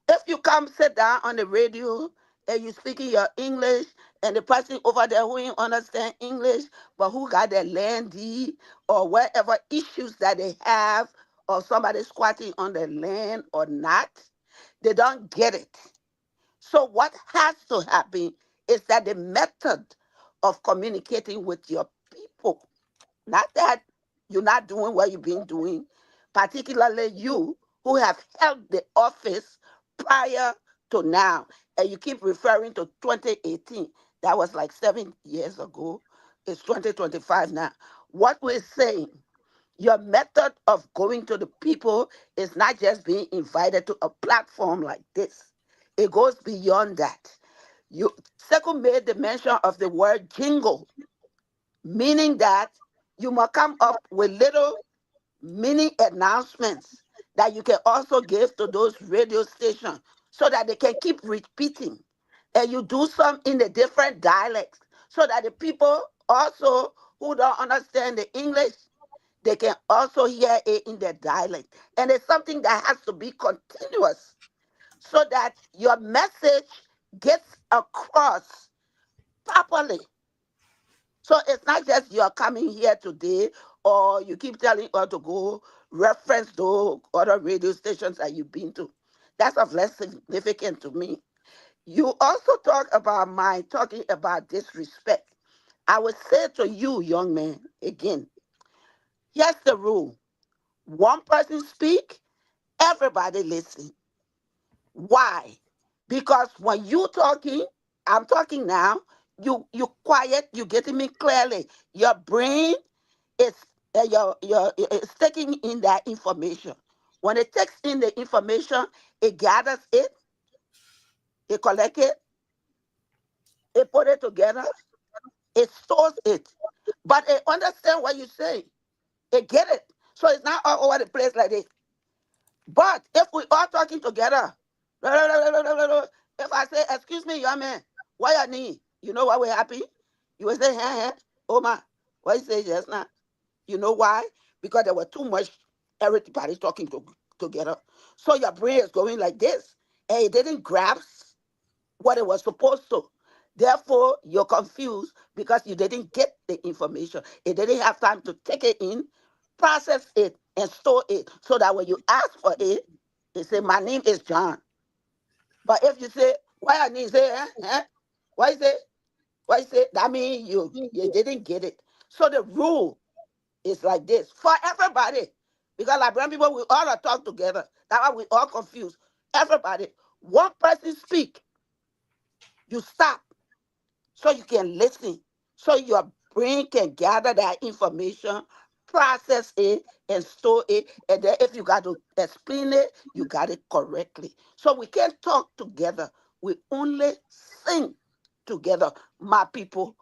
if you come sit down on the radio and you speaking your English, and the person over there who ain't understand English, but who got their land deed or whatever issues that they have, or somebody squatting on their land or not, they don't get it. So what has to happen is that the method of communicating with your people, not that you're not doing what you've been doing, particularly you who have held the office prior to now, and you keep referring to 2018. That was like 7 years ago. It's 2025 now. What we're saying, your method of going to the people is not just being invited to a platform like this. It goes beyond that. You second made the mention of the word jingle, meaning that you must come up with little mini announcements that you can also give to those radio stations so that they can keep repeating. And you do some in the different dialects so that the people also who don't understand the English, they can also hear it in their dialect. And it's something that has to be continuous so that your message gets across properly. So it's not just you're coming here today or you keep telling us to go reference to other radio stations that you've been to. That's of less significant to me. You also talk about my talking about disrespect. I would say to you, young man, again, here's the rule. One person speak, everybody listen. Why? Because when you talking, I'm talking now, you quiet, you getting me clearly. Your brain is it's taking in that information. When it takes in the information, it gathers it, it collects it, it put it together, it stores it. But it understand what you say. It get it. So it's not all over the place like this. But if we are talking together, if I say, excuse me, young man, why you need? You know why we're happy? You will say, hey, oh my, why you say just now? You know why? Because there were too much everybody talking together. So your brain is going like this, and it didn't grasp what it was supposed to. Therefore, you're confused because you didn't get the information. It didn't have time to take it in, process it, and store it so that when you ask for it, they say, my name is John. But if you say, why I need say, why say, that means you didn't get it. So the rule is like this for everybody. Because like brown people, we all are talk together. That's why we all confused. Everybody, one person speak, you stop so you can listen, so your brain can gather that information, process it, and store it. And then if you got to explain it, you got it correctly. So we can't talk together. We only sing together, my people.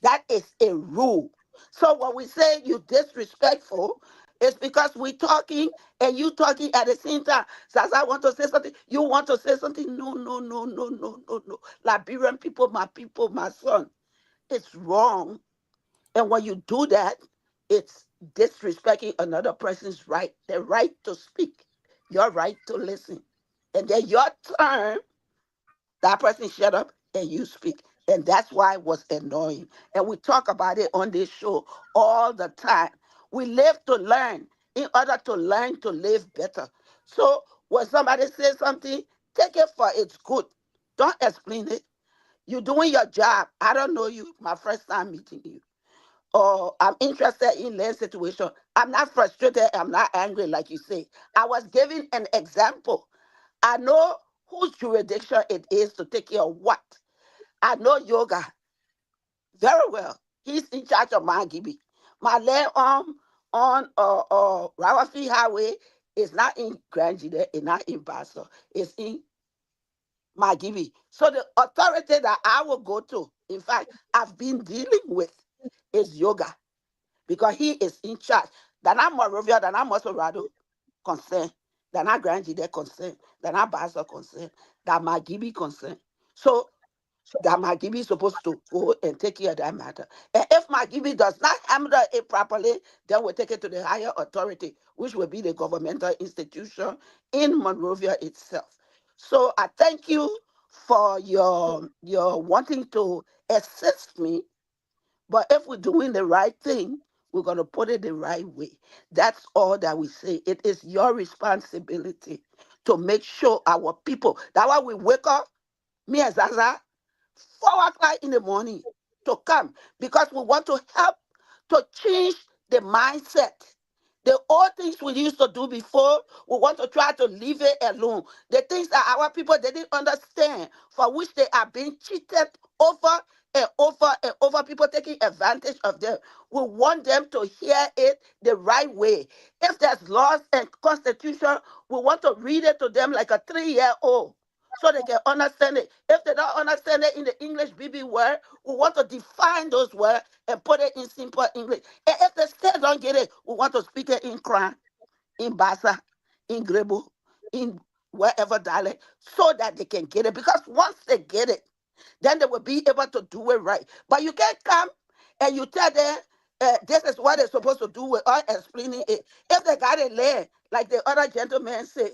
That is a rule. So when we say you disrespectful, it's because we talking and you talking at the same time. So as I want to say something, you want to say something. No, no, no, no, no, no, no. Liberian people, my son. It's wrong. And when you do that, it's disrespecting another person's right, their right to speak, your right to listen. And then your turn, that person shut up and you speak. And that's why it was annoying. And we talk about it on this show all the time. We live to learn in order to learn to live better. So when somebody says something, take it for its good. Don't explain it. You're doing your job. I don't know you, my first time meeting you. Or I'm interested in land situation. I'm not frustrated. I'm not angry, like you say. I was giving an example. I know whose jurisdiction it is to take care of what. I know yoga. Very well. He's in charge of my Gibi. My land on Rawafi Highway is not in Grand Jide, it's not in Basel, it's in Magibi. So the authority that I will go to, in fact, I've been dealing with is Yoga because he is in charge. Dana Morovia, Dana Mosorado concern, Dana Grand Jide concern, Dana Basel concern, that Magibi concern. So that Magibi is supposed to go and take care of that matter. And if Magibi does not handle it properly, then we'll take it to the higher authority, which will be the governmental institution in Monrovia itself. So I thank you for your wanting to assist me. But if we're doing the right thing, we're going to put it the right way. That's all that we say. It is your responsibility to make sure our people, that's why we wake up, me and Zaza, 4 o'clock in the morning to come because we want to help to change the mindset. The old things we used to do before, we want to try to leave it alone. The things that our people they didn't understand, for which they are being cheated over and over and over, people taking advantage of them. We want them to hear it the right way. If there's laws and constitution, we want to read it to them like a 3-year-old so they can understand it. If they don't understand it in the English BB word, we want to define those words and put it in simple English. And if they still don't get it, we want to speak it in Kran, in Basa, in Grebu, in wherever dialect, so that they can get it. Because once they get it, then they will be able to do it right. But you can't come and you tell them this is what they're supposed to do without explaining it. If they got it land, like the other gentleman said,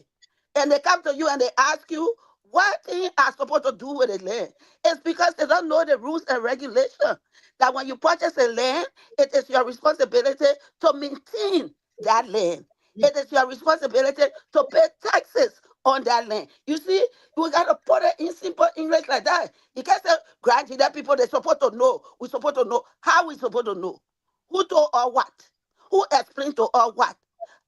and they come to you and they ask you, what thing are supposed to do with the land? It's because they don't know the rules and regulations. That when you purchase a land, it is your responsibility to maintain that land. It is your responsibility to pay taxes on that land. You see, we got to put it in simple English like that. You can't say, granted, that people, they're supposed to know. We're supposed to know. How we supposed to know? Who told or what? Who explained to or what?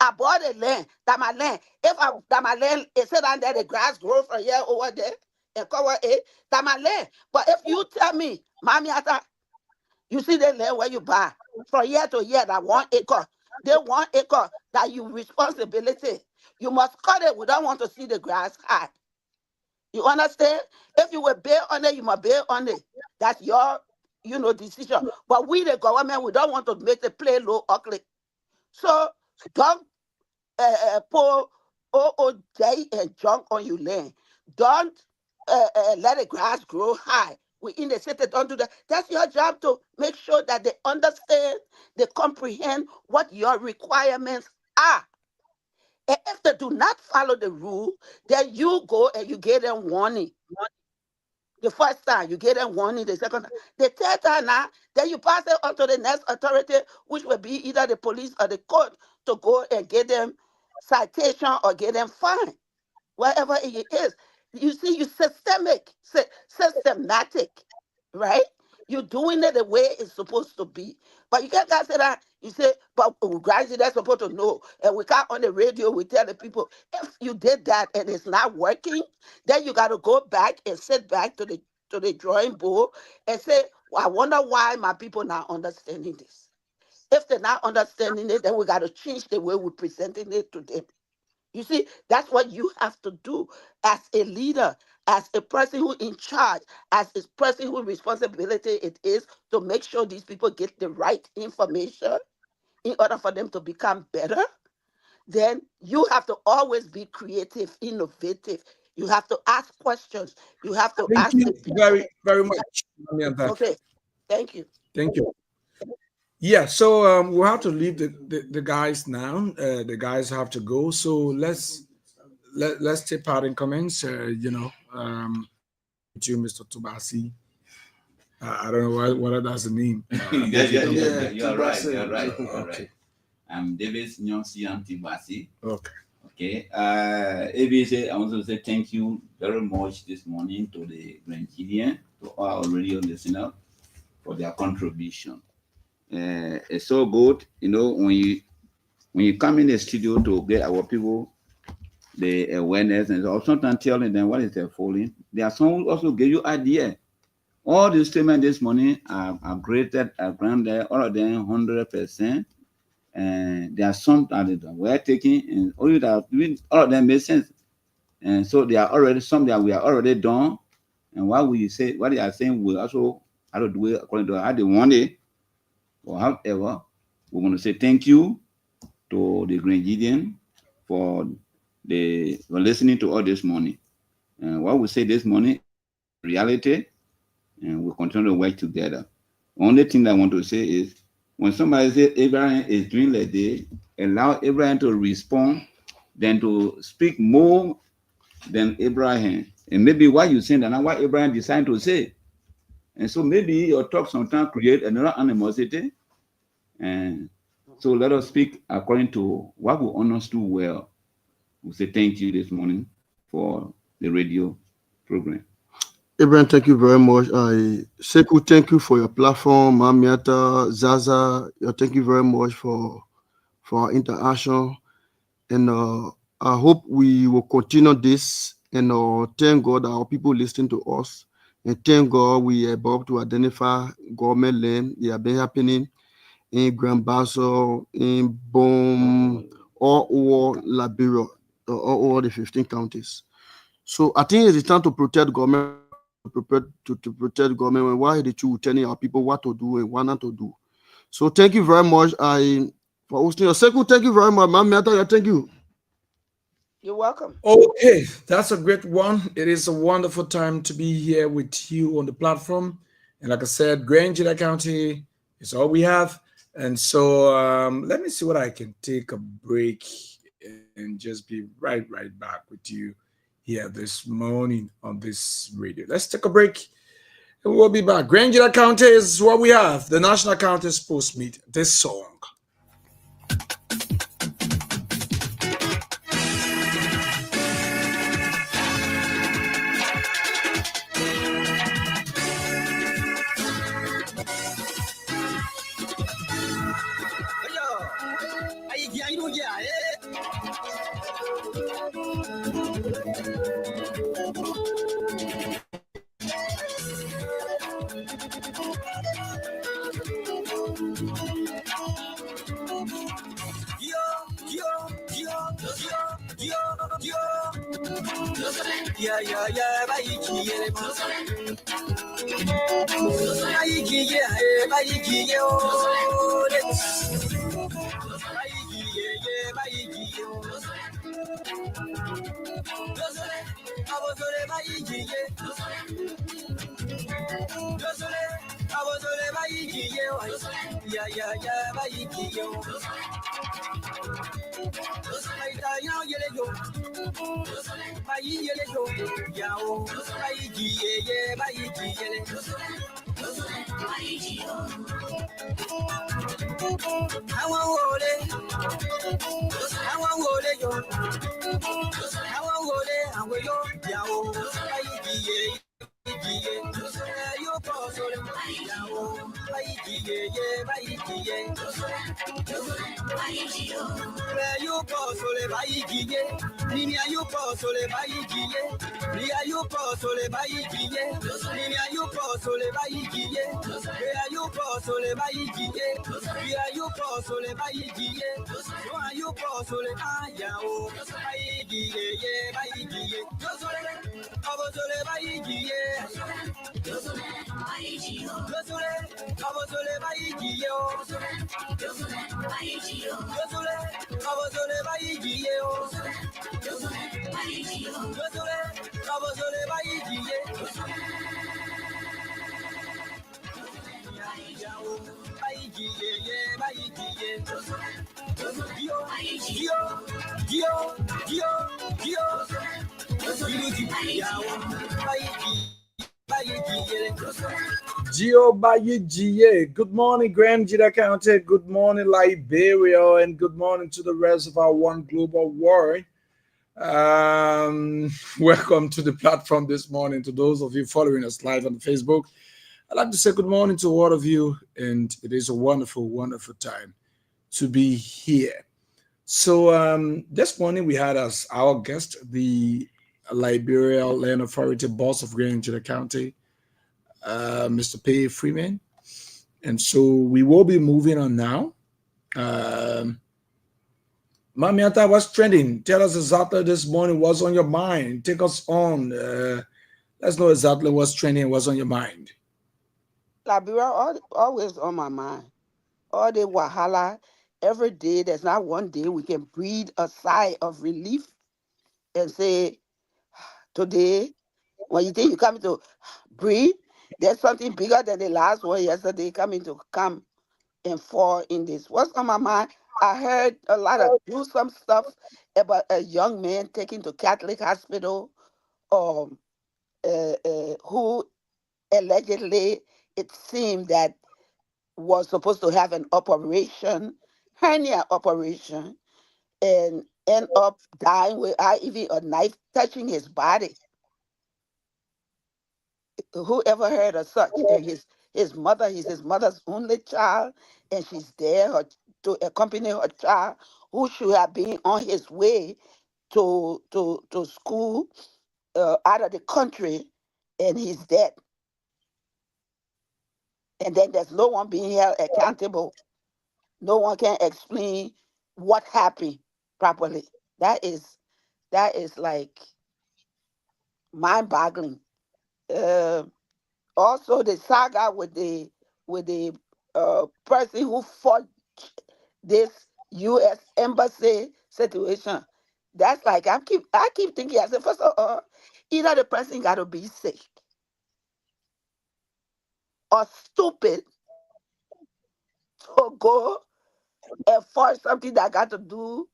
I bought a land, that my land. That my land is sit down there, the grass grows from here over there and cover it, that my land. But if you tell me, Mommy, you see the land where you buy from year to year, that 1 acre, they 1 acre, that you responsibility. You must cut it. We don't want to see the grass high. You understand? If you will bear on it, you must bear on it. That's your, decision. But we, the government, we don't want to make the play low ugly. So don't pour OOJ and junk on your land. Don't let the grass grow high. We in the city don't do that. That's your job to make sure that they understand, they comprehend what your requirements are. And if they do not follow the rule, then you go and you get them warning. The first time you get them warning, the second time, the third time now, then you pass it on to the next authority, which will be either the police or the court, to go and get them citation or get them fined, wherever it is. You see, you systematic, right? You're doing it the way it's supposed to be. But you can't say that. You say, but gradually they're supposed to know. And we can't on the radio, we tell the people, if you did that and it's not working, then you got to go back and sit back to the drawing board and say, well, I wonder why my people not understanding this. If they're not understanding it, then we got to change the way we're presenting it to them. You see, that's what you have to do as a leader, as a person who in charge, as a person whose responsibility it is to make sure these people get the right information in order for them to become better. Then you have to always be creative, innovative. You have to ask questions. You have to Thank ask you the people. very, very much, Mami Anta. Okay, thank you. Thank you. Yeah, so we'll have to leave the guys now. The guys have to go. So let's take part in comments. To you, Mr. Tubasi. I don't know whether that's the name. You're right. You're right. Okay. I'm David Nyonsian Tibasi. Okay. Okay. ABC, I want to say thank you very much this morning to the Nigerian, to our radio listener, for their contribution. It's so good, when you come in the studio to get our people the awareness, and sometimes telling them what is their falling. There are some who also give you idea All the statements this morning are graded, are granted, all of them 100%. And there are some that we're taking, and only that all of them make sense. And so they are already some that we are already done. And what they are saying, we also have to do it according to how they want it. Or however, we want to say thank you to the Grenadian for listening to all this morning. And what we say this morning, reality, and we continue to work together. Only thing I want to say is, when somebody says Abraham is doing like this, allow Abraham to respond, then to speak more than Abraham. And maybe what you're saying, and what Abraham decided to say. And so maybe your talk sometimes create another animosity. And so let us speak according to what we understood well. We say thank you this morning for the radio program. Abraham, thank you very much. Seku, thank you for your platform. Mamiata, Zaza, thank you very much for our interaction. And I hope we will continue this. And thank God our people listening to us. And thank God we are able to identify government land. They have been happening in Grand Basso, in Bom, all over Liberia, all over the 15 counties. So I think it's time to protect government, to protect government. Why the two telling our people what to do and what not to do. So thank you very much. For hosting your second. Thank you very much, Ma'am. Thank you. You're welcome. Okay, that's a great one. It is a wonderful time to be here with you on the platform. And like I said, Grand Jeda County is all we have. And so let me see what I can take a break and just be right back with you here this morning on this radio. Let's take a break and we'll be back. Grand Jeda County is what we have. The National County is supposed to meet this song. Good morning, Grand Jeda County. Good morning, Liberia, and good morning to the rest of our One Global War. Welcome to the platform this morning. To those of you following us live on Facebook, I'd like to say good morning to all of you, and it is a wonderful, wonderful time to be here. So this morning we had as our guest the Liberia Land Authority boss of Grand Jeda County, Mr. P. Freeman. And so we will be moving on now. Mamiata, what's trending? Tell us exactly this morning what's on your mind. Take us on. Let's know exactly what's trending, what's on your mind. Liberia always on my mind. All the wahala, every day, there's not one day we can breathe a sigh of relief and say, today, when you think you come to breathe, there's something bigger than the last one yesterday coming to come and fall in this. What's on my mind? I heard a lot of gruesome stuff about a young man taken to Catholic hospital, um, who allegedly it seemed that was supposed to have an operation, hernia operation, and end up dying without even a knife touching his body. Who ever heard of such? And his mother, he's his mother's only child, and she's there to accompany her child, who should have been on his way to school out of the country, and he's dead. And then there's no one being held accountable. No one can explain what happened properly. That is like mind-boggling. Uh, Also, the saga with the person who fought this U.S. embassy situation. That's like I keep thinking. I said, first of all, either the person got to be sick or stupid to go and force something that got to do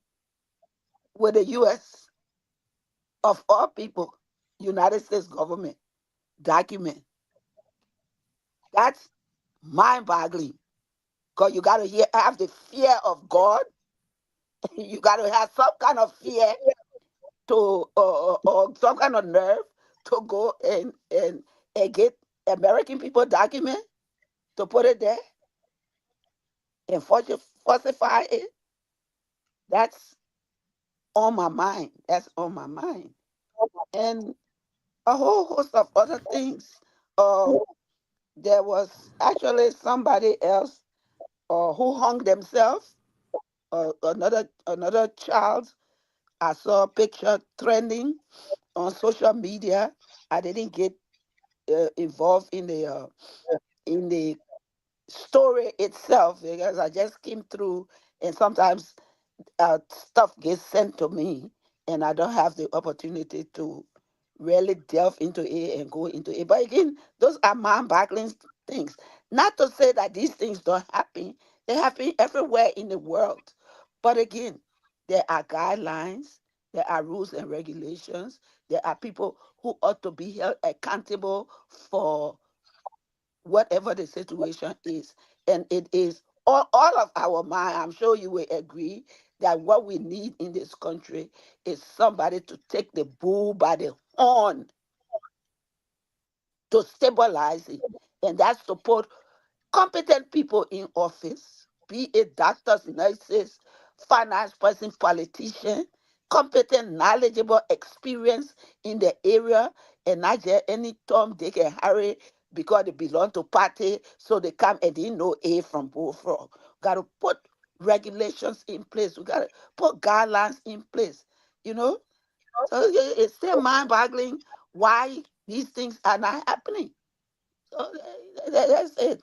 with the U.S. of all people, United States government document. That's mind-boggling. Because you got to have the fear of God. You got to have some kind of fear to or some kind of nerve to go and get American people document to put it there and falsify it. That's on my mind. That's on my mind. And a whole host of other things. Uh, there was actually somebody else who hung themselves. Another child. I saw a picture trending on social media. I didn't get involved in the story itself because I just came through, and sometimes stuff gets sent to me, and I don't have the opportunity to really delve into it and go into it. But again, those are mind-boggling things. Not to say that these things don't happen; they happen everywhere in the world. But again, there are guidelines, there are rules and regulations. There are people who ought to be held accountable for whatever the situation is. And it is all of our mind. I'm sure you will agree that what we need in this country is somebody to take the bull by the horn to stabilize it. And that's to put competent people in office, be it doctors, nurses, finance person, politician, competent, knowledgeable, experience in the area, and not just any Tom, Dick, and Harry because they belong to party, so they come and they know A from bullfrog. Got to put regulations in place. We got to put guidelines in place. You know, so it's still mind-boggling why these things are not happening. So that's it.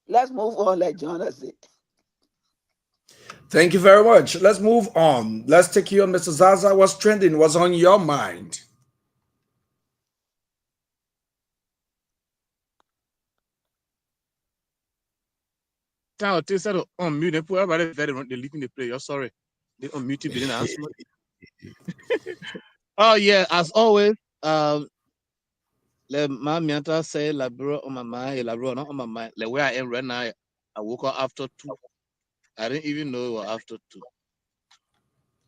Let's move on, like Jonah said. Thank you very much. Let's move on. Let's take you on, Mr. Zaza. What's trending? What's on your mind? Now, they said unmute. They put everybody very wrong. They're leaving the play. You're sorry. They unmute you within announcement. Oh yeah, as always. Like my mianta say, labro on my mind, labro not on my mind. Like where I am right now, I woke up after 2. I didn't even know it was after 2.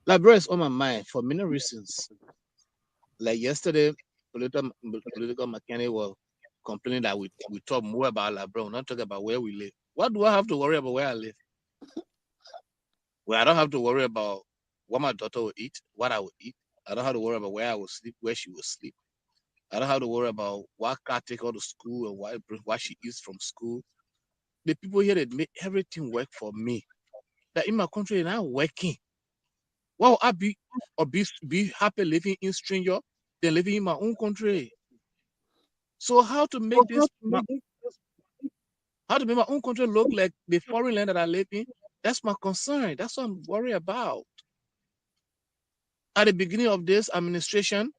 Labro is on my mind for many reasons. Like yesterday, political mechanic was complaining that we talk more about labro, not talk about where we live. What do I have to worry about where I live? Well, I don't have to worry about what my daughter will eat, what I will eat. I don't have to worry about where I will sleep, where she will sleep. I don't have to worry about what car take her to school and what she eats from school. The people here that make everything work for me. That in my country, they're not working. Why would I be happy living in stranger than living in my own country? So how to make my own country look like the foreign land that I live in? That's my concern. That's what I'm worried about. At the beginning of this administration,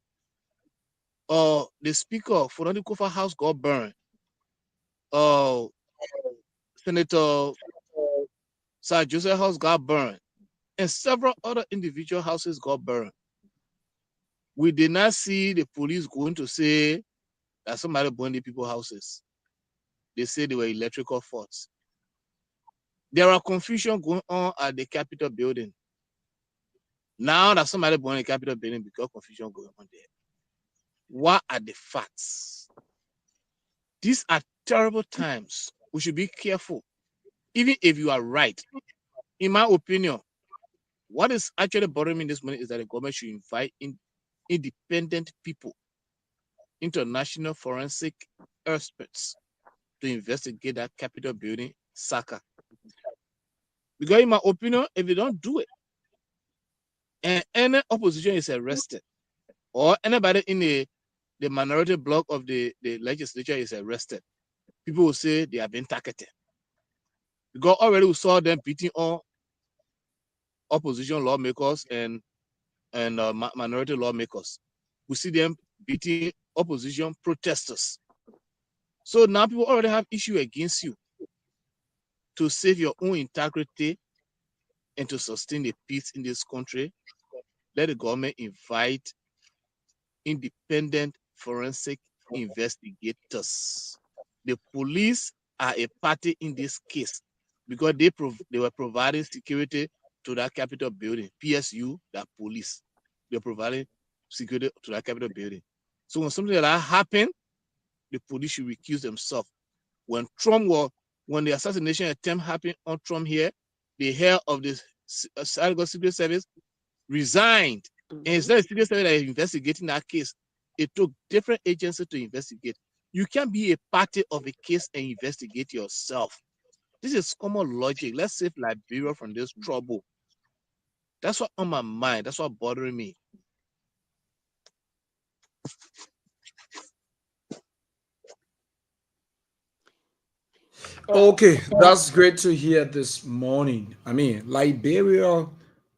the speaker for the Kofa House got burned. Senator Sir Joseph House got burned, and several other individual houses got burned. We did not see the police going to say that somebody burned the people's houses. They said they were electrical faults. There are confusion going on at the Capitol building. Now that somebody burned the Capitol building because confusion going on there. What are the facts? These are terrible times. We should be careful. Even if you are right, in my opinion, what is actually bothering me this morning is that the government should invite independent people, international forensic experts, to investigate that Capitol building saga. Because in my opinion, if you don't do it, and any opposition is arrested, or anybody in the minority bloc of the legislature is arrested, people will say they have been targeted. Because already we saw them beating on opposition lawmakers and minority lawmakers. We see them beating opposition protesters. So now people already have issue against you to save your own integrity and to sustain the peace in this country. Let the government invite independent forensic investigators. The police are a party in this case because they were providing security to that Capitol building. PSU, that police, they're providing security to that Capitol building. So when something like that happened, the police should recuse themselves. When the assassination attempt happened on Trump here, the head of the Secret Service resigned. And instead of the Secret Service that is investigating that case, it took different agencies to investigate. You can't be a party of a case and investigate yourself. This is common logic. Let's save Liberia from this trouble. That's what on my mind. That's what bothering me. Okay, that's great to hear this morning. I mean, Liberia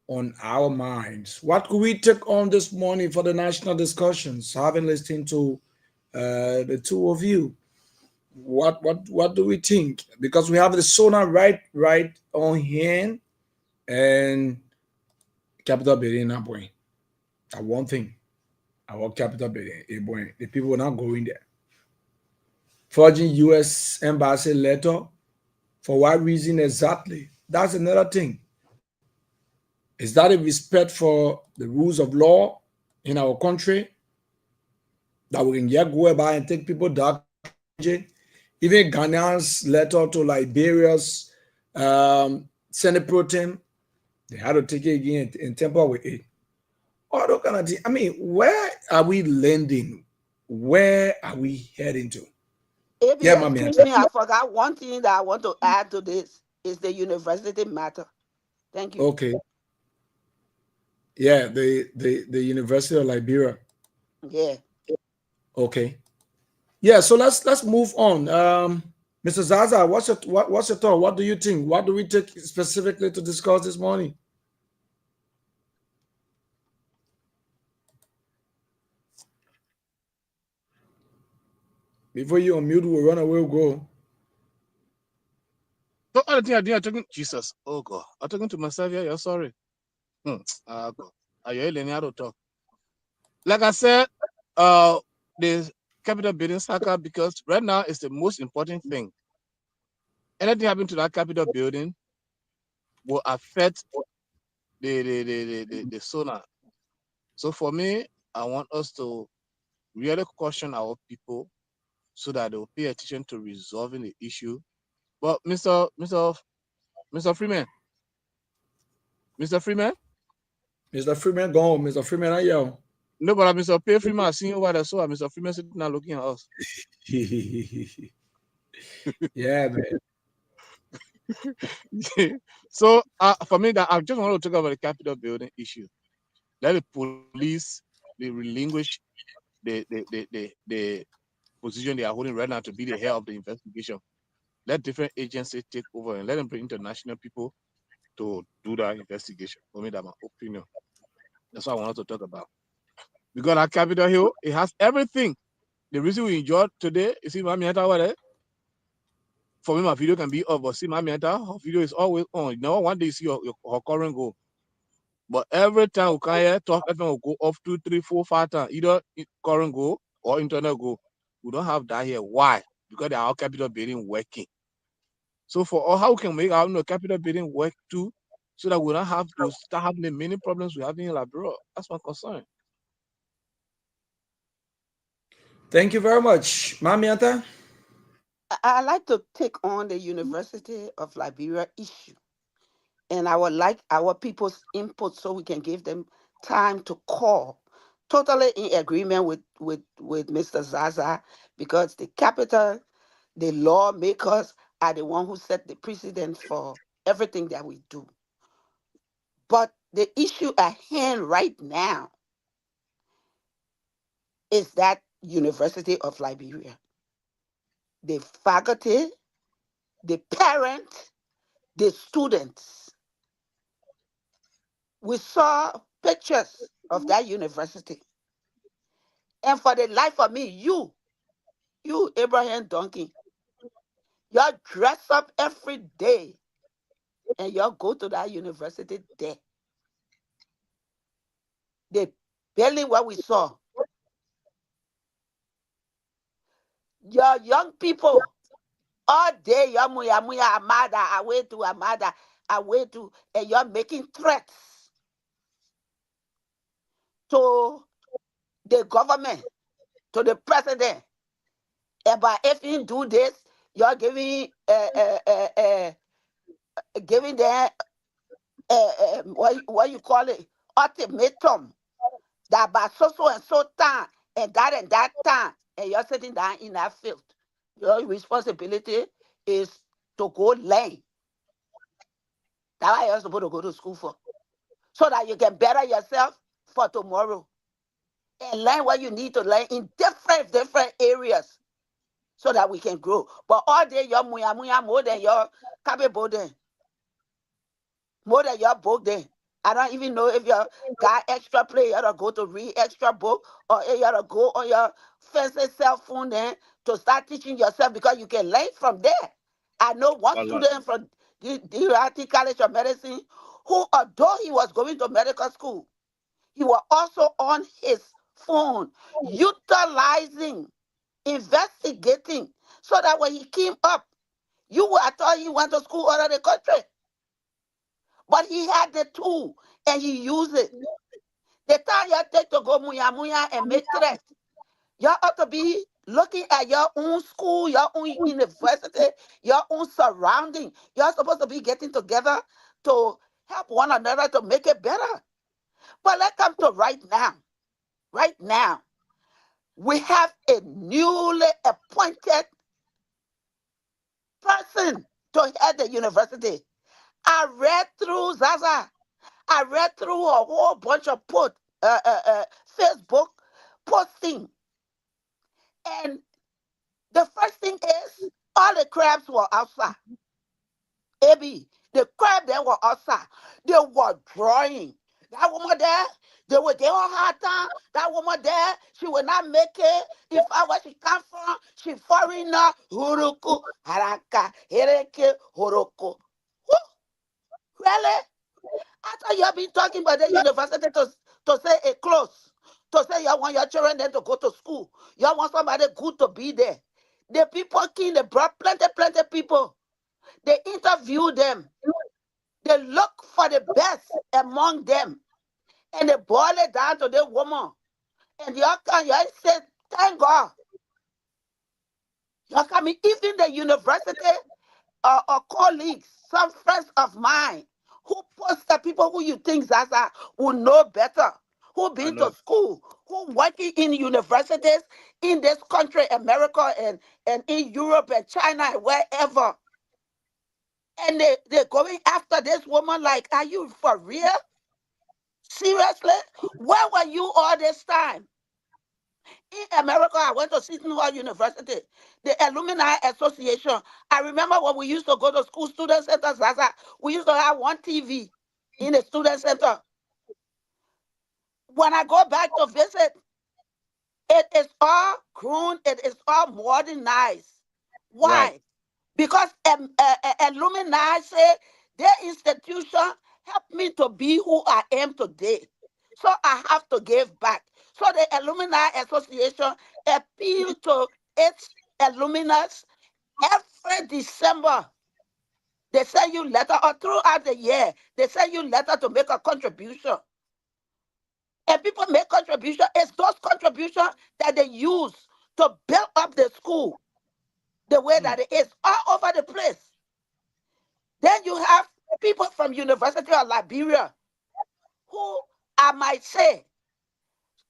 on our minds. What could we take on this morning for the national discussions? Having listened to the two of you, what do we think? Because we have the sonar right on hand and capital building not boy. That one thing. Our capital building, boy. The people are not going there. Forging U.S. embassy letter. For what reason exactly? That's another thing. Is that a respect for the rules of law in our country? That we can just go about and take people down. Even Ghana's letter to Liberia's Senate pro tem, they had to take it again and temper with it. All those kind of things. I mean, where are we landing? Where are we heading to? If Yeah, you mommy. excuse me, I forgot one thing that I want to add to this is the university matter. Thank you. Okay. Yeah, the University of Liberia. Yeah. Okay. Yeah, so let's move on. Mr. Zaza, what's your thought? What do you think? What do we take specifically to discuss this morning? Before you unmute, we'll run away, we'll go. So other thing I did, I'm talking Jesus. Oh God, I'm talking to myself here. You're sorry. God. Are you learning how to talk? Like I said, the Capitol building saga, because right now it's the most important thing. Anything happen to that Capitol building will affect the sonar. So for me, I want us to really caution our people so that they will pay attention to resolving the issue. But Mr. Freeman, Mr. Freeman, go on. Mr. Freeman, I yell. No, but Mr. Pay Freeman, I seen you over there, so Mr. Freeman sitting now looking at us. Yeah, man. So for me, that I just want to talk about the Capitol building issue. Let the police they relinquish the position they are holding right now to be the head of the investigation. Let different agencies take over and let them bring international people to do that investigation. For me, that's my opinion. That's what I wanted to talk about. Because at Capitol Hill, it has everything. The reason we enjoyed today, you see, Mami Anta over there. For me, my video can be up, but see, Mami Anta, her video is always on. You know, one day you see her current go. But every time we can hear talk, everyone will go off 2, 3, 4, 5 times, either current go or internet go. We don't have that here. Why? Because our Capitol building working. So for all, how can we make our Capitol building work too, so that we don't have to start having the many problems we have in Labrador? That's my concern. Thank you very much, Mamiata. I like to take on the University of Liberia issue. And I would like our people's input so we can give them time to call. Totally in agreement with Mr. Zaza, because the capital, the lawmakers are the one who set the precedent for everything that we do. But the issue at hand right now is that University of Liberia. The faculty, the parents, the students. We saw pictures of that university. And for the life of me, you, Abraham Donkey, you dress up every day and you go to that university there. The building what we saw. Your young people, all day, you're muya amada, away to amada, away to, and you're making threats to the government, to the president. About if you do this, you're giving giving them what you call it, ultimatum, that by so and so time and that time, and you're sitting down in that field. Your responsibility is to go learn. That's why you're supposed to go to school for, so that you can better yourself for tomorrow and learn what you need to learn in different areas, so that we can grow. But all day you're muya more than your capable then. More than your book then. I don't even know if you got extra play, you ought to go to read extra book, or you ought to go on your fancy cell phone then to start teaching yourself, because you can learn from there. I know one student from the DRT College of Medicine who, although he was going to medical school, he was also on his phone, utilizing, investigating, so that when he came up, you would have thought he went to school out of the country. But he had the tool and he used it. The time you take to go muya and make threats, you ought to be looking at your own school, your own university, your own surrounding. You're supposed to be getting together to help one another to make it better. But let's come to right now. Right now, we have a newly appointed person to head the university. I read through Zaza. I read through a whole bunch of Facebook posting. And the first thing is, all the crabs were outside. AB, the crab they were outside. They were drawing. That woman there, they were hard time. That woman there, she will not make it. If I where she come from, she foreigner. Huruku, haraka, hereke, huruku. Really? I thought you have been talking about the university to say it close. To say you want your children then to go to school. You want somebody good to be there. The people they brought plenty people. They interview them. They look for the best among them. And they boil it down to the woman. And you say, thank God. You're coming, even the university or colleagues, some friends of mine, who post the people who you think Zaza will know better, who been to school, who working in universities in this country, America, and in Europe and China and wherever. And they're going after this woman like, are you for real? Seriously? Where were you all this time? In America, I went to Seton Hall University, the Alumni Association. I remember when we used to go to school student center, Zaza, we used to have one TV in the student center. When I go back to visit, it is all grown, it is all modernized. Why? Right. Because alumni say their institution helped me to be who I am today. So I have to give back. So the Alumni Association appeal to its alumni every December. They send you letter, or throughout the year, they send you letter to make a contribution. And people make contribution. It's those contributions that they use to build up the school the way that it is all over the place. Then you have people from University of Liberia who I might say,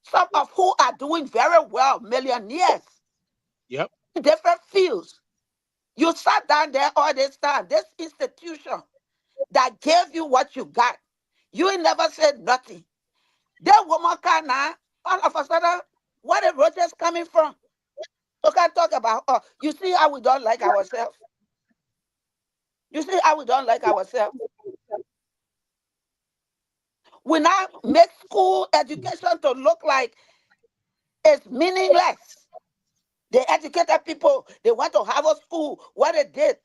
some of who are doing very well, millionaires. Yep. In different fields. You sat down there all this time. This institution that gave you what you got, you ain't never said nothing. That woman can now, all of a sudden, where the Rogers coming from? You can talk about, oh, you see how we don't like ourselves? You see how we don't like ourselves? We now make school education to look like it's meaningless. They educated people. They went to Harvard School. What they did.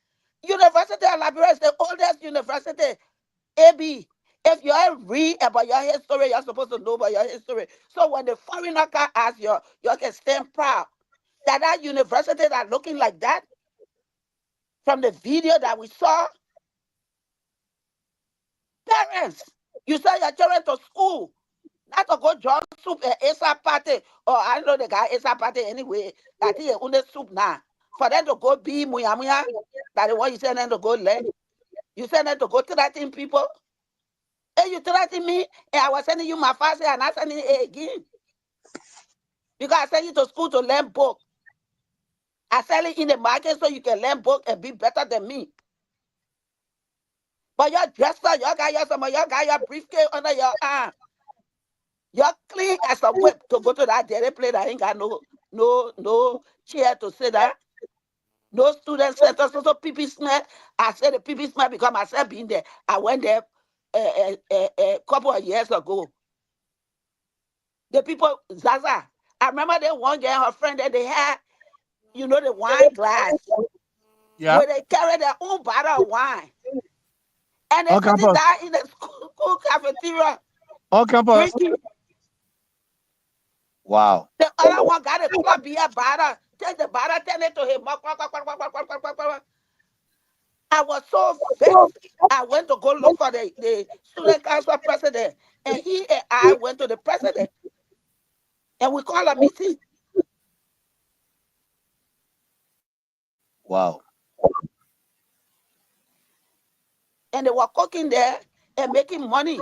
University of Liberia is the oldest university. AB. If you read about your history, you're supposed to know about your history. So when the foreigner can ask you, you can stand proud that university that looking like that from the video that we saw. Parents, you send your children to school, not to go join soup at Asa party, or I know the guy Asa party anyway. I think on the soup now. For them to go be muya, that the one you send them to go learn. You send them to go threaten people. Hey, you threaten me, and I was sending you my father, and I sending it again. Because I send you to school to learn book. I sell it in the market so you can learn book and be better than me. But your dresser, you got your briefcase under your arm. You're clean as a whip to go to that dairy plate. I ain't got no chair to sit down. No student center. So PP smell. I said the PP smell because myself being there. I went there a couple of years ago. The people, Zaza. I remember that one girl, her friend, that they had, the wine glass. Yeah. Where they carry their own bottle of wine. And they On put it campus. down in the school cafeteria. On campus. Drinking. Wow. The other one got a club beer bottle. Take the bottle, turn it to him. I was so vexed. I went to go look for the student council president. And he and I went to the president. And we called a meeting. Wow. And they were cooking there and making money.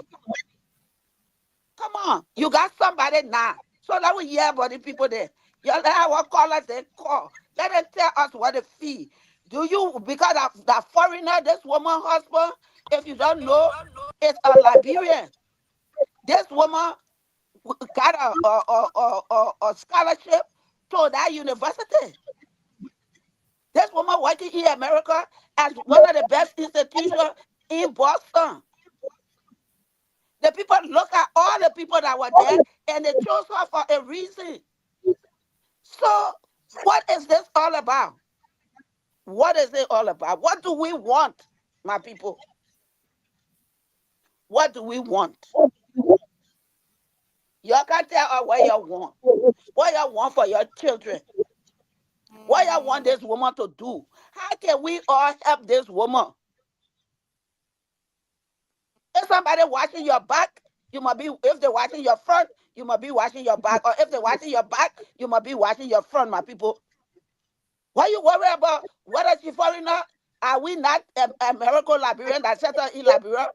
Come on. You got somebody now. So let we hear about the people there. You let our callers they call. Let them tell us what they fee. Do you, because of that foreigner, this woman husband, if you don't know, it's a Liberian. This woman got a scholarship to that university. This woman working in America as one of the best institutions in Boston. The people look at all the people that were there and they chose her for a reason. So what is this all about? What is it all about? What do we want, my people? What do we want? Y'all can tell us what you want. What you want for your children. What you want this woman to do. How can we all help this woman? If somebody watching your back, you must be, if they're watching your front, you must be watching your back. Or if they're watching your back, you must be watching your front, my people. Why you worry about whether she's foreigner? Are we not American Liberian that settled in Liberia?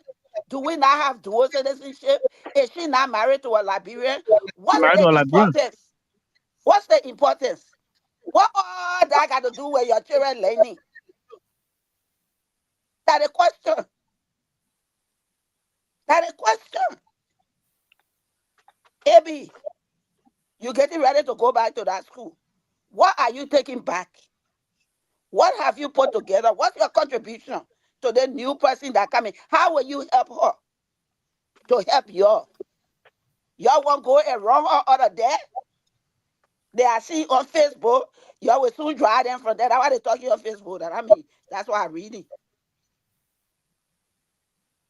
Do we not have dual citizenship? Is she not married to a Liberian? What's Married to a the Liberian. importance? What's the importance? What all that got to do with your children learning? That's a question. That's a question. Abby, you getting ready to go back to that school. What are you taking back? What have you put together? What's your contribution to the new person that coming? How will you help her to help y'all? Y'all won't go and run her out of there? They are seeing on Facebook. Y'all will soon drive them from there. That's why they talking on Facebook. That I mean, that's why I'm reading.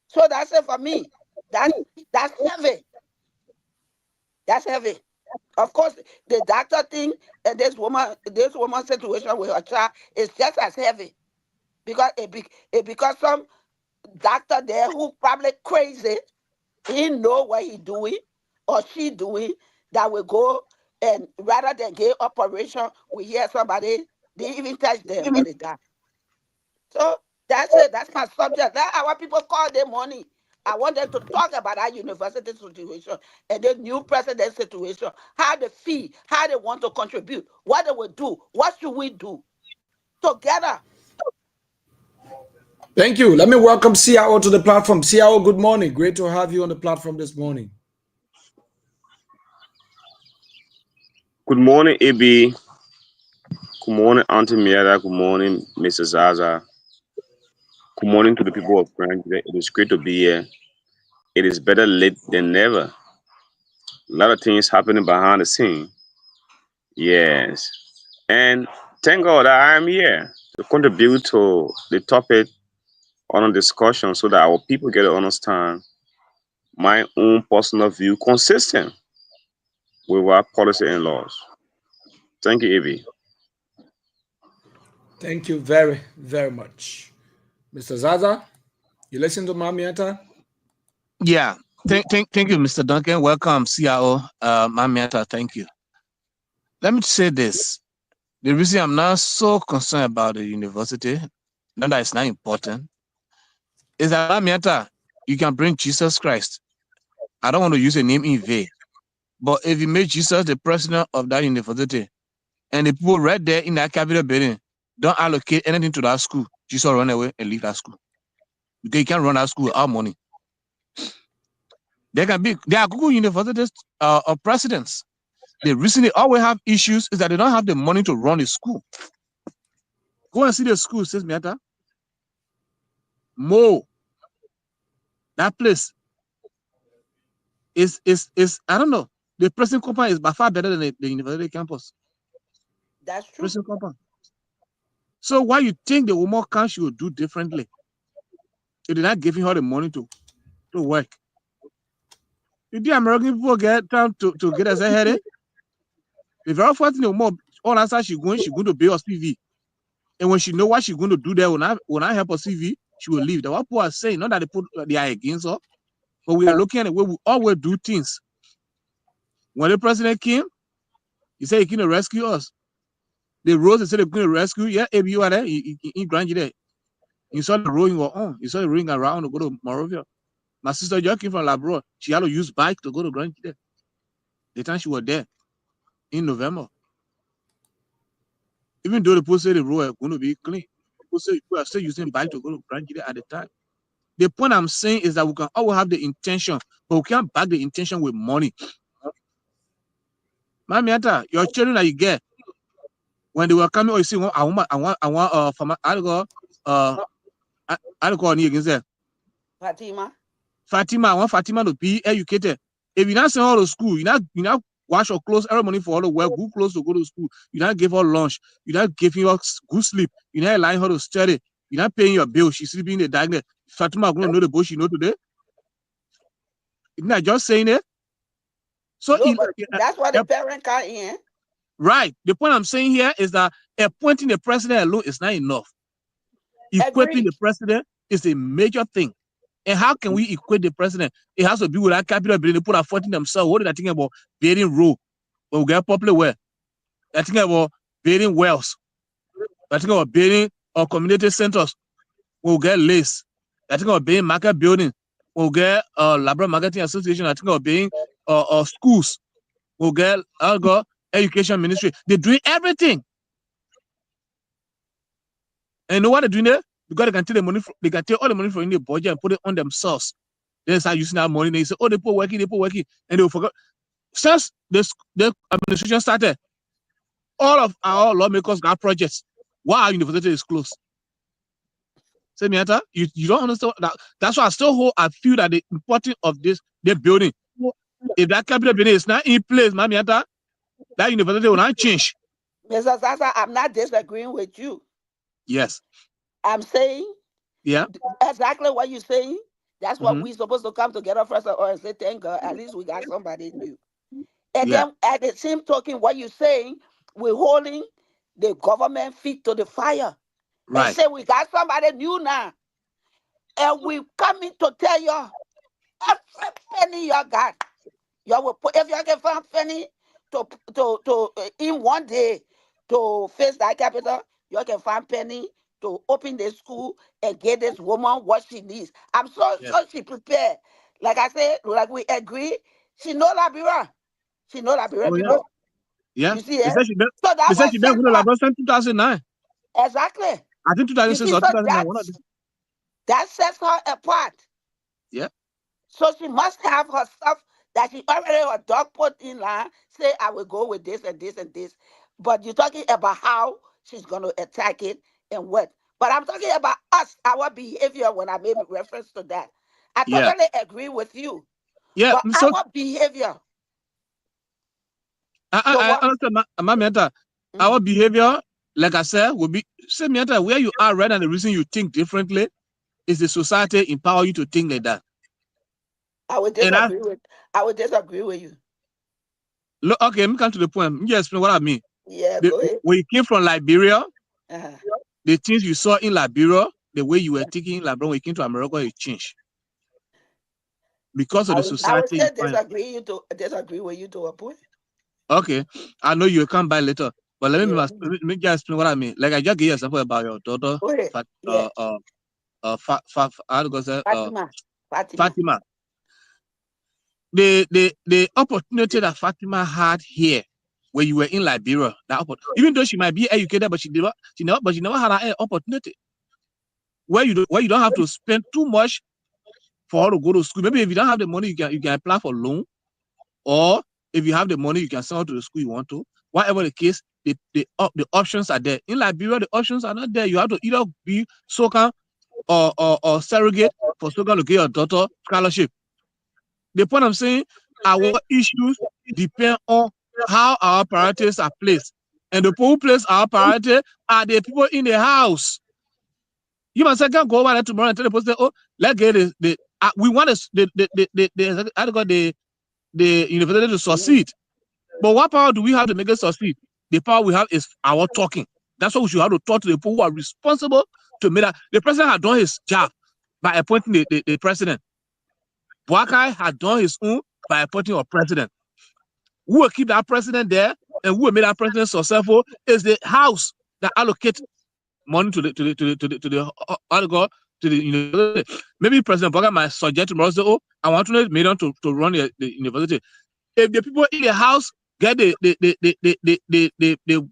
So that's it for me. That's heavy. That's heavy. Of course, the doctor thing and this woman situation with her child is just as heavy because because some doctor there who probably crazy, he know what he doing or she doing, that will go and rather than get operation, we hear somebody didn't even touch them, but they die. So that's it. That's my subject. That's how people call their money. I want them to talk about our university situation and the new president situation, how they feel, how they want to contribute, what they will do, what should we do together. Thank you. Let me welcome CIO to the platform. CIO, good morning. Great to have you on the platform this morning. Good morning, AB. Good morning, Auntie Miera. Good morning, Mrs. Zaza. Good morning to the people of Grand. It is great to be here. It is better late than never. A lot of things happening behind the scene. Yes. And thank God that I am here to contribute to the topic on a discussion so that our people get to understand my own personal view consistent with our policy and laws. Thank you, AB. Thank you very, very much. Mr. Zaza, you listen to Mamiata? Yeah. Thank you, Mr. Duncan. Welcome, CIO. Mamiata, thank you. Let me say this. The reason I'm not so concerned about the university, not that it's not important, is that Mamiata, you can bring Jesus Christ. I don't want to use a name in vain, but if you make Jesus the president of that university, and the people right there in that Capitol building don't allocate anything to that school, Jesus run away and leave that school. Because you can't run that school without money. There are Google universities of presidents. The reason they always have issues is that they don't have the money to run the school. Go and see the school, says Miata. Mo. That place is I don't know. The prison compound is by far better than the university campus. That's true. Prison compound. So why you think the woman country will do differently? If they're not giving her the money to work. Did the American people get time to get us ahead? The very first thing the woman, all answer she's going to pay us CV. And when she know what she's going to do there, when I help her CV, she will leave. That's what people are saying. Not that they are against her, but we are looking at the way we always do things. When the president came, he said he came to rescue us. The roads they said they're going to rescue. Yeah, if you are there, in Grand there. You saw the road you were on. You saw the ring around to go to Morovia. My sister just came from Labrador. She had to use bike to go to Grand there. The time she was there in November. Even though the people say the road is going to be clean, people say people are still using bike to go to Grand at the time. The point I'm saying is that we can always have the intention, but we can't back the intention with money. Mamiata, your children that you get, when they were coming, or you see, I want from I go against there. Fatima, I want Fatima to be educated. If you're not sending her to school, you're not wash her clothes every morning for her to wear good clothes to go to school. You're not giving her lunch. You're not giving her good sleep. You're not allowing her to study. You're not paying your bill. She's sleeping in the darkness. Fatima going to know the bush she know today. Isn't that just saying it? So that's why the parent can't in. Right. The point I'm saying here is that appointing the president alone is not enough. Equipping the president is a major thing. And how can we equip the president? It has to be with our capital building. They put our foot in themselves. What are they thinking about? Building road. When we get popular where? They're thinking about building wells. They're thinking about building our community centers. When we get lace. They're thinking about building market building. we'll get Labrador Marketing Association, I think, of being schools. We'll get Education Ministry. They're doing everything. And you know what they're doing there? Because they can take the money, they can take all the money from the budget and put it on themselves. They start using that money. They say, oh, they put working, and they'll forget. Since the administration started, all of our lawmakers got projects. Why our university is closed? Say, Miata, you don't understand that. That's why I feel that the importance of the building. If that capital building is not in place, Miata, that university will not change. Mr. Sasa, I'm not disagreeing with you. Yes. I'm saying exactly what you're saying. That's what we're supposed to come together first of all and say, thank God, at least we got somebody new. And then at the same token, what you're saying, we're holding the government feet to the fire. Right. And say we got somebody new now. And we coming to tell you every penny you got. You will put, if you can find penny to in one day to face that capital, you can find penny to open the school and get this woman what she needs. I'm so she prepared. Like I said, like we agree, she know Liberia. She know Liberia people. Yeah. You see, They said she been, so that they said she been with Liberia since 2009. Exactly. I think 2006 or 2009. That sets her apart. Yeah. So she must have her stuff that she already her dog put in line, say, I will go with this and this and this. But you're talking about how she's going to attack it and what. But I'm talking about us, our behavior when I made reference to that. I totally agree with you. Yeah. But So, our behavior. I understand, Miata. Our behavior, like I said, will be, say, Miata, where you are right now, the reason you think differently is the society empower you to think like that. I would disagree with you. Look, okay, let me come to the point. Let me just explain what I mean. Yeah, go ahead. When you came from Liberia, the things you saw in Liberia, the way you were thinking in Liberia, when you came to America, it changed. Because of the society. I would still disagree with you to a point. Okay, I know you come by later, but let me just explain what I mean. Like I just gave you a example about your daughter, Fatima. The opportunity that Fatima had here, when you were in Liberia, even though she might be educated, but she never had an opportunity where you don't have to spend too much for her to go to school. Maybe if you don't have the money, you can apply for loan, or if you have the money, you can send her to the school you want to. Whatever the case, the options are there. In Liberia, the options are not there. You have to either be SOCA or surrogate for SOCA to get your daughter scholarship. The point I'm saying, our issues depend on how our priorities are placed. And the people who place our priority are the people in the house. You must say, go over there tomorrow and tell the person, oh, let's get we want the university to succeed. But what power do we have to make it succeed? The power we have is our talking. That's what we should have to talk to the people who are responsible to make that. The president had done his job by appointing the president. Boakai had done his own by appointing a president. Who will keep that president there and who will make that president successful is the house that allocates money to the university. Maybe President Boakai might suggest tomorrow, say, oh, I want $200 million to run the university. If the people in the house get the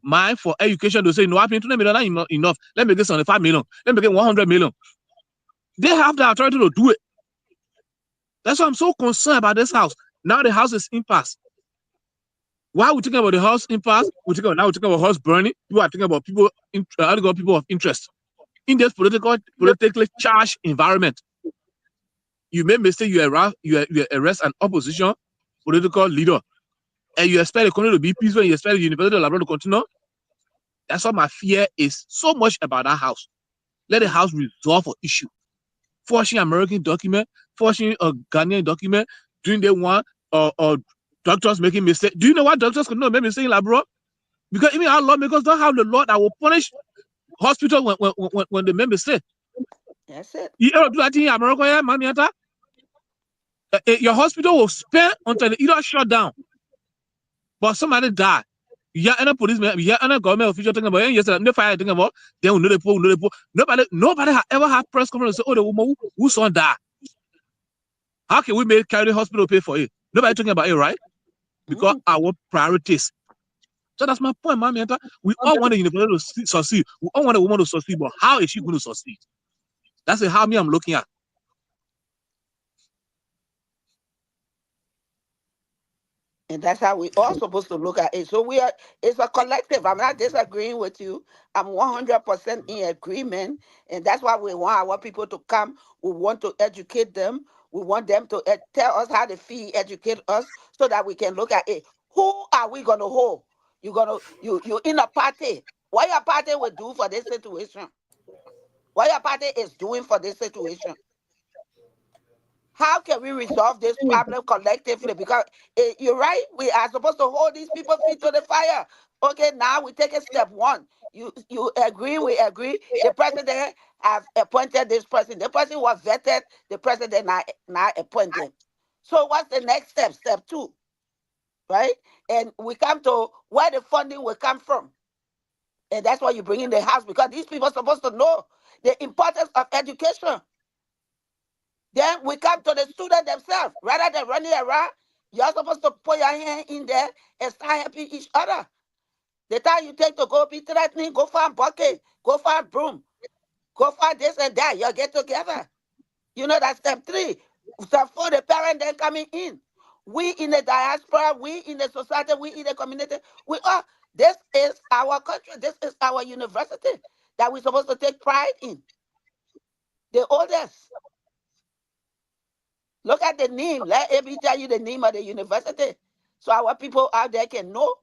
mind for education to say, no, $200 million not enough. Let me get $75 million. Let me get $100 million. They have the authority to do it. That's why I'm so concerned about this house. Now the house is impasse. Why are we talking about the house impasse? We're talking about house burning. People are talking about people of interest. In this politically charged environment, you may mistake you arrest an opposition political leader, and you expect the country to be peaceful, and you expect the University of Labrador to continue. That's what my fear is so much about that house. Let the house resolve an issue. Forcing American document, forcing a Ghanaian document, doing the one or doctors making mistakes. Do you know what doctors could not make mistakes in Labrador? Because even our lawmakers don't have the law that will punish hospitals when they make mistakes. That's it. You ever do that in America, yeah, Mamiata? Your hospital will spend until they either shut down, but somebody died. Yeah, and a policeman, yeah, and a government official talking about it. Yes, no fire talking about. They will know the poor, Nobody ever had press conference and say, oh, the woman who son died. How can we make County Hospital pay for it? Nobody talking about it, right? Because our priorities. So that's my point, Mami. We all want the university to succeed. We all want a woman to succeed, but how is she going to succeed? That's how I'm looking at. And that's how we all supposed to look at it. So it's a collective. I'm not disagreeing with you. I'm 100% in agreement. And that's why we want our people to come. We want to educate them. We want them to tell us how they feel, educate us so that we can look at it. Who are we going to hold? You in a party. What your party will do for this situation? What your party is doing for this situation? How can we resolve this problem collectively? Because you're right, we are supposed to hold these people feet to the fire. Okay, now we take a step one. You agree, we agree. The president have appointed this person. The person was vetted, the president now appointed. So what's the next step? Step two, right? And we come to where the funding will come from. And that's why you bring in the house, because these people are supposed to know the importance of education. Then we come to the student themselves. Rather than running around, you're supposed to put your hand in there and start helping each other. The time you take to go be threatening, go find bucket, go find broom, go find this and that. You get together. You know, that's step three. Step four, the parent then coming in. We in the diaspora, we in the society, we in the community, we are. This is our country. This is our university that we're supposed to take pride in. The oldest. Look at the name. Let me tell you the name of the university, so our people out there can know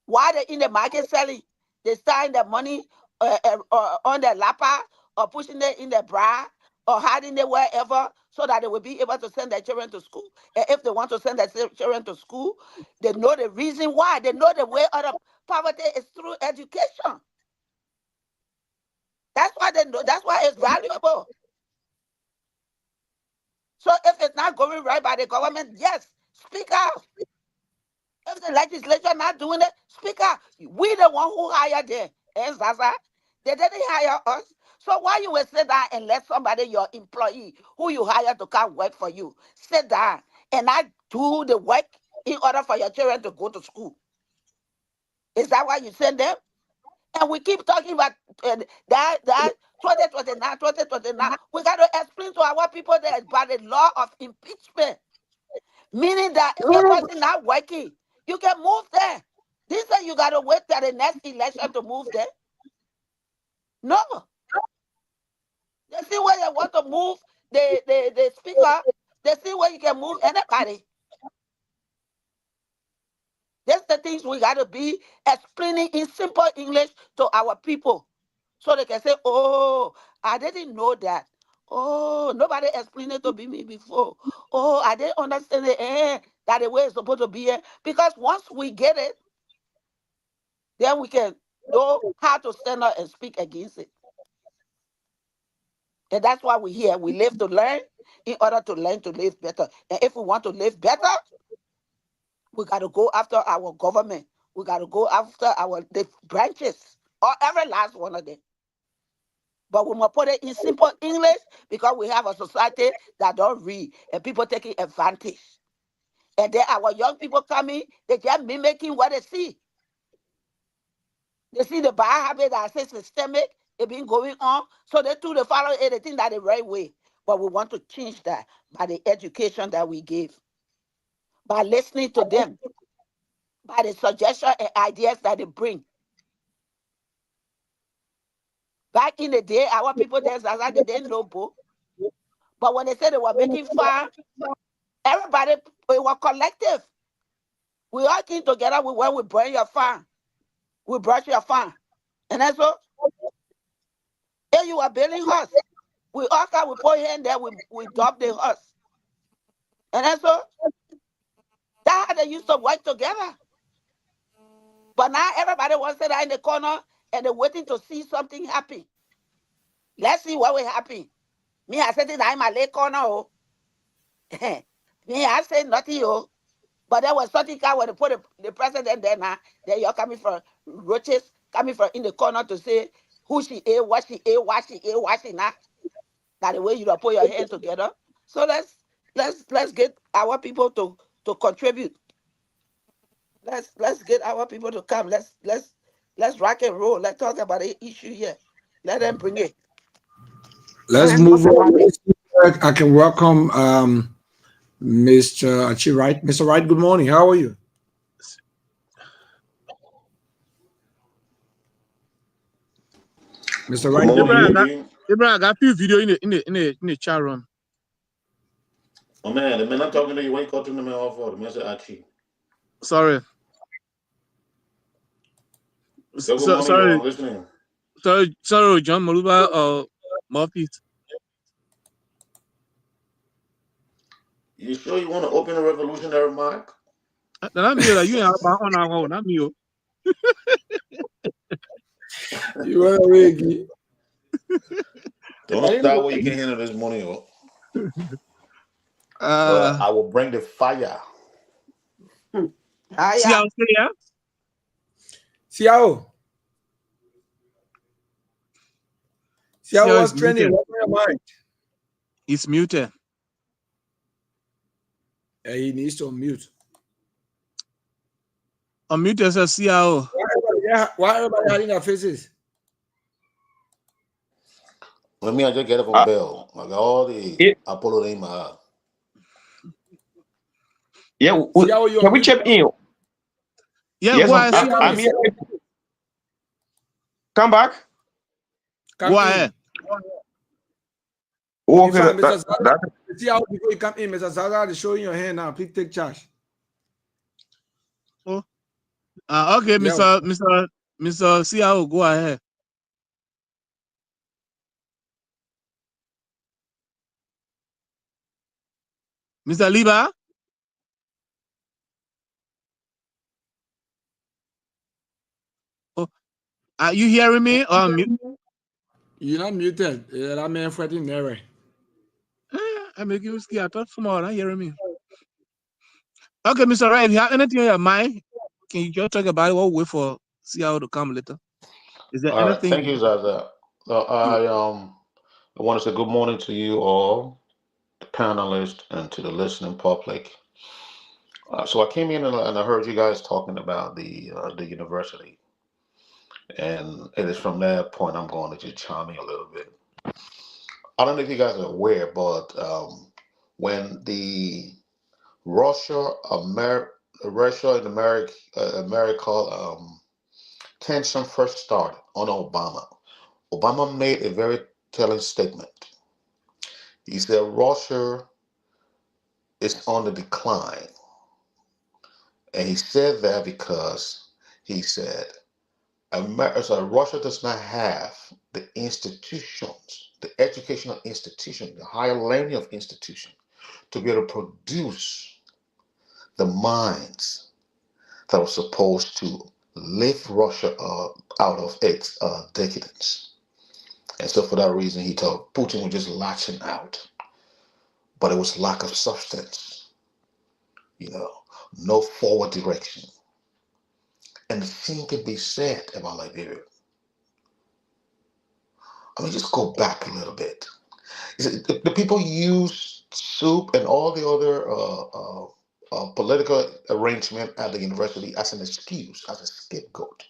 why they're in the market selling. They sign the money on their laptop or pushing it in their bra or hiding it wherever so that they will be able to send their children to school. And if they want to send their children to school, they know the reason why. They know the way out of poverty is through education. That's why they know. That's why it's valuable. So if it's not going right by the government, yes, speak out. If the legislature not doing it, speak out. We the one who hired them. And Zaza, they didn't hire us. So why you will sit down and let somebody, your employee, who you hire to come work for you, sit down and not do the work in order for your children to go to school? Is that why you send them? And we keep talking about that 2029. We got to explain to our people that about the law of impeachment. Meaning that if a person not working, you can move there. This is you got to wait till the next election to move there. No. They see where you want to move the speaker. They see where you can move anybody. That's the things we got to be explaining in simple English to our people. So they can say, oh, I didn't know that. Oh, nobody explained it to me before. Oh, I didn't understand it. That the way it's supposed to be. Because once we get it, then we can know how to stand up and speak against it. And that's why we're here. We live to learn in order to learn to live better. And if we want to live better, we got to go after our government. We got to go after the branches, or every last one of them. But we must put it in simple English because we have a society that don't read and people taking advantage. And then our young people coming, they just mimicking what they see. They see the bad habit that is systemic, it been going on. So they too, they follow anything that the right way. But we want to change that by the education that we give, by listening to them, by the suggestion and ideas that they bring. Back in the day, our people there, they didn't know book. But when they said they were making fun, everybody, we were collective. We all came together when we burn your farm. We brush your farm. And that's all. If you are building house, we all come, we put here and there, we dump the house. And that's all. That's how they used to work together. But now everybody wants to sit in the corner and they're waiting to see something happen. Let's see what will happen. Me, I said it in my lake corner. Oh. Me, I said nothing. Oh. But there was something when they put the president there now. Then you're coming from roaches, coming from in the corner to say who she is, what she is, why she is, why she not. That the way you put your hands together. So let's get our people to contribute. Let's get our people to come. Let's rock and roll. Let's talk about the issue here. Let them bring it. Let's move on. I can welcome Mr. Achi Wright. Mr. Wright, good morning. How are you? Mr. Wright, Abraham, I got a few video in the chat room. Oh man, the man I'm talking to you ain't cutting them off for the Mr. Achi. Sorry. So good morning, y'all. Listening. Sorry, John Maluba Murphy. You sure you want to open a revolutionary mic? Not me, like you ain't on our own, not me. You are away. Don't start where you can handle this morning, yo. I will bring the fire. See how yeah? See how was training? What's your mind? It's muted. Yeah, he needs to unmute. Unmute yourself, see how. Why everybody hiding their faces? Let me just get up a bell. I got all the Apollo in my heart. Yeah, can we chip in? Yeah, yes, I'm here. Come back. Go ahead. Okay, Mr. Zaza, see how before you come in, Mr. Zaza is showing your hand now. Please take charge. Oh, okay, Mr. CIO, go ahead. Mr. Liba? Oh, are you hearing me? You're not muted. That man fighting there. I'm making you scared. I thought someone not hearing me. Okay, Mr. Wright, if you have anything on your mind, can you just talk about it? We'll wait for CIO to come later. Is there All anything? right, thank you, Zaza. I want to say good morning to you all, the panelists, and to the listening public. So I came in and I heard you guys talking about the university, and it is from that point I'm going to just chime in a little bit. I don't know if you guys are aware, but when the Russia and America tension first started on Obama made a very telling statement. He said Russia is on the decline. And he said that because he said Russia does not have the institutions, the educational institution, the higher learning of institution to be able to produce the minds that were supposed to lift Russia out of its decadence. And so for that reason, he told Putin was just latching out. But it was lack of substance, no forward direction. And the same can be said about Liberia. I mean, just go back a little bit. The people use soup and all the other political arrangement at the university as an excuse, as a scapegoat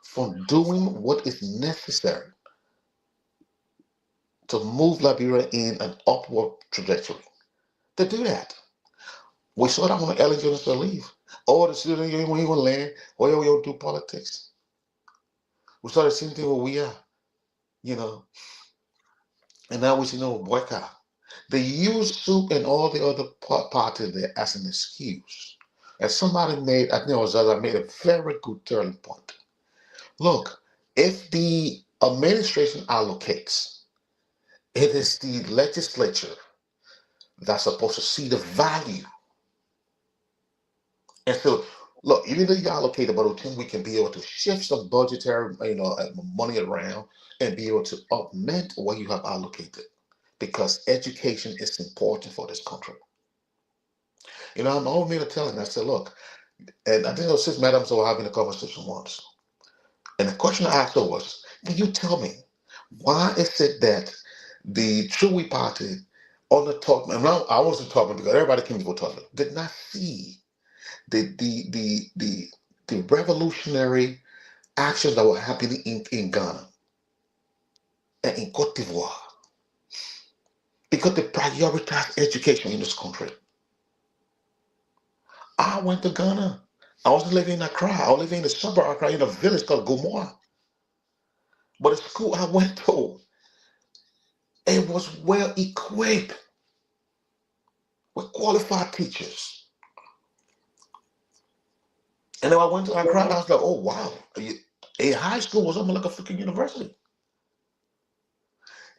for doing what is necessary to move Liberia in an upward trajectory. They do that. We saw that when Ellen Johnson leave. Oh, the student you ain't going to land. Oh, you don't do politics. We saw the same thing where we are, and now we see no boycott. They use soup and all the other parties there as an excuse. And somebody made, I think it was Zaza, made a very good turning point. Look, if the administration allocates, it is the legislature that's supposed to see the value. And so, look, even though you allocate about 10, we can be able to shift some budgetary, money around and be able to augment what you have allocated, because education is important for this country. I'm always telling. I said, look, and I think those six madams were having a conversation once, and the question I asked her was, "Can you tell me why is it that the Chewy Party on the top, and now I wasn't talking because everybody came to go talk, did not see the revolutionary actions that were happening in Ghana and in Cote d'Ivoire because they prioritize education in this country. I went to Ghana. I was living in Accra. I was living in the suburb of Accra in a village called Gomorrah. But the school I went to, it was well equipped with qualified teachers. And then I went to Accra, I was like, oh wow. A high school was almost like a freaking university.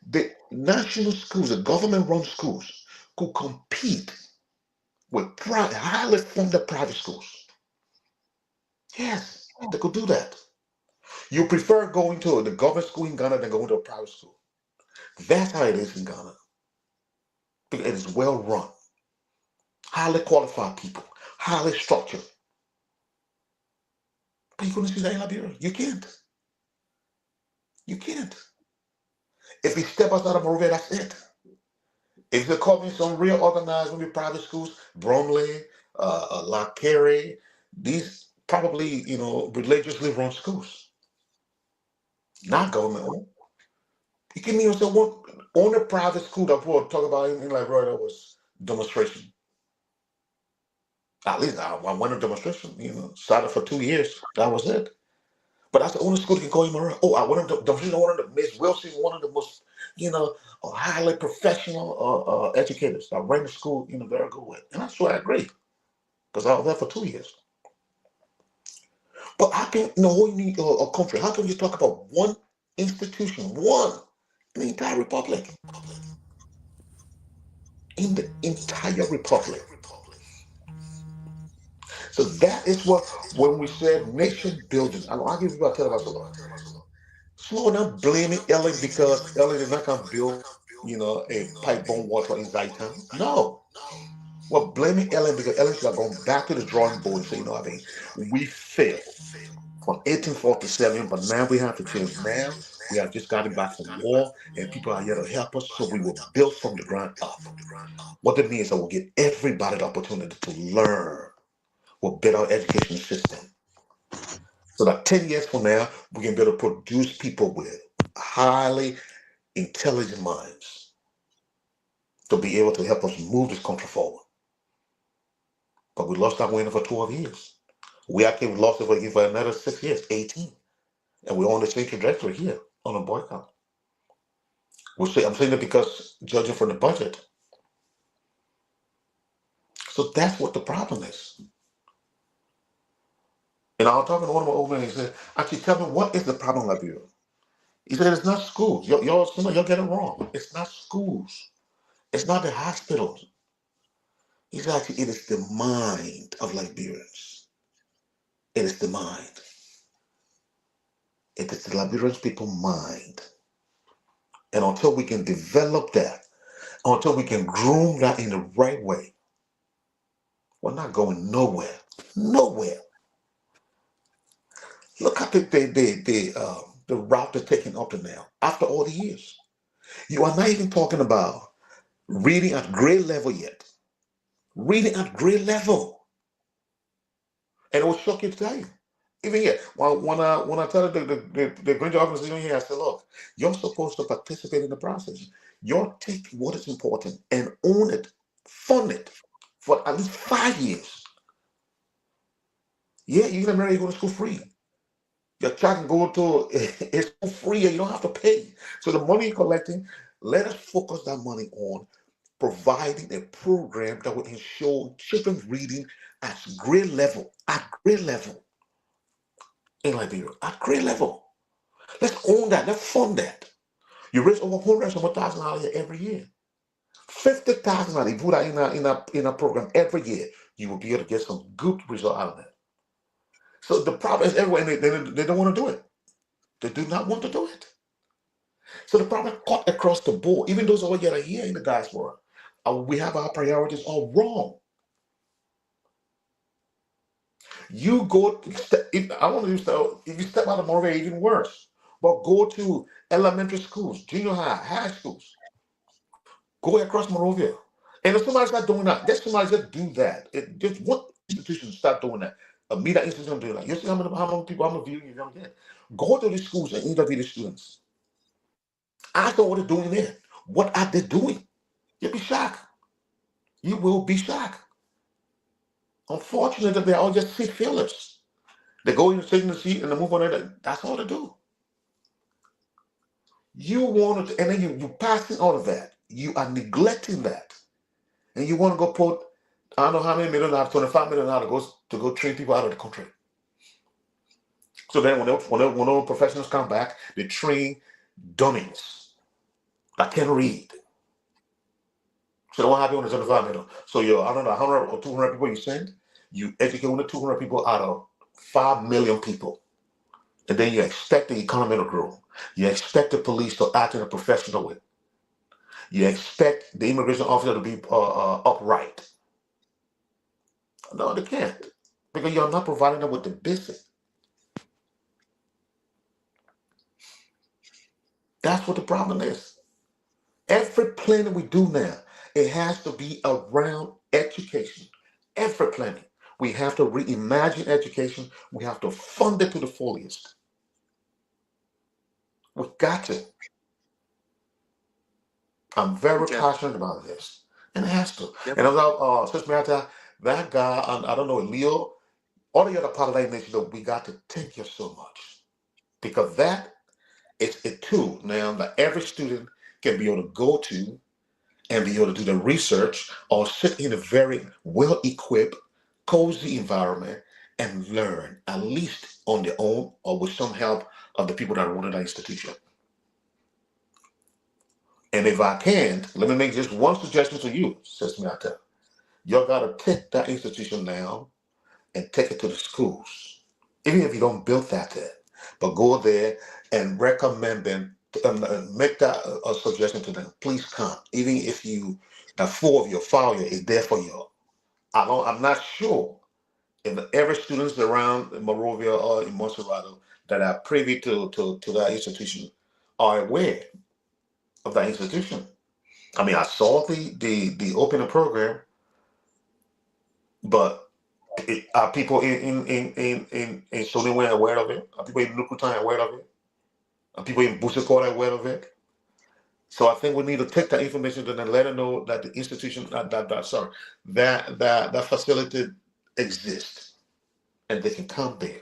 The national schools, the government-run schools, could compete with highly funded private schools. Yes, they could do that. You prefer going to the government school in Ghana than going to a private school. That's how it is in Ghana. Because it is well run, highly qualified people, highly structured. But you couldn't see that in Liberia. You can't. You can't. If you step outside of Monrovia, that's it. If you're calling some real organized, maybe private schools, Bromley, La Carey, these probably, religiously run schools, not government owned. You give me one only private school that we'll talk about in Liberia that was demonstration. At least I went to demonstration, started for 2 years. That was it. But that's the only school you can call him around. Oh, I went to demonstration, one of the Miss Wilson, one of the most, highly professional educators. I ran the school in a very good way. And that's why I agree. Because I was there for 2 years. But how can in the whole country, how can you talk about one institution, one in the entire republic? In the entire republic. So that is what, when we said nation building, I'll give you about tell about a lot. So we're not blaming Ellen because Ellen is not going to build, a pipe bomb water in Zaitan. No. We're blaming Ellen because Ellen should have gone back to the drawing board and say, we failed from 1847, but now we have to change. Now we have just gotten back from war and people are here to help us, so we will build from the ground up. What that means is that we'll give everybody the opportunity to learn. We'll build our education system. So that 10 years from now, we can be able to produce people with highly intelligent minds to be able to help us move this country forward. But we lost that winner for 12 years. We actually lost it again for another 6 years, 18. And we're on the same trajectory here on a boycott. I'm saying that because judging from the budget. So that's what the problem is. And I was talking to one of my old men, he said, actually, tell me, what is the problem in Liberia? He said, it's not schools. Y'all get it wrong. It's not schools. It's not the hospitals. He said, actually, it is the mind of Liberians. It is the mind. It is the Liberians people's mind. And until we can develop that, until we can groom that in the right way, we're not going nowhere. Nowhere. Look at the route they're taking up to now, after all the years. You are not even talking about reading at grade level yet. Reading at grade level. And it was shocking to tell you. Even here, when I tell the Granger officer here, I said, look, you're supposed to participate in the process. You're taking what is important and own it, fund it for at least 5 years. Yeah, you can marry, you go to school free. Your child can go to it's free and you don't have to pay. So the money you're collecting, let us focus that money on providing a program that will ensure children reading at grade level, in Liberia, at grade level. Let's own that, let's fund that. You raise over $100,000 every year. 50,000, if you put that in a program every year, you will be able to get some good result out of that. So the problem is everywhere, and they don't want to do it. They do not want to do it. So the problem cut across the board. Even those over here in the diaspora, we have our priorities all wrong. You go, I want to use if you step out of Monrovia, even worse. But go to elementary schools, junior high, high schools. Go across Monrovia. And if somebody's not doing that, just somebody just do that. Just one institution start doing that. Me, that institution doing that. You see how many people I'm reviewing you don't get. Go to these schools and interview the students. Ask them what they're doing there. What are they doing? You'll be shocked. You will be shocked. Unfortunately, they're all just seat fillers. They go in, sit in the seat, and they move on. That's all they do. You want to, and then you passing all of that. You are neglecting that, and you want to go put, I don't know how many million dollars, $25 million to go train people out of the country. So then when those professionals come back, they train dummies that can't read. So what happens when it's 25 million? So I don't know, 100 or 200 people you send, you educate only 200 people out of 5 million people. And then you expect the economy to grow. You expect the police to act in a professional way. You expect the immigration officer to be upright. No, they can't. Because you're not providing them with the basic. That's what the problem is. Every planning we do now, it has to be around education. Every planning. We have to reimagine education. We have to fund it to the fullest. We got to. I'm very passionate about this. And it has to. Yep. And as Sister Martha, that guy, I don't know, Leo, all the other part of that nation, we got to thank you so much. Because that is a tool now that every student can be able to go to and be able to do the research or sit in a very well-equipped, cozy environment and learn, at least on their own or with some help of the people that run that institution. And if I can, let me make just one suggestion to you, Sister Miata. Y'all got to take that institution now and take it to the schools. Even if you don't build that there, but go there and recommend them, make that a suggestion to them. Please come. Even if that 4 of your 5 is there for you. I'm not sure if every students around Monrovia or in Monserrato that are privy to that institution are aware of that institution. I mean, I saw the opening program, but are people in Solingway aware of it? Are people in Nukutan aware of it? Are people in Busakora aware of it? So I think we need to take that information and then let them know that the institution, that facility exists, and they can come there.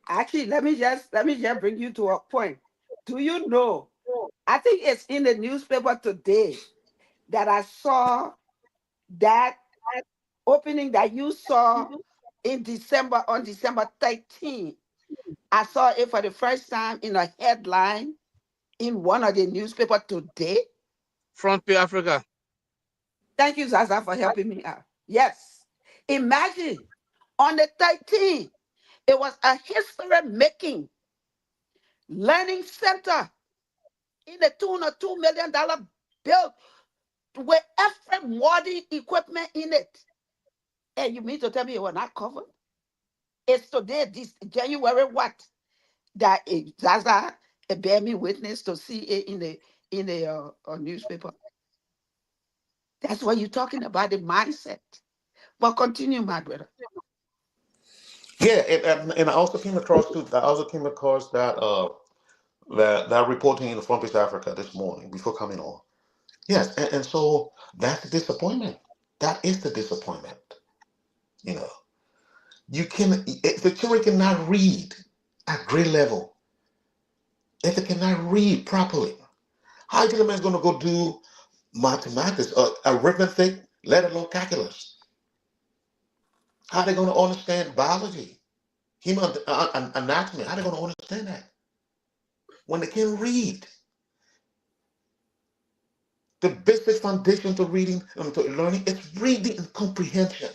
Actually, let me just bring you to a point. Do you know? I think it's in the newspaper today that I saw that opening that you saw in December, on December 13th. I saw it for the first time in a headline in one of the newspapers today. Front Page Africa. Thank you, Zaza, for helping me out. Yes. Imagine on the 13th, it was a history-making learning center in the tune of $2 million built with every modern equipment in it. And you mean to tell me it was not covered? It's today, this January what? That Zaza bear me witness to see it in the newspaper. That's what you're talking about, the mindset. But continue, my brother. Yeah, and I also came across that that reporting in the Front Page Africa this morning before coming on. Yes, and so that's the disappointment. That is the disappointment. You know, if the children cannot read at grade level, if they cannot read properly, how is the man's going to go do mathematics or arithmetic, let alone calculus? How are they going to understand biology, human anatomy? How are they going to understand that when they can't read? The basic foundation to reading and to learning is reading and comprehension.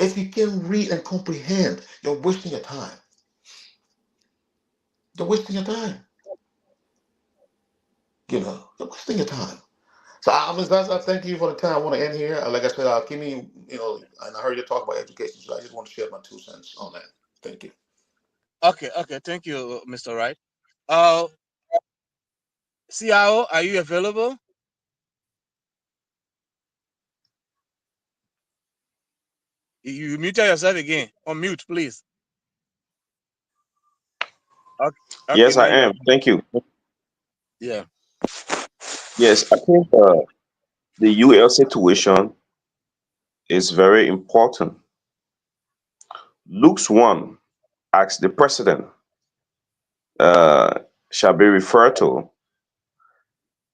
If you can read and comprehend, you're wasting your time. You're wasting your time. You're wasting your time. So, Ms. I thank you for the time. I want to end here. Like I said, give me, and I heard you talk about education, so I just want to share my 2 cents on that. Thank you. Okay. Thank you, Mr. Wright. Uh, CIO, are you available? You muted yourself again. On mute, please. Okay, Yes, now I you are. am. Thank you. Yeah. Yes, I think the UL situation is very important. Luke's 1 asks the president shall be referred to.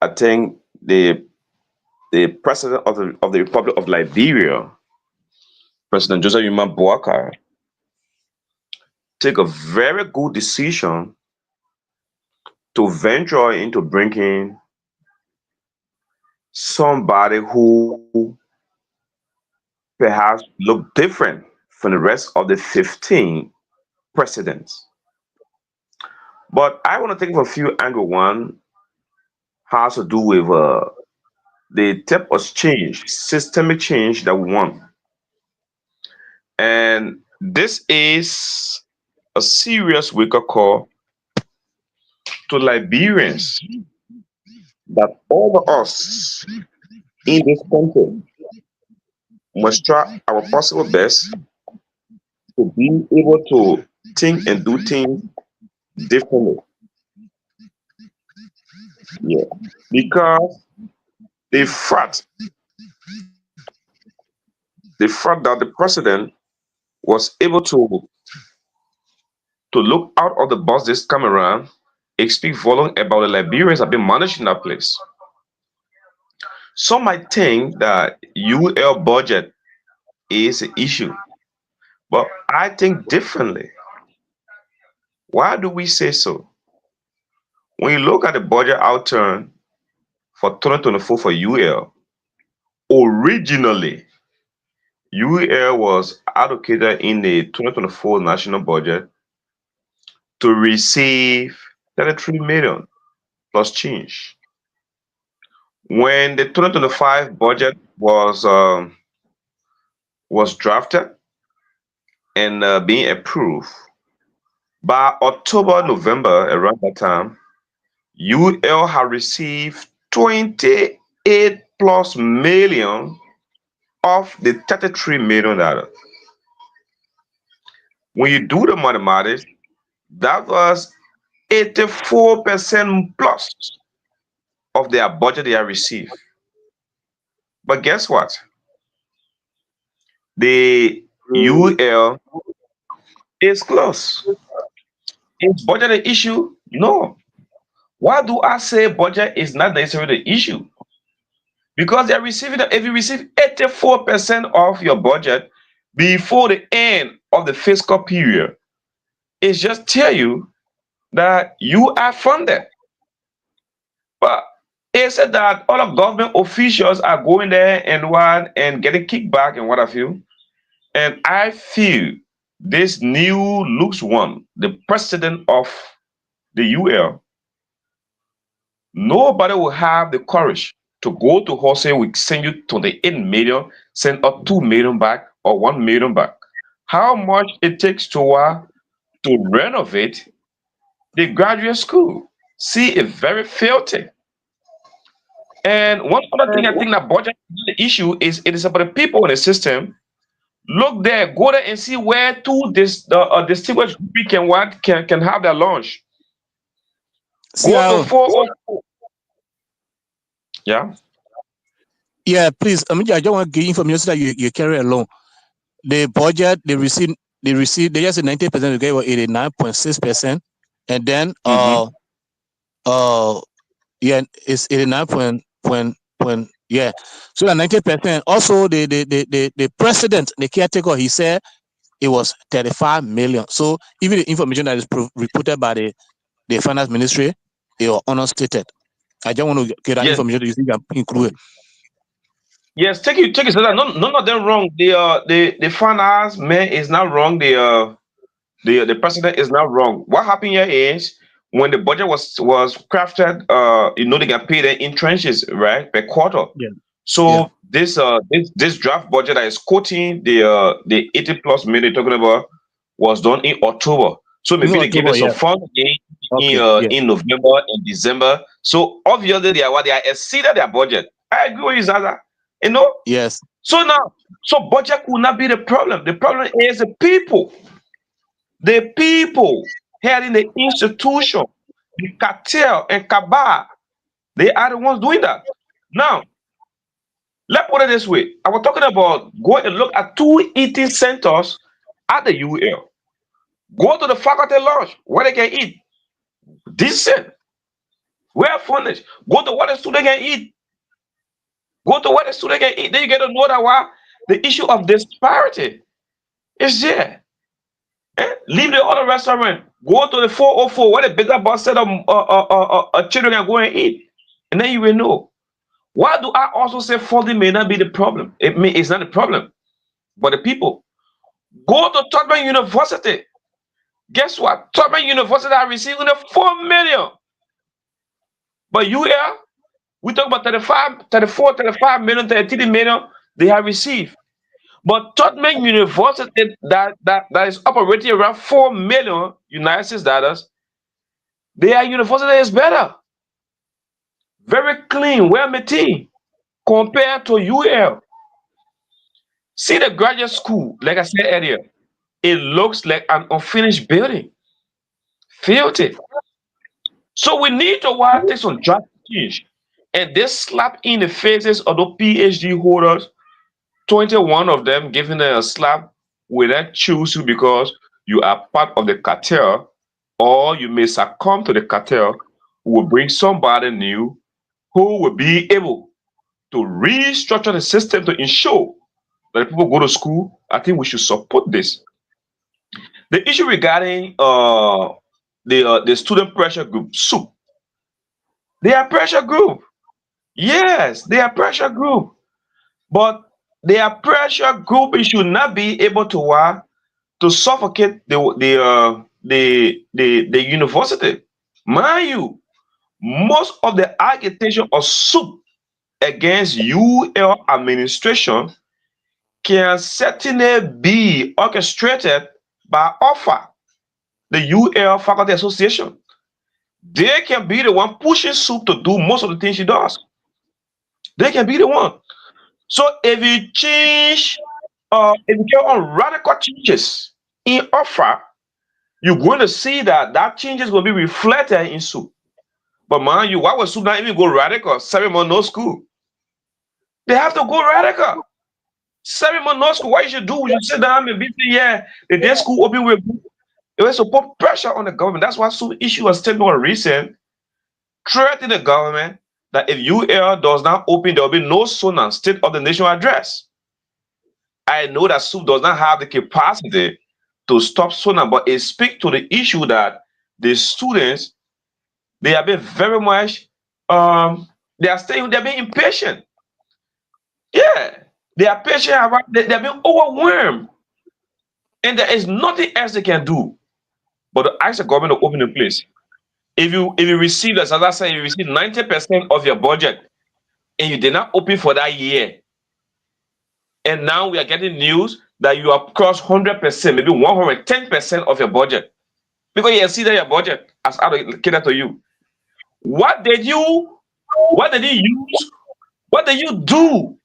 I think the president of the Republic of Liberia, President Joseph Yuma Boakai, take a very good decision to venture into bringing somebody who perhaps look different from the rest of the 15 presidents. But I want to take a few angles. One has to do with the type of change, systemic change that we want. And this is a serious wake-up call to Liberians that all of us in this country must try our possible best to be able to think and do things differently. Yeah. Because the fact that the president was able to look out of the box this time around, it speaks volume about the Liberians have been managing that place. Some might think that UL budget is an issue, but I think differently. Why do we say so? When you look at the budget outturn for 2024 for UL, originally UL was allocated in the 2024 national budget to receive 33 million plus change. When the 2025 budget was drafted and being approved, by October, November, around that time, UL had received 28 plus million of the 33 million dollars. When you do the mathematics, that was 84% plus of their budget they have received. But guess what? The UL is close. Is budget an issue? No. Why do I say budget is not necessarily the issue? Because they're receiving, if you receive 84% of your budget before the end of the fiscal period, it just tell you that you are funded. But it said that all of government officials are going there and getting kickback and what have you. And I feel this new Luke's 1, the president of the UL, nobody will have the courage to go to her say we send you 28 million, send us 2 million back or 1 million back. How much it takes to renovate the graduate school? See, it's very filthy. And one other thing I think that budget the issue is it is about the people in the system. Look there, go there and see where two distinguished group can have their lunch. Go to 404. Yeah. Yeah, please. I just want to give information that you carry along. The budget they received they just said 90% they gave 89.6%. And then yeah, it's 89 yeah. So that 90%. Also the president, the caretaker, he said it was 35 million. So even the information that is reported by the finance ministry, it was unstated. I just want to get that information that you think I'm included. Yes, take it. So that none of them wrong. The finance man is not wrong. The president is not wrong. What happened here is when the budget was crafted, they get paid in tranches, right, per quarter. Yeah. So this draft budget that is quoting the 80 plus million talking about was done in October. So maybe they give us some funds Okay. in November and December. So obviously they are exceeded their budget. I agree with you, Zaza. You know. Yes. So now, so budget could not be the problem. The problem is the people. The people heading the institution, the cartel and cabal, they are the ones doing that. Now, let's put it this way. I was talking about going and look at two eating centers at the UL. Go to the faculty lodge where they can eat decent, well furnished. Go to what the student can eat. Go to what the student can eat. Then you get to know that why the issue of disparity is there. Leave the other restaurant. Go to the 404 where the bigger bus set of children can go and eat. And then you will know. Why do I also say funding may not be the problem? It's not the problem, but the people. Go to Tubman University. Guess what? Tubman University are receiving the 4 million. But UL, we talk about 35, 34, 35 million, 33 million they have received. But Tubman University that is operating around 4 million United States dollars, their university is better. Very clean, well maintained compared to UL. See the graduate school, like I said earlier, it looks like an unfinished building. Filthy. So we need to take some drastic change. And this slap in the faces of the PhD holders, 21 of them giving them a slap will not choose you because you are part of the cartel, or you may succumb to the cartel who will bring somebody new who will be able to restructure the system to ensure that people go to school. I think we should support this. The issue regarding the student pressure group, SOUP, they are pressure group. Yes, they are pressure group. But they are pressure group. It should not be able to suffocate the university. Mind you, most of the agitation of SOUP against UL administration can certainly be orchestrated by OFA, the UL Faculty Association. They can be the one pushing SOUP to do most of the things she does. They can be the one. So if you change, if you get on radical changes in OFA, you're going to see that change is going to be reflected in SOUP. But mind you, why would SOUP not even go radical? 7 months no school. They have to go radical. 7 months no school. What you should do? You sit down and be saying, yeah, the day school open with. It was to put pressure on the government. That's why SOUP issue a statement on recent, threatening the government that if UL does not open, there will be no SONA State of the Nation address. I know that SOUP does not have the capacity to stop SONA, but it speaks to the issue that the students, they have been very much, they're being impatient. Yeah, they are patient, they're being overwhelmed. And there is nothing else they can do but to ask the government to open the place. If you receive, as I said, you receive 90% of your budget and you did not open for that year, and now we are getting news that you have crossed 100%, maybe 110% of your budget because you exceeded your budget as allocated to you. What did you use? What did you do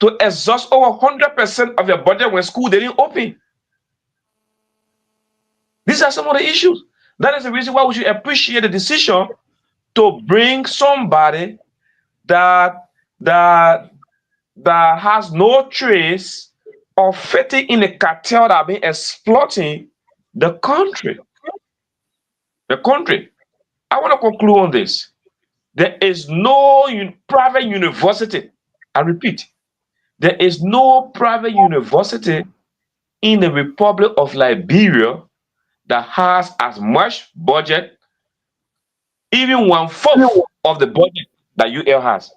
to exhaust over 100% of your budget when school didn't open? These are some of the issues. That is the reason why we should appreciate the decision to bring somebody that that has no trace of fitting in a cartel that have been exploiting the country. The country. I want to conclude on this. There is no private university. I repeat, there is no private university in the Republic of Liberia that has as much budget, even 1/4 of the budget that UL has.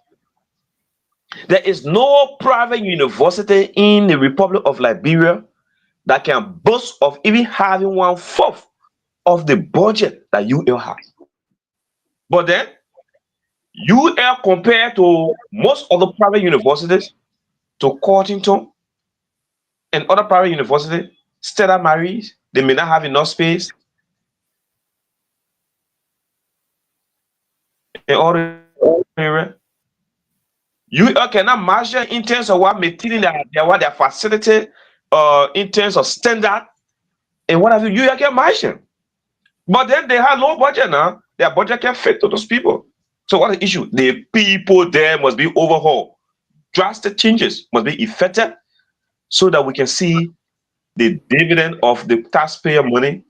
There is no private university in the Republic of Liberia that can boast of even having 1/4 of the budget that UL has. But then, UL compared to most of the private universities, to Cottington and other private universities, Stella Maris, they may not have enough space. in all the area. You cannot measure in terms of what material what their facility, in terms of standard and what have you. You can measure, but then they have low budget now. Their budget can fit to those people. So what is the issue? The people there must be overhauled. Drastic changes must be effected so that we can see the dividend of the taxpayer money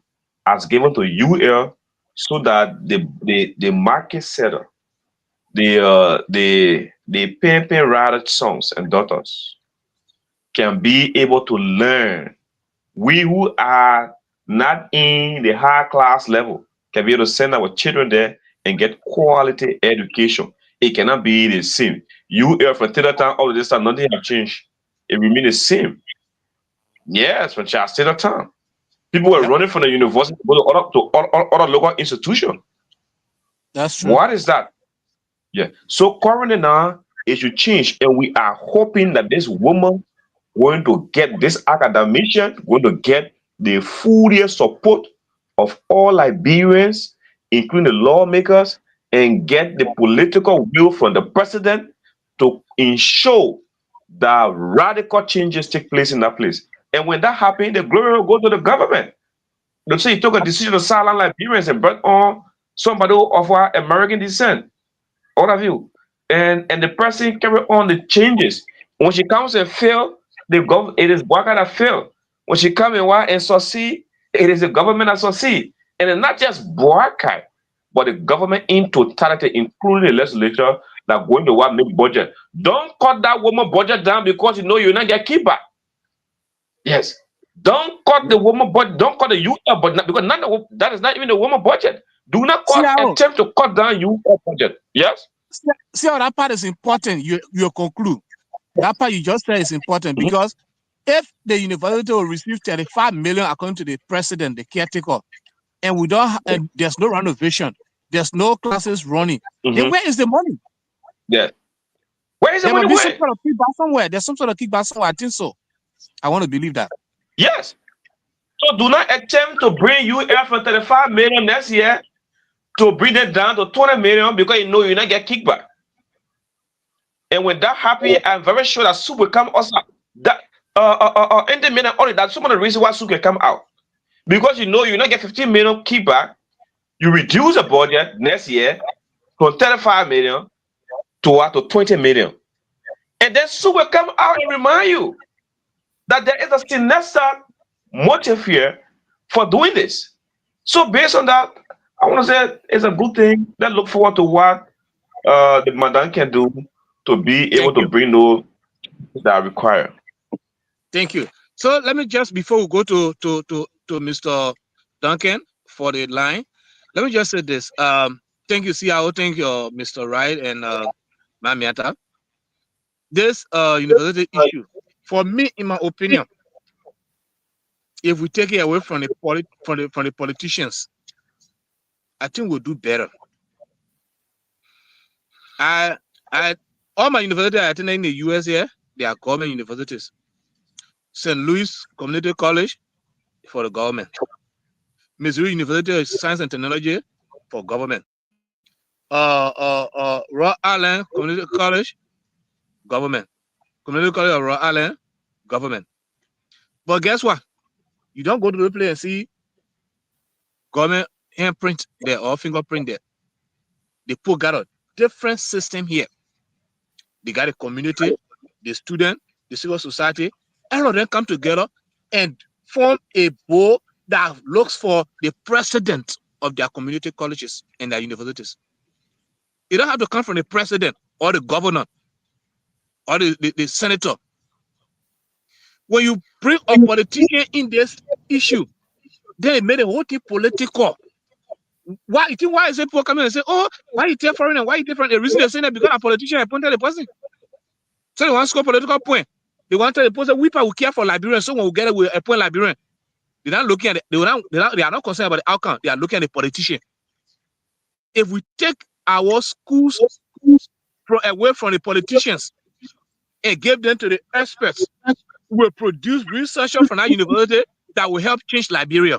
as given to UL, so that the market setter, the pimping ratted sons and daughters can be able to learn. We who are not in the high class level can be able to send our children there and get quality education. It cannot be the same. You here from Taylor Town, all of this time, nothing have changed. It remain the same. Yes, from Charles Taylor Town. People were running from the university to go to other local institutions. That's true. What is that? Yeah. So currently now it should change, and we are hoping that this woman going to get this academician, going to get the full support of all Liberians, including the lawmakers, and get the political will from the president to ensure that radical changes take place in that place. And when that happens, the glory will go to the government. They say he took a decision to silence Liberians and brought on somebody of our American descent. All of you. And the person carry on the changes. When she comes and fail, it is Bwaka that fail. When she come and succeed, it is the government that succeed. And it's not just Bwaka, but the government in totality, including the legislature, that going to make budget. Don't cut that woman budget down because you know you're not get keeper. Yes. Don't cut the woman budget. Don't cut the youth budget because that is not even the woman budget. Do not attempt to cut down youth budget. Yes. See how that part is important. You conclude that part you just said is important because if the university will receive 35 million according to the president, the caretaker, and we don't, and there's no renovation, there's no classes running, then where is the money? Yeah. Where is the money? There must be some sort of kickback somewhere. There's some sort of kickback somewhere. I think so. I want to believe that. Yes. So do not attempt to bring you from 35 million next year to bring it down to 20 million because you know you're not get kickback. And when that happens, I'm very sure that soup will come also. That in the minute only that's some of the reasons why soup can come out. Because you know you're not get 15 million kickback, you reduce the budget next year from 35 million to 20 million. And then soup will come out and remind you that there is a sinister motive here for doing this. So based on that, I want to say it's a good thing. Let's look forward to what the madam can do to be able to bring those that are required. Thank you. So let me just, before we go to Mr. Duncan for the line, let me just say this. Thank you, CIO. Thank you, Mr. Wright and Mamiata. This university issue, for me, in my opinion, if we take it away from the politicians, I think we'll do better. All my universities I attended in the US here, they are government universities. St. Louis Community College for the government. Missouri University of Science and Technology for government. Rhode Island Community College, government. Community College of Rhode Island, government. But guess what? You don't go to the place and see government handprint there or fingerprint there. They got a different system here. They got a community, the student, the civil society, all of them come together and form a board that looks for the president of their community colleges and their universities. You don't have to come from the president or the governor or the senator. When you bring a politician in this issue, then it made the whole thing political. Why is it people coming and say, oh, why you take foreign and why you different? The reason they're saying that because a politician appointed the person. So they want to score political point. They want to tell the person, we will care for Liberians, so when we get it, we appoint Liberian. They're not looking at it, they are not concerned about the outcome, they are looking at the politician. If we take our schools away from the politicians and give them to the experts, we'll produce researchers from our university that will help change Liberia.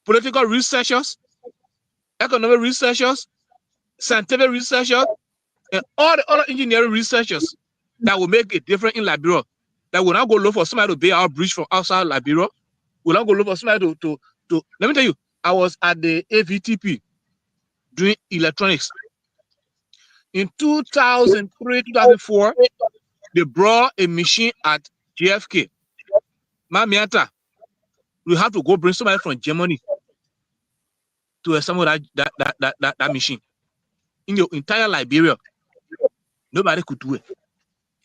Political researchers, economic researchers, scientific researchers, and all the other engineering researchers that will make a difference in Liberia. That will not go look for somebody to build our bridge from outside Liberia. We'll not go look for somebody to. Let me tell you, I was at the AVTP doing electronics. In 2003, 2004, they brought a machine at JFK. Mamiata, we have to go bring somebody from Germany to assemble that machine. In the entire Liberia, nobody could do it.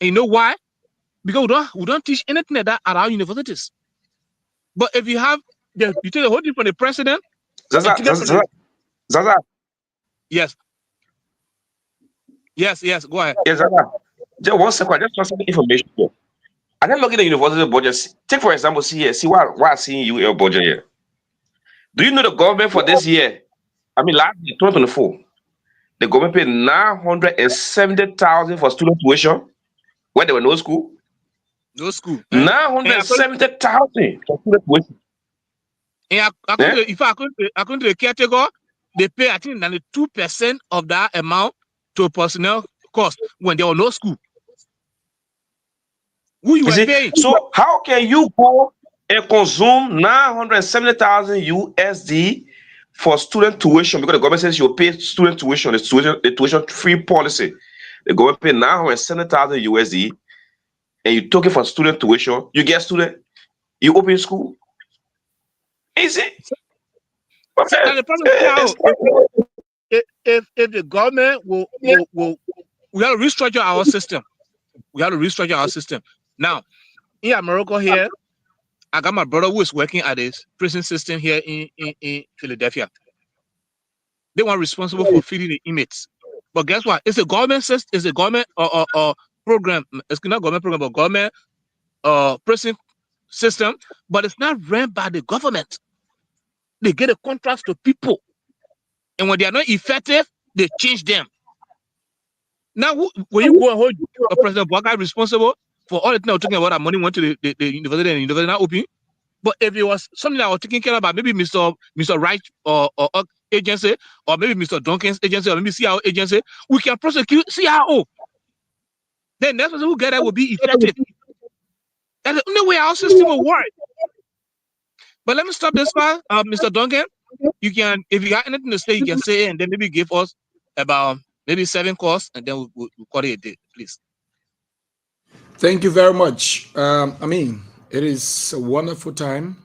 And you know why? Because we don't teach anything like that at our universities. But if you have you take the whole thing from the president. Zaza. Yes. Go ahead. Yes, Zaza. Just 1 second, just want some information here. I then look at the university budget. Take for example, see what I see in UL budget here. Do you know the government for this year? I mean, last year, 2024, the government paid 970,000 for student tuition when there were no school. No school. 970,000 for student tuition. And according to the caretaker, they pay I think 92% of that amount to personnel cost when there was no school. Who you were paying? So how can you go and consume 970,000 USD for student tuition because the government says you pay student tuition, the tuition free policy. The government pay 970,000 USD, and you took it for student tuition. You get student, you open school. Is it? And the problem is if the government will we have to restructure our system. We have to restructure our system. Now, in America here, I got my brother who is working at this prison system here in Philadelphia. They were responsible for feeding the inmates. But guess what? It's a government system, it's a government program. It's not government program, but government prison system, but it's not run by the government. They get a contract to people. And when they are not effective, they change them. Now, when you go and hold President Bwaka responsible for all the things I was talking about, that money went to the university and the university not open. But if it was something that I was taking care about, maybe Mr. Wright or agency, or maybe Mr. Duncan's agency, or maybe CIO agency, we can prosecute CIO. Then next person who get that will be effective. That's the only way our system will work. But let me stop this far, Mr. Duncan. You can, if you got anything to say, you can say it, and then maybe give us about maybe 7 calls, and then we'll call it a day, please. Thank you very much. It is a wonderful time,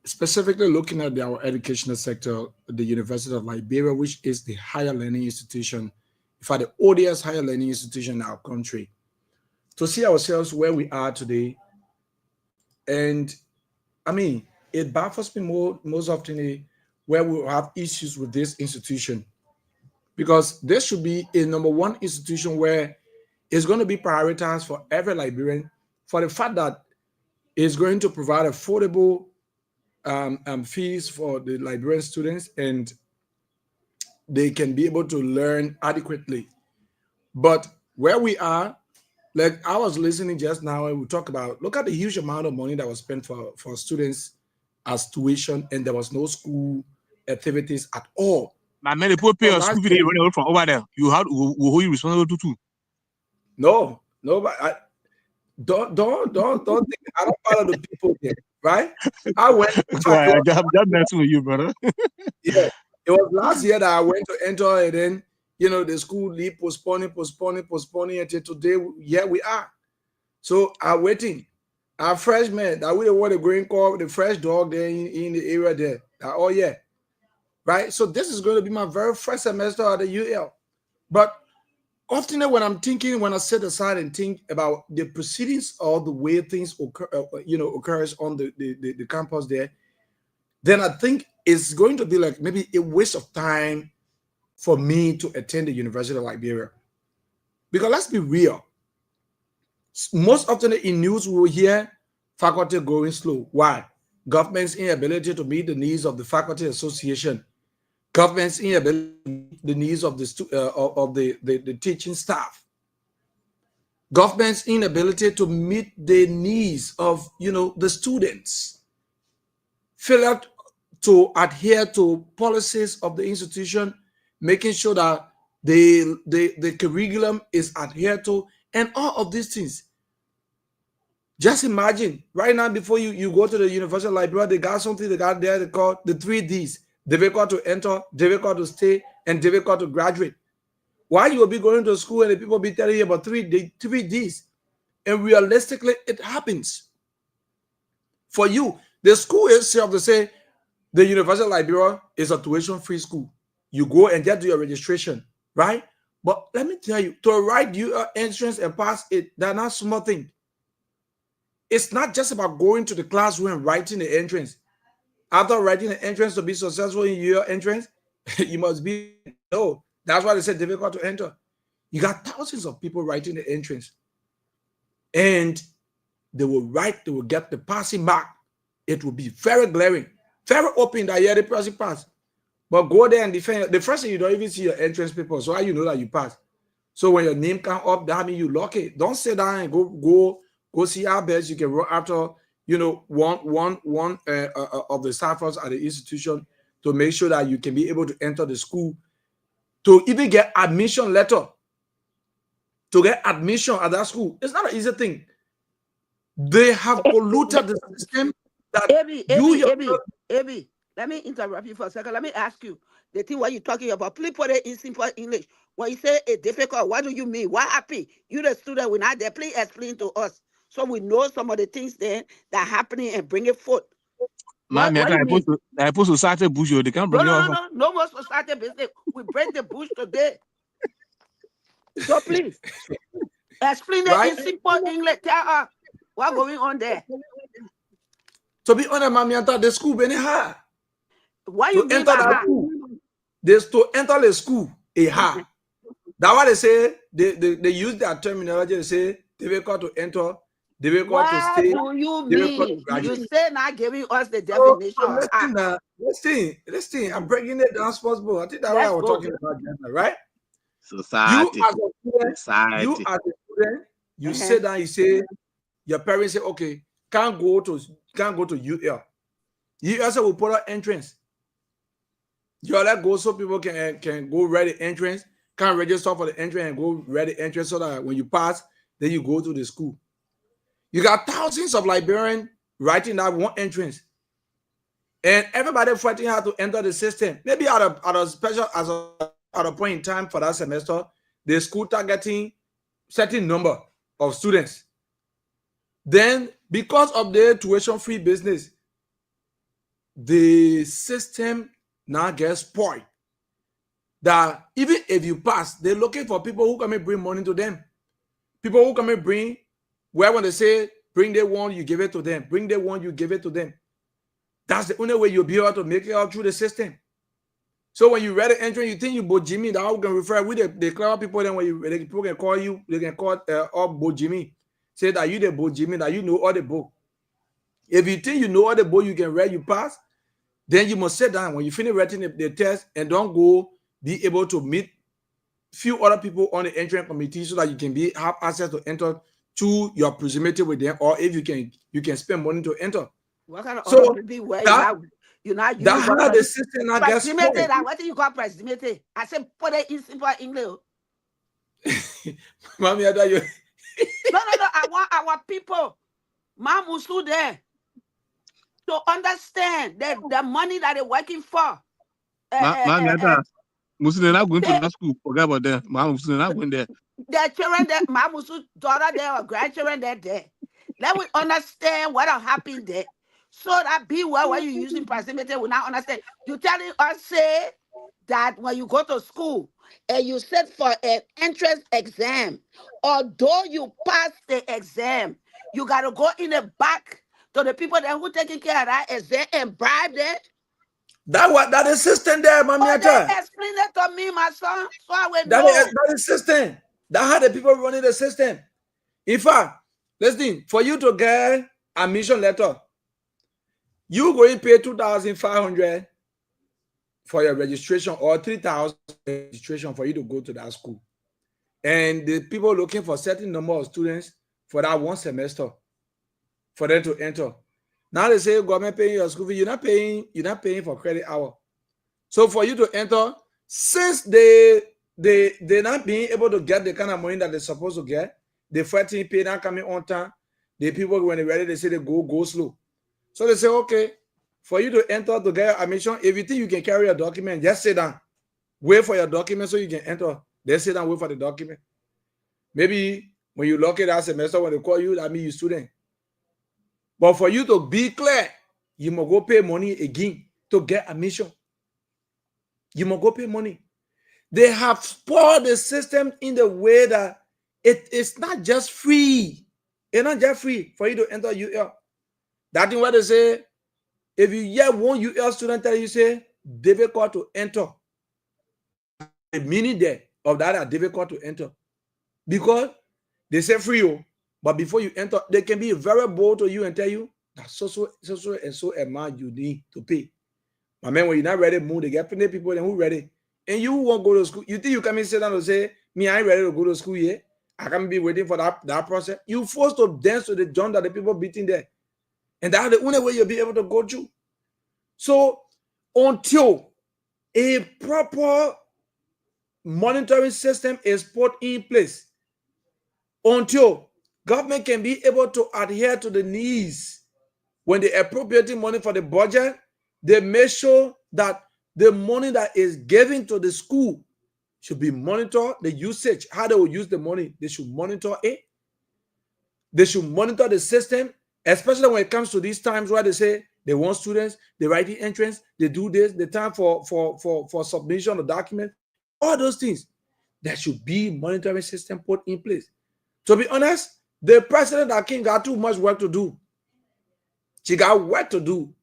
specifically looking at our educational sector, the University of Liberia, which is the higher learning institution, in fact, the oldest higher learning institution in our country. To see ourselves where we are today, and it baffles me most often where we have issues with this institution, because there should be a number one institution where it's going to be prioritized for every Liberian, for the fact that it's going to provide affordable fees for the Liberian students, and they can be able to learn adequately. But where we are, like I was listening just now, and we talk about, look at the huge amount of money that was spent for students as tuition, and there was no school activities at all. My many people pay a school fee running away from over there. You have who you responsible to too. No, but I don't think I don't follow the people there, right? I went. I'm just messing with you, brother. Yeah, it was last year that I went to enter, and then the school leave postponing until today. Here we are. So I'm waiting. Our freshmen that we want to go and call the fresh dog there in the area there. Oh yeah, right. So this is going to be my very first semester at the UL, but often when I sit aside and think about the proceedings or the way things occurs on the campus there, then I think it's going to be like maybe a waste of time for me to attend the University of Liberia. Because let's be real, most often in news we will hear faculty going slow. Why? Government's inability to meet the needs of the faculty association, government's inability to meet the needs of the teaching staff, government's inability to meet the needs of the students, failure to adhere to policies of the institution, making sure that the curriculum is adhered to, and all of these things. Just imagine right now, before you go to the university library, they got something they got there they call the 3Ds: difficult to enter, difficult to stay, and difficult to graduate. Why you will be going to school and the people be telling you about 3Ds, and realistically it happens. For you, the school itself, they say the university library is a tuition-free school. You go and just do your registration, right? But let me tell you, to write your entrance and pass it, that's not small thing. It's not just about going to the classroom and writing the entrance. After writing the entrance to be successful in your entrance, you must be, no. That's why they said difficult to enter. You got thousands of people writing the entrance. And they will write, they will get the passing mark. It will be very glaring, very open that yeah, the person pass. But go there and defend. The first thing, you don't even see your entrance paper. So how you know that you pass? So when your name come up, that means you lock it. Don't sit down and go see how best you can run after, you know, one of the staffers at the institution to make sure that you can be able to enter the school, to even get admission letter, to get admission at that school. It's not an easy thing. They have polluted the system that Abby, let me interrupt you for a second. Let me ask you the thing what you're talking about. Please put it in simple English. When you say it's difficult, what do you mean? What happened? You the student, we're not there. Please explain to us so we know some of the things there that happening and bring it forth. What do you mean? I put society bush. They can't bring no more society business. We break the bush today. So please explain it in simple English. Tell us what's going on there. To be honest, Mami, I thought the school been hard. Why you mean by hard? To enter the school is hard. That's why they say they use that terminology. They say difficult to enter, difficult to stay. What do you mean? You say not giving us the definition. Listen. I'm breaking it down possible. I think that's what I was talking about, right? Society. You as a student, you sit down, you say, your parents say, okay, can't go to UL. UL will put out entrance. You let go so people can go read the entrance, can register for the entrance and go read the entrance so that when you pass, then you go to the school. You got thousands of librarians writing that one entrance. And everybody fighting how to enter the system. Maybe at a point in time for that semester, the school targeting certain number of students. Then, because of the tuition-free business, the system now gets spoiled. That even if you pass, they're looking for people who come and bring money to them. People who come and bring, where when they say, bring the one, you give it to them. Bring the one, you give it to them. That's the only way you'll be able to make it out through the system. So when you read the entrance, you think you Bo Jimmy, that we can refer with the clever people. Then when people can call you, they can call up Bo Jimmy. Say that you the Bo Jimmy, that you know all the book. If you think you know all the book you can read, you pass, then you must sit down when you finish writing the test and don't go be able to meet few other people on the entrance committee so that you can have access to enter to your presumptive with them, or if you can spend money to enter. What kind of other people where you're not using how the system not gets spoiled. What do you call presumptive? I said put it in simple English. Mommy, I thought you. No. I want our people, Mamusu there, to understand that the money that they're working for. Muslim not going to that school. Forget about that. Muslim not going there. Their children there, Mamusu's daughter there, or grandchildren there. Let me understand what happened there. So that be well when you're using proximity will not understand. You telling us say that when you go to school and you sit for an entrance exam, although you pass the exam, you gotta go in the back to the people that who taking care of that exam and bribe them. That is system there, Mami. Explain it to me, my son, so I will know. That is system. That's how the people running the system. In fact, listen, for you to get admission letter, you going to pay 2,500 for your registration or 3,000 registration for you to go to that school. And the people looking for certain number of students for that one semester for them to enter. Now they say government paying your school fee, you're not paying for credit hour. So for you to enter, since they they're not being able to get the kind of money that they're supposed to get. The 14 pay not coming on time. The people when they're ready, they say they go slow. So they say, okay, for you to enter to get your admission, if you think you can carry a document, just sit down. Wait for your document so you can enter. They sit down, wait for the document. Maybe when you lock it that semester, when they call you, that means you student. But for you to be clear, you must go pay money again to get admission. You must go pay money. They have spoiled the system in the way that it's not just free. It's not just free for you to enter UL. That thing where they say, if you hear one UL student tell you, say, difficult to enter. The meaning there of that are difficult to enter. Because they say free, but before you enter, they can be very bold to you and tell you that so amount you need to pay. My man, when you're not ready to move, they get plenty people then who ready. And you won't go to school. You think you come and sit down and say, me, I ain't ready to go to school yet. I can't be waiting for that process. You forced to dance to the drum that the people beating there. And that's the only way you'll be able to go through. So until a proper monitoring system is put in place, until government can be able to adhere to the needs when they appropriating money for the budget, they make sure that the money that is given to the school should be monitored, the usage, how they will use the money, they should monitor it. They should monitor the system, especially when it comes to these times where they say they want students, they write the entrance, they do this, the time for submission of document, all those things. There should be monitoring system put in place. To be honest, the president Akin got too much work to do. She got work to do.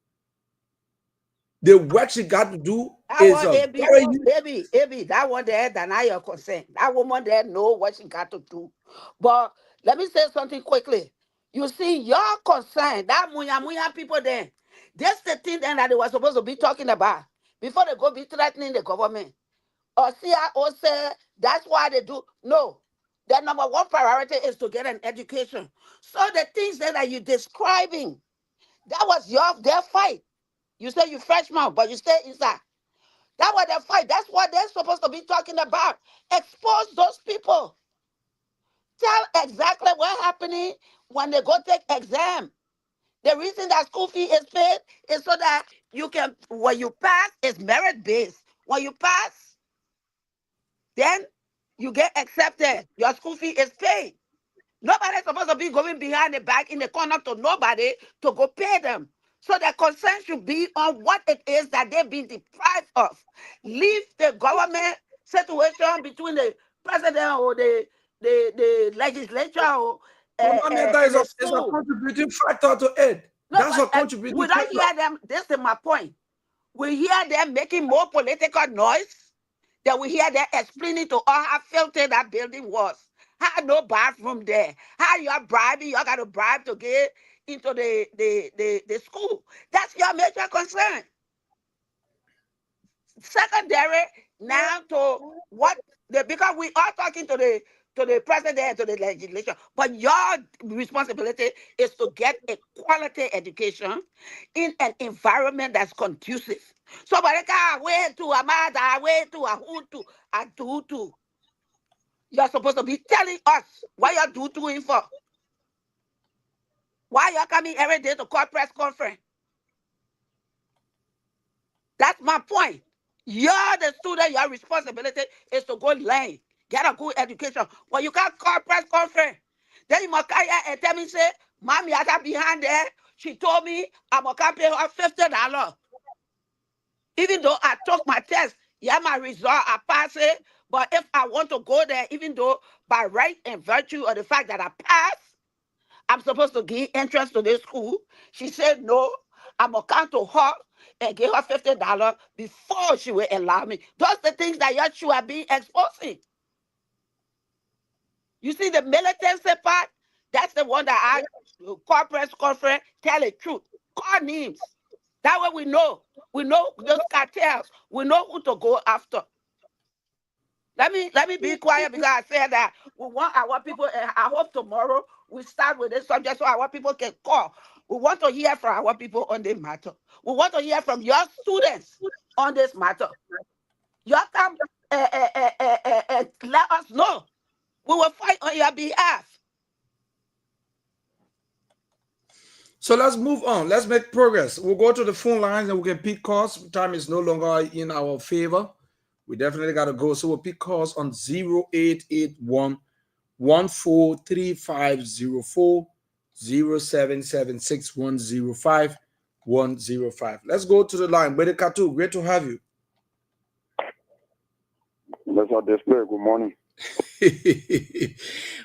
The work she got to do is AB, that one there, deny your consent. That woman there know what she got to do. But let me say something quickly. You see, your concern, that muya people there, that's the thing then that they were supposed to be talking about before they go be threatening the government. Or CIO say that's why they do. No. Their number one priority is to get an education. So the things that you're describing, that was their fight. You say you freshman, but you stay inside. That was their fight. That's what they're supposed to be talking about. Expose those people. Tell exactly what's happening when they go take exam. The reason that school fee is paid is so that you can, when you pass, it's merit-based. When you pass, then you get accepted. Your school fee is paid. Nobody's supposed to be going behind the back in the corner to nobody to go pay them. So the concern should be on what it is that they've been deprived of. Leave the government situation between the president or the legislature or is a contributing factor to it. No, that's a contributing factor. We don't hear them. This is my point. We hear them making more political noise than we hear them explaining to all how filthy that building was. How no bathroom there. How you are bribing, you got to bribe to get into the school. That's your major concern. Secondary now to what because we are talking to the president and to the legislature, but your responsibility is to get a quality education in an environment that's conducive. So, way to Amada, way to Ahutu, Atutu. You're supposed to be telling us what you're doing for. Why you're coming every day to call press conference? That's my point. You're the student, your responsibility is to go learn, get a good education. Well, you can't call press conference. Then you must carry and tell me, say, Mommy, I got behind there. She told me I'm going to pay her $50. Even though I took my test, yeah, my result, I pass it. But if I want to go there, even though by right and virtue of the fact that I passed, I'm supposed to give entrance to this school. She said no. I'm going to come to her and give her $50 before she will allow me. Those are the things that you are being exposing. You see the militancy part? That's the one that I call press conference, tell the truth. Call names. That way we know. We know those cartels. We know who to go after. Let me be quiet because I said that we want our people, and I hope tomorrow we start with this subject so our people can call. We want to hear from our people on this matter. We want to hear from your students on this matter. You come let us know. We will fight on your behalf. So let's move on. Let's make progress. We'll go to the phone lines and we can pick calls. Time is no longer in our favor. We definitely got to go. So we'll pick calls on 0881 143504 0776 105 105. Let's go to the line. Brother Katu, great to have you. Mr. Display, good morning.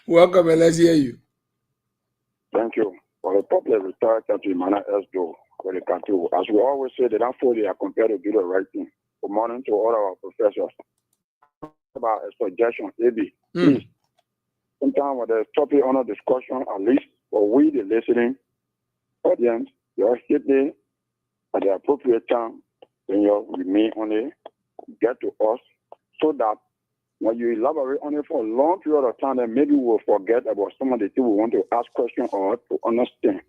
Welcome, and let's hear you. Thank you. For the public retired country, Mana Esdo, Brother Katu. As we always say, they don't feel they are compared to do the right thing. Good morning to all our professors. About a suggestion, maybe. Please. Sometimes when there's topic on a discussion, at least for we, the listening audience, you hit it at the appropriate time, then you remain on it, get to us, so that when you elaborate on it for a long period of time, then maybe we'll forget about some of the things we want to ask questions or to understand.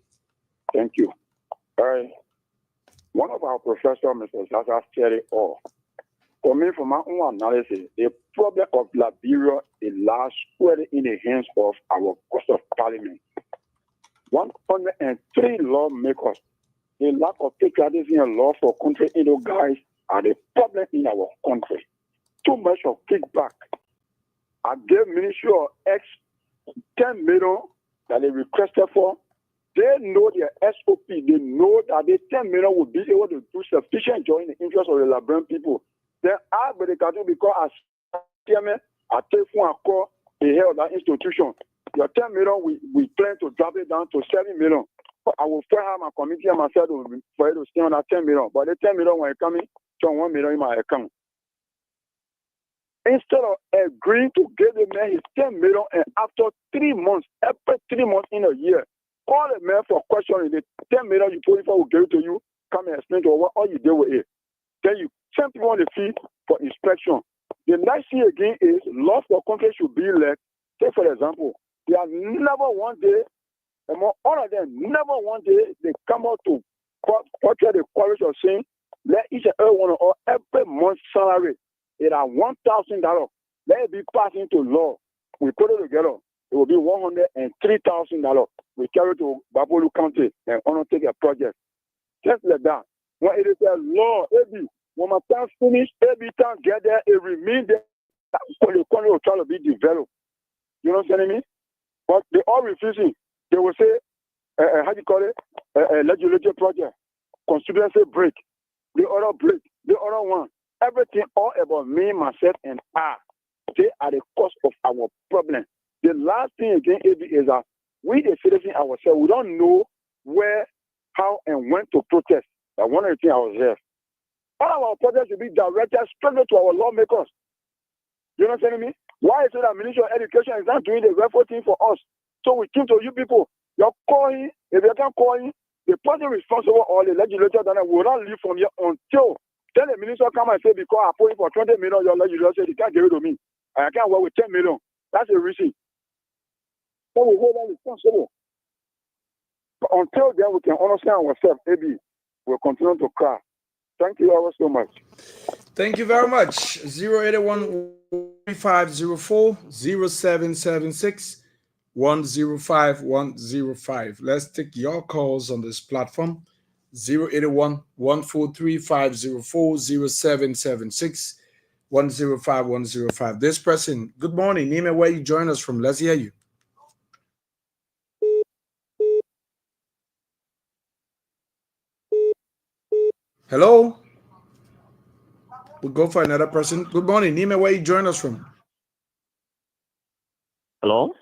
Thank you. All right. One of our professors, Mr. Zaza, said it all. For me, from my own analysis, the problem of Liberia is large squarely in the hands of our Court of Parliament. 103 lawmakers, the lack of patriotism and law for country, guys, are the problem in our country. Too much of kickback. I gave Ministry of X 10 million that they requested for. They know their SOP. They know that the 10 million will be able to do sufficient job in the interest of the Liberian people. Then I but they can do because as chairman, I take one call the head of that institution. Your 10 million, we plan to drop it down to 7 million. I will first have my committee and myself for it to stay on that 10 million. But the 10 million when it coming, to 1 million in my account. Instead of agreeing to give the man his 10 million and after 3 months, every 3 months in a year, call the man for questioning the 10 million you put for will give it to you, come and explain to what all you did with it. Then you send people on the field for inspection. The next thing again is law for country should be like, take for example, they have never one day, among all of them, never one day they come out to portray the courage of saying, let each and every one of us every month's salary, it are $1,000. Let it be passed into law. We put it together. It will be $103,000. We carry it to Babolu County and undertake a project. Just like that. When it is a law, when my time finish, every time get there, it remains there. The country will try to be developed. You know what I'm saying? But they all refusing. They will say, how do you call it? A legislative project. Constituency break. The other break. The other one. Everything all about me, myself, and I. They are the cause of our problem. The last thing again is that we, the citizens ourselves, we don't know where, how, and when to protest. That's one of the things I was there. All of our protests will be directed straight to our lawmakers. You know what I'm saying? Why is it that Ministry of Education is not doing the rightful thing for us? So we came to you people. You're calling, if you can't call in, the person responsible or the legislature will not leave from here until then the minister come and say, because I put in for 20 million, your legislature said, you can't give it to me. And I can't work with 10 million. That's a receipt. So we hold them responsible. But until then, we can understand ourselves. Maybe we'll continue to cry. Thank you all so much. Thank you very much. 081 3504 0776 105 105. Let's take your calls on this platform. 081 143 504 0776 105 105. This person, good morning. Name and where you join us from. Let's hear you. Hello. We'll go for another person. Good morning. Name and where you join us from. Hello.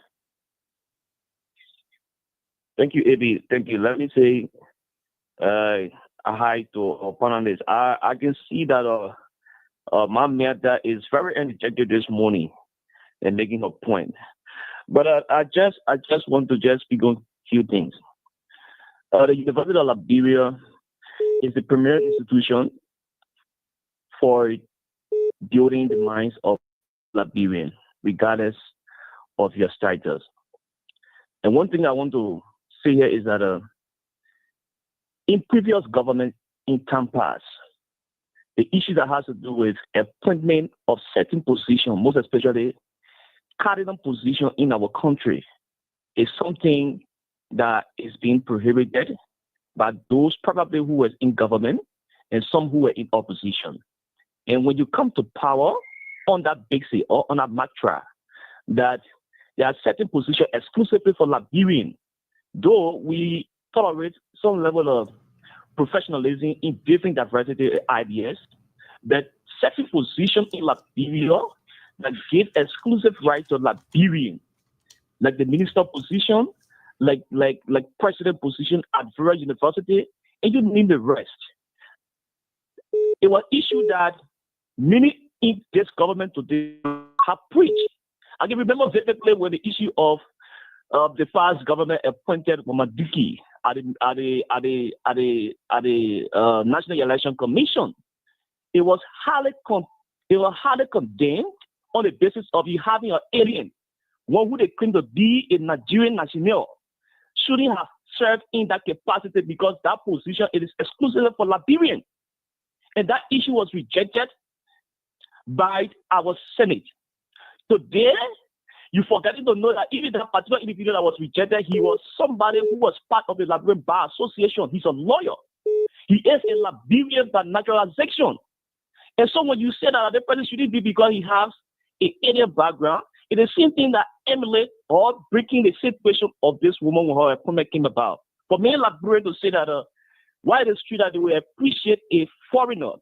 Thank you, AB. Thank you. Let me say a hi to our panelists. I can see that my mother is very energetic this morning and making a point. But I just want to just speak on a few things. The University of Liberia is the premier institution for building the minds of Liberians, regardless of your status. And one thing I want to say here is that in previous government in time past, the issue that has to do with appointment of certain position, most especially cardinal position in our country, is something that is being prohibited by those probably who were in government and some who were in opposition. And when you come to power on that basis or on that mantra, that there are certain positions exclusively for Liberian, though we tolerate some level of professionalism in different diversity ideas, but certain positions in Liberia that give exclusive right to Liberian, like the minister position, like president position at various university, and you name the rest. It was issue that many in this government today have preached. I can remember vividly when the issue of the first government appointed Mamadiki at the National Election Commission. It was highly condemned on the basis of you having an alien, one who they claim to be a Nigerian national, shouldn't have served in that capacity because that position it is exclusively for Liberian. And that issue was rejected by our Senate. Today, you forgetting to know that even that particular individual that was rejected, he was somebody who was part of the Liberian Bar Association. He's a lawyer. He is a Liberian by naturalization. And so when you say that the person shouldn't be because he has an Indian background, it is the same thing that emulate or breaking the situation of this woman when her appointment came about. For me, Liberian to say that why it is true that they will appreciate a foreigner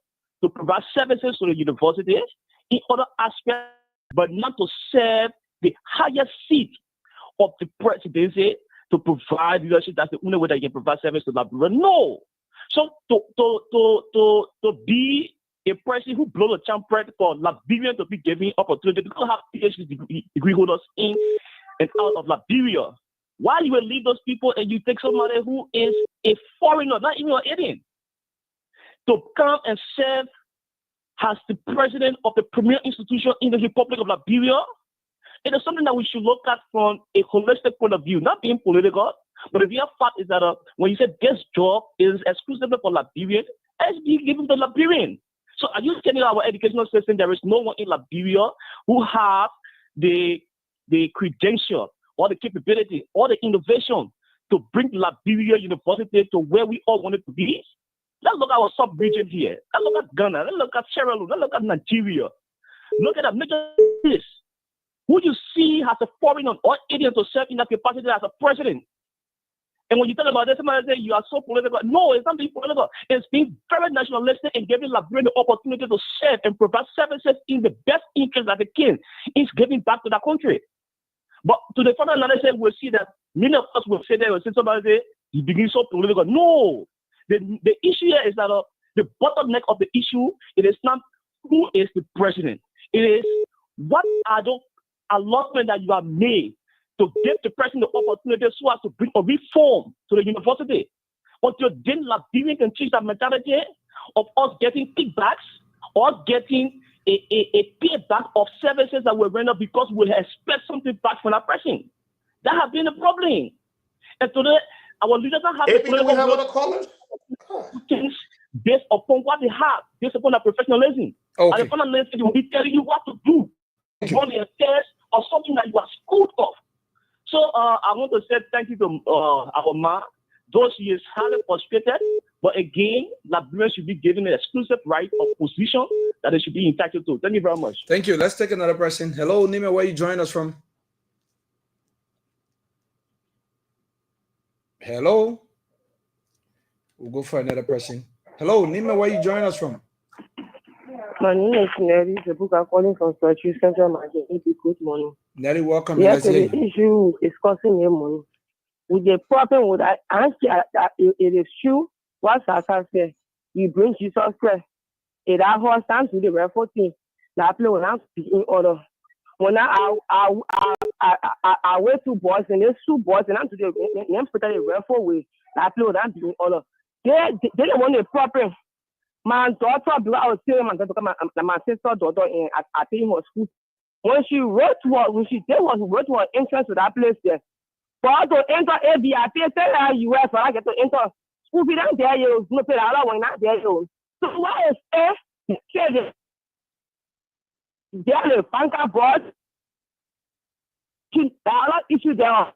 to provide services to the university in other aspects, but not to serve the highest seat of the presidency to provide leadership. That's the only way that you can provide service to Liberian. No. So to be a person who blows a trumpet for Liberian to be given opportunity because have PhD degree holders in and out of Liberia. Why you will leave those people and you take somebody who is a foreigner, not even an Indian, to come and serve as the president of the premier institution in the Republic of Liberia? It is something that we should look at from a holistic point of view, not being political, but the real fact is that when you say this job is exclusively for Liberian, it's being given to Liberian. So are you telling our educational system there is no one in Liberia who have the credential or the capability or the innovation to bring Liberia University to where we all want it to be? Let's look at our sub-region here. Let's look at Ghana. Let's look at Sierra Leone. Let's look at Nigeria. Look at a major place. Who you see has a foreigner or Indian to serve in that capacity as a president? And when you talk about this, somebody say you are so political. No, it's not being political. It's being very nationalistic and giving Liberian the opportunity to serve and provide services in the best interest that the king is giving back to the country. But to the further analysis, we'll see that many of us will say that, we'll say somebody say, he begins so political. No. The issue here is that the bottleneck of the issue, it is not who is the president. It is what are the allotment that you have made to give the president the opportunity so as to bring a reform to the university. Until then, Liberian can change that mentality of us getting kickbacks or getting a payback of services that we render because we expect something back from that person. That has been a problem. And today, our leaders don't have do we have other callers? things based upon what they have, based upon their professionalism. Okay. And the professionalism will be telling you what to do. On the affairs or something that you are schooled of. So I want to say thank you to our ma. Though she is highly frustrated, but again, Liberians should be given an exclusive right of position that they should be entitled to. Thank you very much. Thank you. Let's take another person. Hello, Nime, where you join us from? Hello. We'll go for another person. Hello, Nime, where you join us from? My name is Nelly Zebuka, calling from Sochi Central Market. Good morning. Nelly, welcome. Yes, the issue discussing here morning. With the problem with that, it is true what Sasa said. You bring Jesus Christ. It has stand to the referral team. That play will not be in order. When I went to boys and there's two boys and I'm to the referral way. That play will not be in order. They don't want a problem. My daughter, I was telling my sister daughter at her school. When she wrote to her entrance to that place there, for her to enter ABI, tell her US for her to enter school fee down there, you no pay that one not there. So why is There are the banker board. There are a lot of issues there.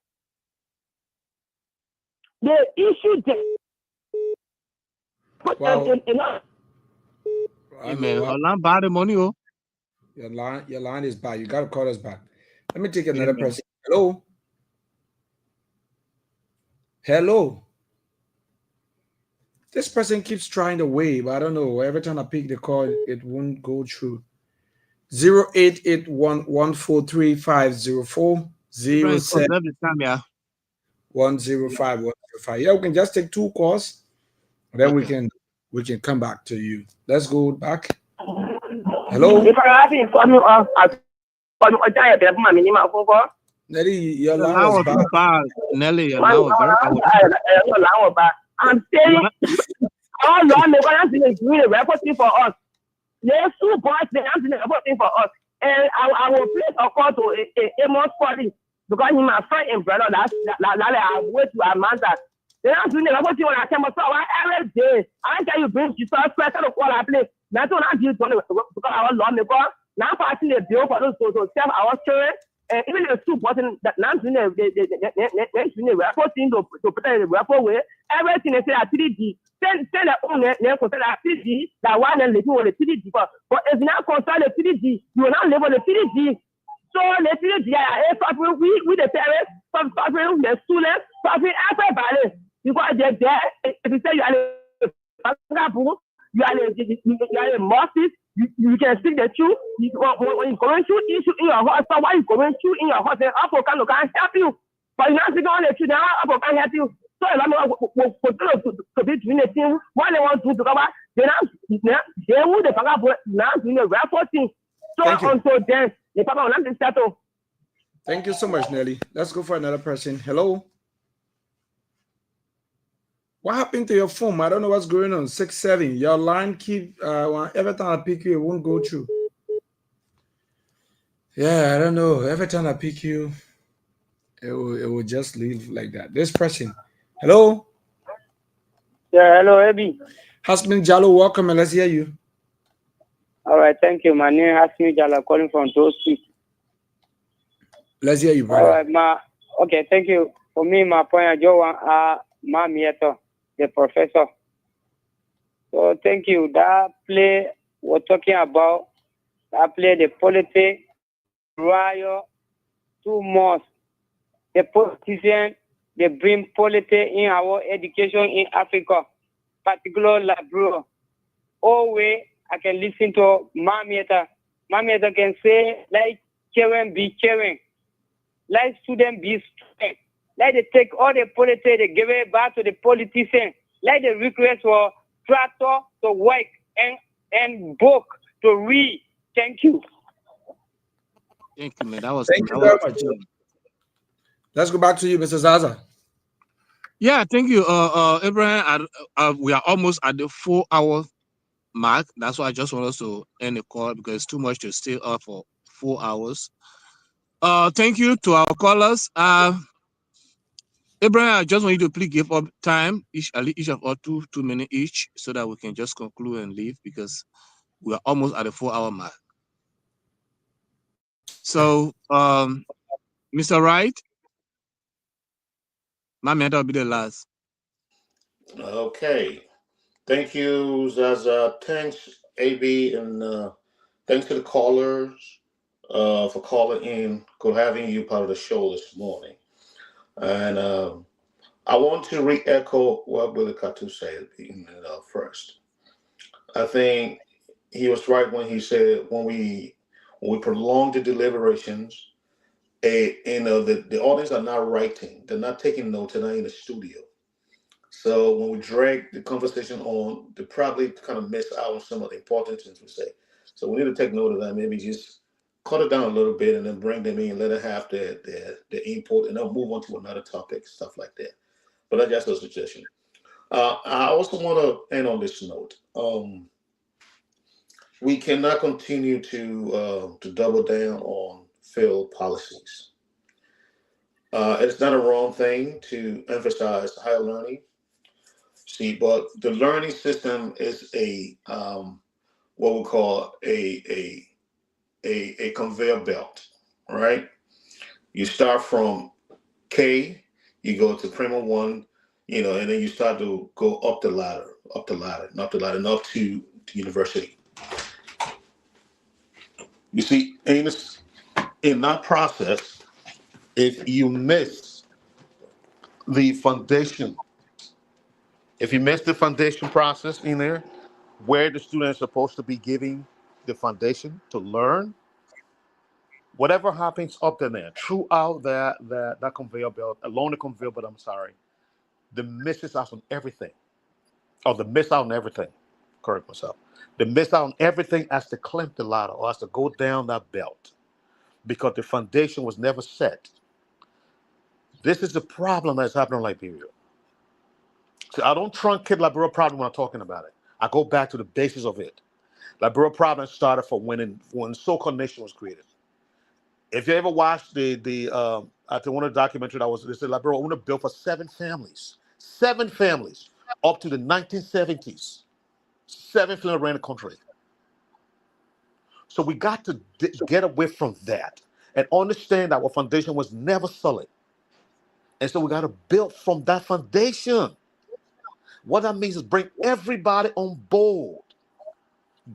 The issue there. Wow. Hey man, Holland buy the money, oh. Your line is bad. You gotta call us back. Let me take another person. Hello. Hello. This person keeps trying to wave. I don't know. Every time I pick the call, it won't go through. 0881143504 105. Yeah, we can just take 2 calls, then we can come back to you. Let's go back. Hello. If I have informed Nelly, your line was was bad. bad. Nelly, your line was very bad. I'm saying, all Lord, the one is doing a reporting for us. There's 2 boys, they are doing a reporting for us. And I will place a call to Amos Party because he's my friend and brother. That's I wait to Amanda. They are doing a reporting on our camera. So every day, I tell you, bring Jesus Christ to call our place. That's what I'm doing because I was long because now passing the bill for those to serve our children. And even the 2 button that now doing the reporting to protect the report way. Everything they say at 3D. Send the owner concern at 3D that one and living on the 3D. But if not concern the 3D, you will not live on the 3D. So the 3D are suffering we the parents, suffering the students, suffering everybody. Because they're there. If you say you are a Moses, you can speak the truth. When you're going through issue in your heart, so why you going through in your heart, and Apple can't help you. But you're not speaking on the truth, then Apple can't help you. So if I'm going to be doing the thing, what they want to do, they will the now doing the reporting. So until then, the Papa will not be settled. Thank you so much, Nelly. Let's go for another person. Hello. What happened to your phone? I don't know what's going on. 6-7. Your line keep every time I pick you, it won't go through. Yeah, I don't know. Every time I pick you, it will just leave like that. This person. Hello. Yeah, hello, Abby. Hasmin Jallo, welcome, and let's hear you. All right, thank you. My name is Hasmin Jallo, calling from Toast Street. Let's hear you, brother. All right, okay, thank you. For me, my point, I just want Mieto, the professor. So thank you. That play we're talking about, that play the politics, riot, too much. The politicians, they bring politics in our education in Africa, particularly Labrador. Always, I can listen to Mamieta. Mamieta can say, like children be children, like students be students. Like they take all the politics, they give it back to the politicians. Like the request for tractor to work and book to read. Thank you. Thank you, man. Thank you very much. Let's go back to you, Mr. Zaza. Yeah, thank you, Abraham. We are almost at the 4-hour mark. That's why I just want us to end the call because it's too much to stay up for 4 hours. Thank you to our callers. Abraham, I just want you to please give up time, each of us 2 minutes each, so that we can just conclude and leave because we are almost at the 4-hour mark. So, Mr. Wright, my man, that'll be the last. Okay. Thank you, Zaza. Thanks, AB, and thanks to the callers for calling in, for having you part of the show this morning. And I want to re-echo what Willie Katu said first. I think he was right when he said when we prolong the deliberations, the audience are not writing, they're not taking notes, they're not in the studio. So when we drag the conversation on, they probably kind of miss out on some of the important things we say. So we need to take note of that. Maybe just cut it down a little bit and then bring them in, let them have their input, and they'll move on to another topic, stuff like that. But that's just a suggestion. I also want to end on this note. We cannot continue to double down on failed policies. It's not a wrong thing to emphasize higher learning. See, but the learning system is a what we call a conveyor belt, right? You start from K, you go to Primo 1, and then you start to go up the ladder, up the ladder, and up the ladder, and up to university. You see, in that process, if you miss the foundation, if you miss the foundation process in there, where the student is supposed to be giving the foundation to learn, whatever happens up there throughout that conveyor belt, along the conveyor belt, I'm sorry, the misses out on everything, or the miss out on everything. Correct myself. The miss out on everything has to climb the ladder or has to go down that belt because the foundation was never set. This is the problem that's happening in Liberia. So I don't truncate Liberia problem when I'm talking about it. I go back to the basis of it. Liberia problem started for when so-called nation was created. If you ever watched I think one of the documentary that was, they said Liberia only built for seven families up to the 1970s. Seven families ran the country. So we got to get away from that and understand that our foundation was never solid. And so we got to build from that foundation. What that means is bring everybody on board.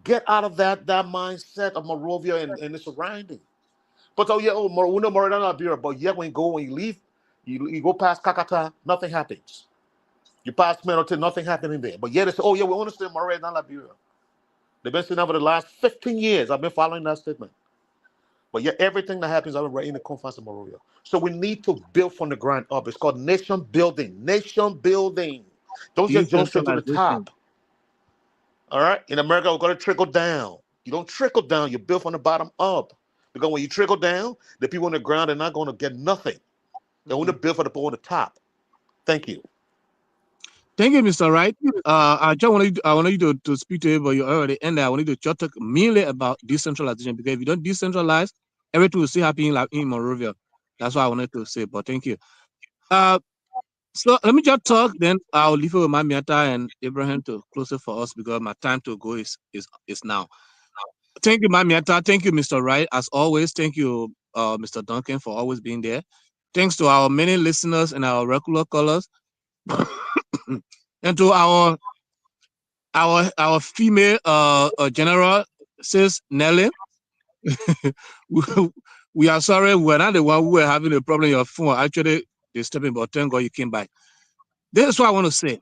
Get out of that mindset of Morovia and the surrounding. But we know Morovia not Liberia, but yet when you leave, you go past Kakata, nothing happens. You pass Middleton, nothing happening there. But yet it's, we understand Morovia not Liberia. They've been saying that for the last 15 years. I've been following that statement. But yet everything that happens is right in the confines of Morovia. So we need to build from the ground up. It's called nation building. Nation building. Don't just jump straight to the Decentralization. top. All right? In America, we're going to trickle down. You don't trickle down. You build from the bottom up. Because when you trickle down, the people on the ground are not going to get nothing. They want to build for the people on the top. Thank you. Thank you, Mr. Wright. I want you to speak to it, but you already ended. I want you to just talk mainly about decentralization, because if you don't decentralize, everything will still happen in Monrovia. That's what I wanted to say, but thank you. So let me just talk, then I'll leave it with Mamiata and Abraham to close it for us, because my time to go is now. Thank you, Mamiata. Thank you, Mr. Wright. As always, thank you, Mr. Duncan, for always being there. Thanks to our many listeners and our regular callers. And to our female general, Sis Nelly. we are sorry, we're not the one who were having a problem. Your phone actually disturbing, but thank God you came back. This is what I want to say.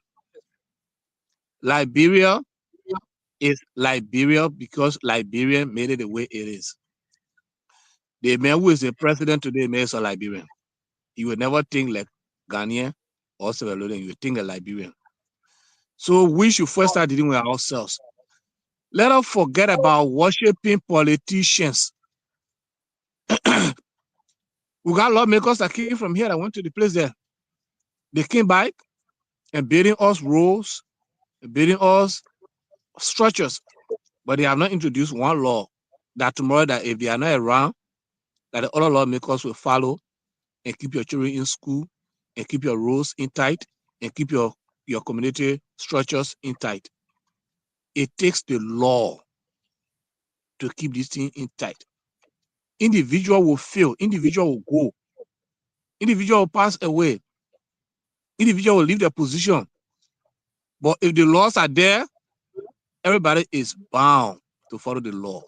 Liberia is Liberia because Liberia made it the way it is. The man who is the president today is a Liberian. You would never think like Ghanaian or Sierra Leone, you would think a Liberian. So we should first start dealing with ourselves. Let us forget about worshiping politicians. We got lawmakers that came from here that went to the place there. They came back and building us roads, building us structures, but they have not introduced one law that tomorrow, that if they are not around, that the other lawmakers will follow and keep your children in school and keep your roads intact and keep your community structures intact. It takes the law to keep this thing intact. Individual will fail, individual will go, individual will pass away, individual will leave their position. But if the laws are there, everybody is bound to follow the law.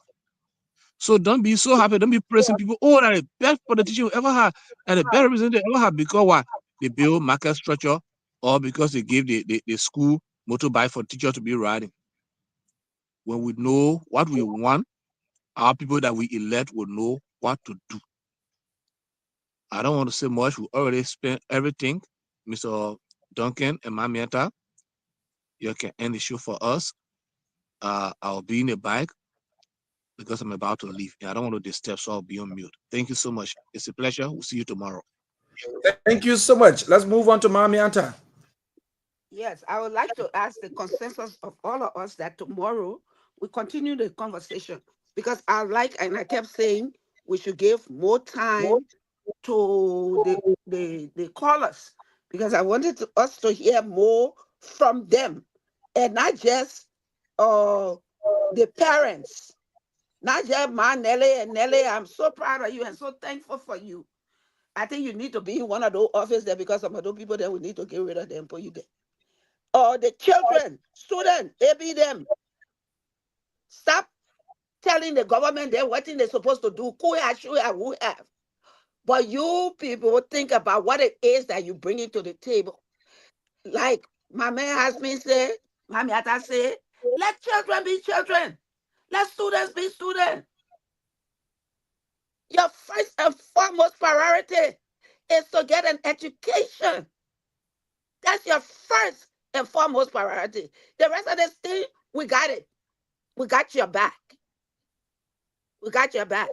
So don't be so happy, don't be praising people. Oh, that the best politician we ever had, and the best representative ever had, because what? They build market structure, or because they gave the school motorbike for teachers to be riding. When we know what we want, our people that we elect will know what to do. I don't want to say much. We already spent everything. Mr. Duncan and Mamiata, you can end the show for us. I'll be in the bike because I'm about to leave. I don't want to disturb, so I'll be on mute. Thank you so much. It's a pleasure. We'll see you tomorrow. Thank you so much. Let's move on to Mamiata. Yes, I would like to ask the consensus of all of us that tomorrow we continue the conversation, because I kept saying we should give more time to the callers, because I wanted us to hear more from them and not just the parents, not just my Nelly and Nelly. I'm so proud of you and so thankful for you. I think you need to be in one of those offices there because some of those people there, we need to get rid of them, put you there. Or the children, students, they be them. Stop telling the government they're what they're supposed to do. Who have. But you people think about what it is that you bring to the table. Like my man has been said, Mami Ata say, let children be children. Let students be students. Your first and foremost priority is to get an education. That's your first and foremost priority. The rest of this thing, we got it. We got your back. We got your back.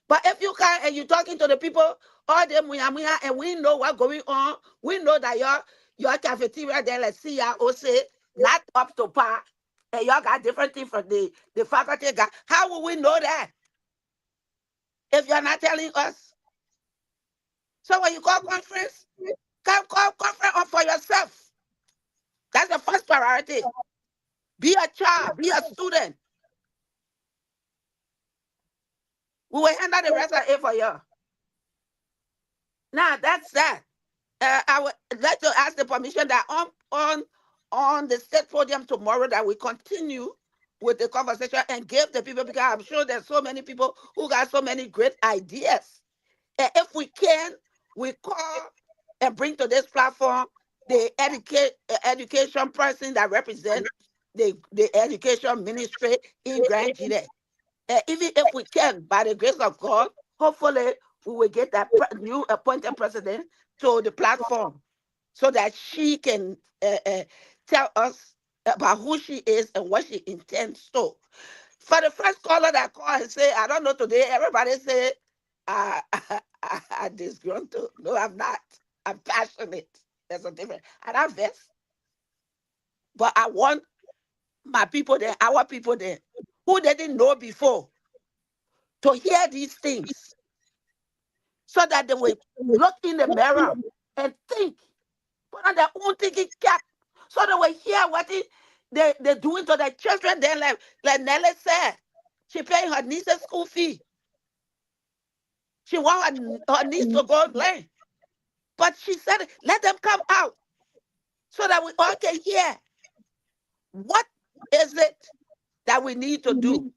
But if you can and you're talking to the people, all them and we know what's going on, we know that your cafeteria there, let's see say not up to par, and y'all got different things from the faculty got. How will we know that if you're not telling us? So when you call conference, come call conference for yourself. That's the first priority. Be a child, be a student. We will handle the rest of it for you. Now that's that. I would like to ask the permission that on the state podium tomorrow that we continue with the conversation and give the people, because I'm sure there's so many people who got so many great ideas. And if we can, we call and bring to this platform the education person that represents the education ministry in Grand Gide. Even if we can, by the grace of God, hopefully we will get that new appointed president to the platform so that she can tell us about who she is and what she intends to. For the first caller that called and say, I don't know today, everybody say, I'm disgruntled. No, I'm not. I'm passionate. There's a difference. And I'm vexed. But I want my people there, our people there, who didn't know before, to hear these things so that they will look in the mirror and think, put on their own thinking cap, so they will hear what they're doing to their children. Then, like Nelly said, she paying her niece's school fee. She want her niece to go learn. But she said, let them come out so that we all can hear what is it that we need to do.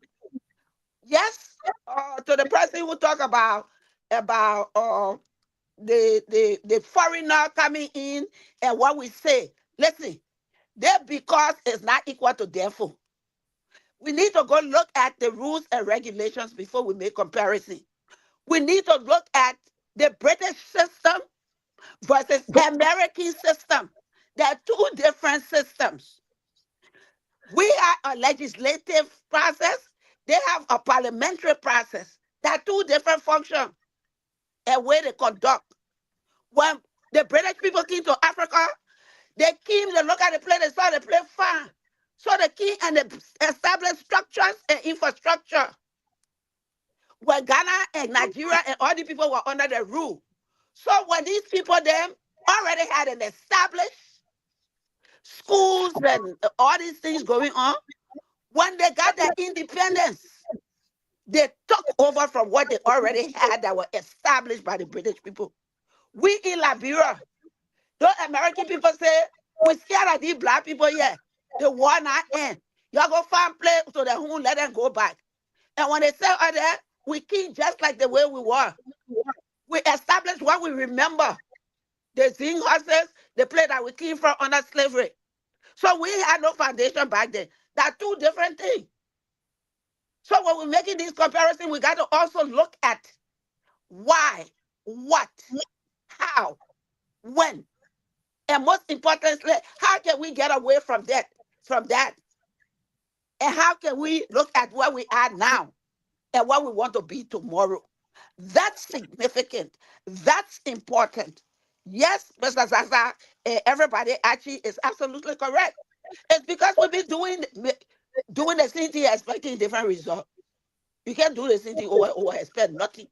Yes, to the person who talk about the foreigner coming in and what we say. Listen, their because is not equal to therefore. We need to go look at the rules and regulations before we make comparison. We need to look at the British system versus American system. There are two different systems. We are a legislative process. They have a parliamentary process. There are two different functions and way they conduct. When the British people came to Africa, they came to look at the place, they saw the place fine. So they came and they established structures and infrastructure. When Ghana and Nigeria and all the people were under the rule. So when these people them already had an established schools and all these things going on, when they got their independence, they took over from what they already had that were established by the British people. We in Liberia, those American people say, we scared of these black people here. The war not end. Y'all go find place so they won't let them go back. And when they say all that, we keep just like the way we were. We established what we remember. The Zing horses, the place that we came from under slavery. So we had no foundation back then. That's two different things. So when we're making this comparison, we got to also look at why, what, how, when, and most importantly, how can we get away from that? And how can we look at where we are now and what we want to be tomorrow? That's significant. That's important. Yes, Mr. Zaza, everybody actually is absolutely correct. It's because we've been doing the same thing, expecting different results. You can't do the same thing over expect nothing.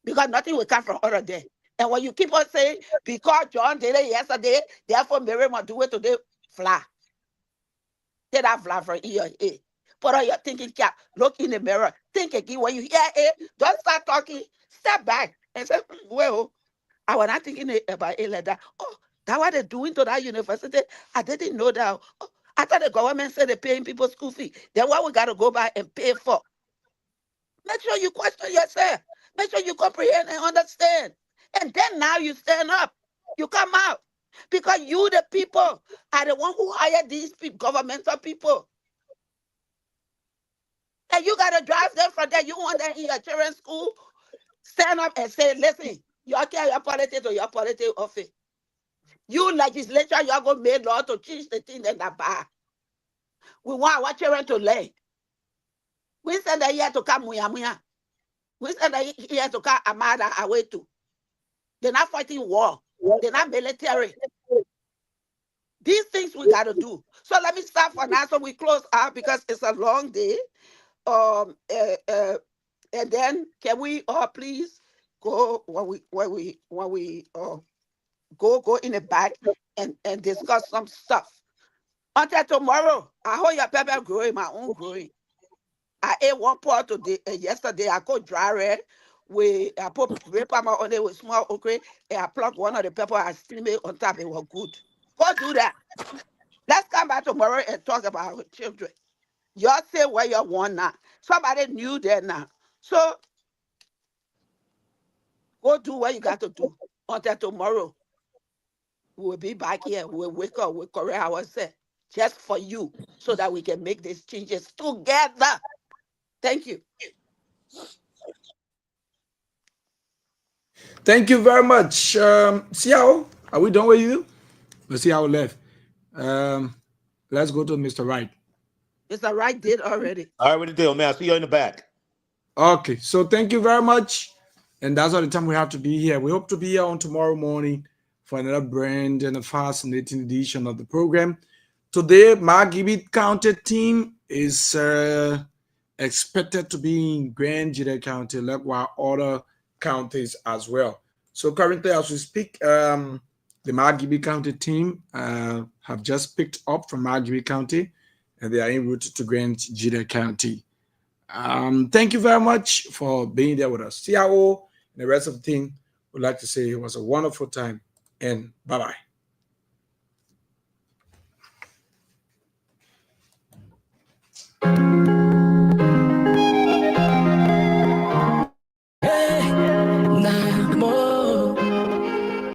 Because nothing will come from other day. And when you keep on saying, because John did it yesterday, therefore Mary must do it today, fly. Take that flavor in your head. Put on your thinking cap. Look in the mirror. Think again. When you hear it, don't start talking. Step back and say, well, I was not thinking about it like that. Oh, that's what they're doing to that university. I didn't know that. Oh, I thought the government said they're paying people school fee. Then what we got to go back and pay for? Make sure you question yourself. Make sure you comprehend and understand. And then now you stand up. You come out. Because you, the people, are the one who hired these governmental people. And you got to drive them from there. You want them in your children's school? Stand up and say, listen, you carry your politics to your politics office. You legislature, you are going to make law to change the thing in the bar. We want our children to learn. We send them here to come muya. We send them here to come Amada away to. They're not fighting war. They're not military. These things we got to do. So let me start for now so we close out because it's a long day. And then can we please go when we go in the back and discuss some stuff. Until tomorrow, I hope your pepper growing, my own growing. I ate one pot today. Yesterday, I got dry red. I put red pepper on it with small okra, and I plucked one of the pepper. I steam it on top. It was good. Go do that. Let's come back tomorrow and talk about our children. Y'all say where you want now. Somebody knew that now. So go do what you got to do. Until tomorrow, we'll be back here. We'll wake up. We'll correct ourselves just for you so that we can make these changes together. Thank you. Thank you very much. Siao, are we done with you? Let's see how left. Let's go to Mr. Wright. Mr. Wright did already. I already did, man. I see you in the back. Okay, so thank you very much. And that's all the time we have to be here. We hope to be here on tomorrow morning for another brand and a fascinating edition of the program. Today, Margibit County team is expected to be in Grand Jide County, like while other counties as well. So currently, as we speak, the Margibit County team have just picked up from Margibit County, and they are en route to Grand Jide County. Thank you very much for being there with us. CIO and the rest of the team would like to say it was a wonderful time, and bye-bye.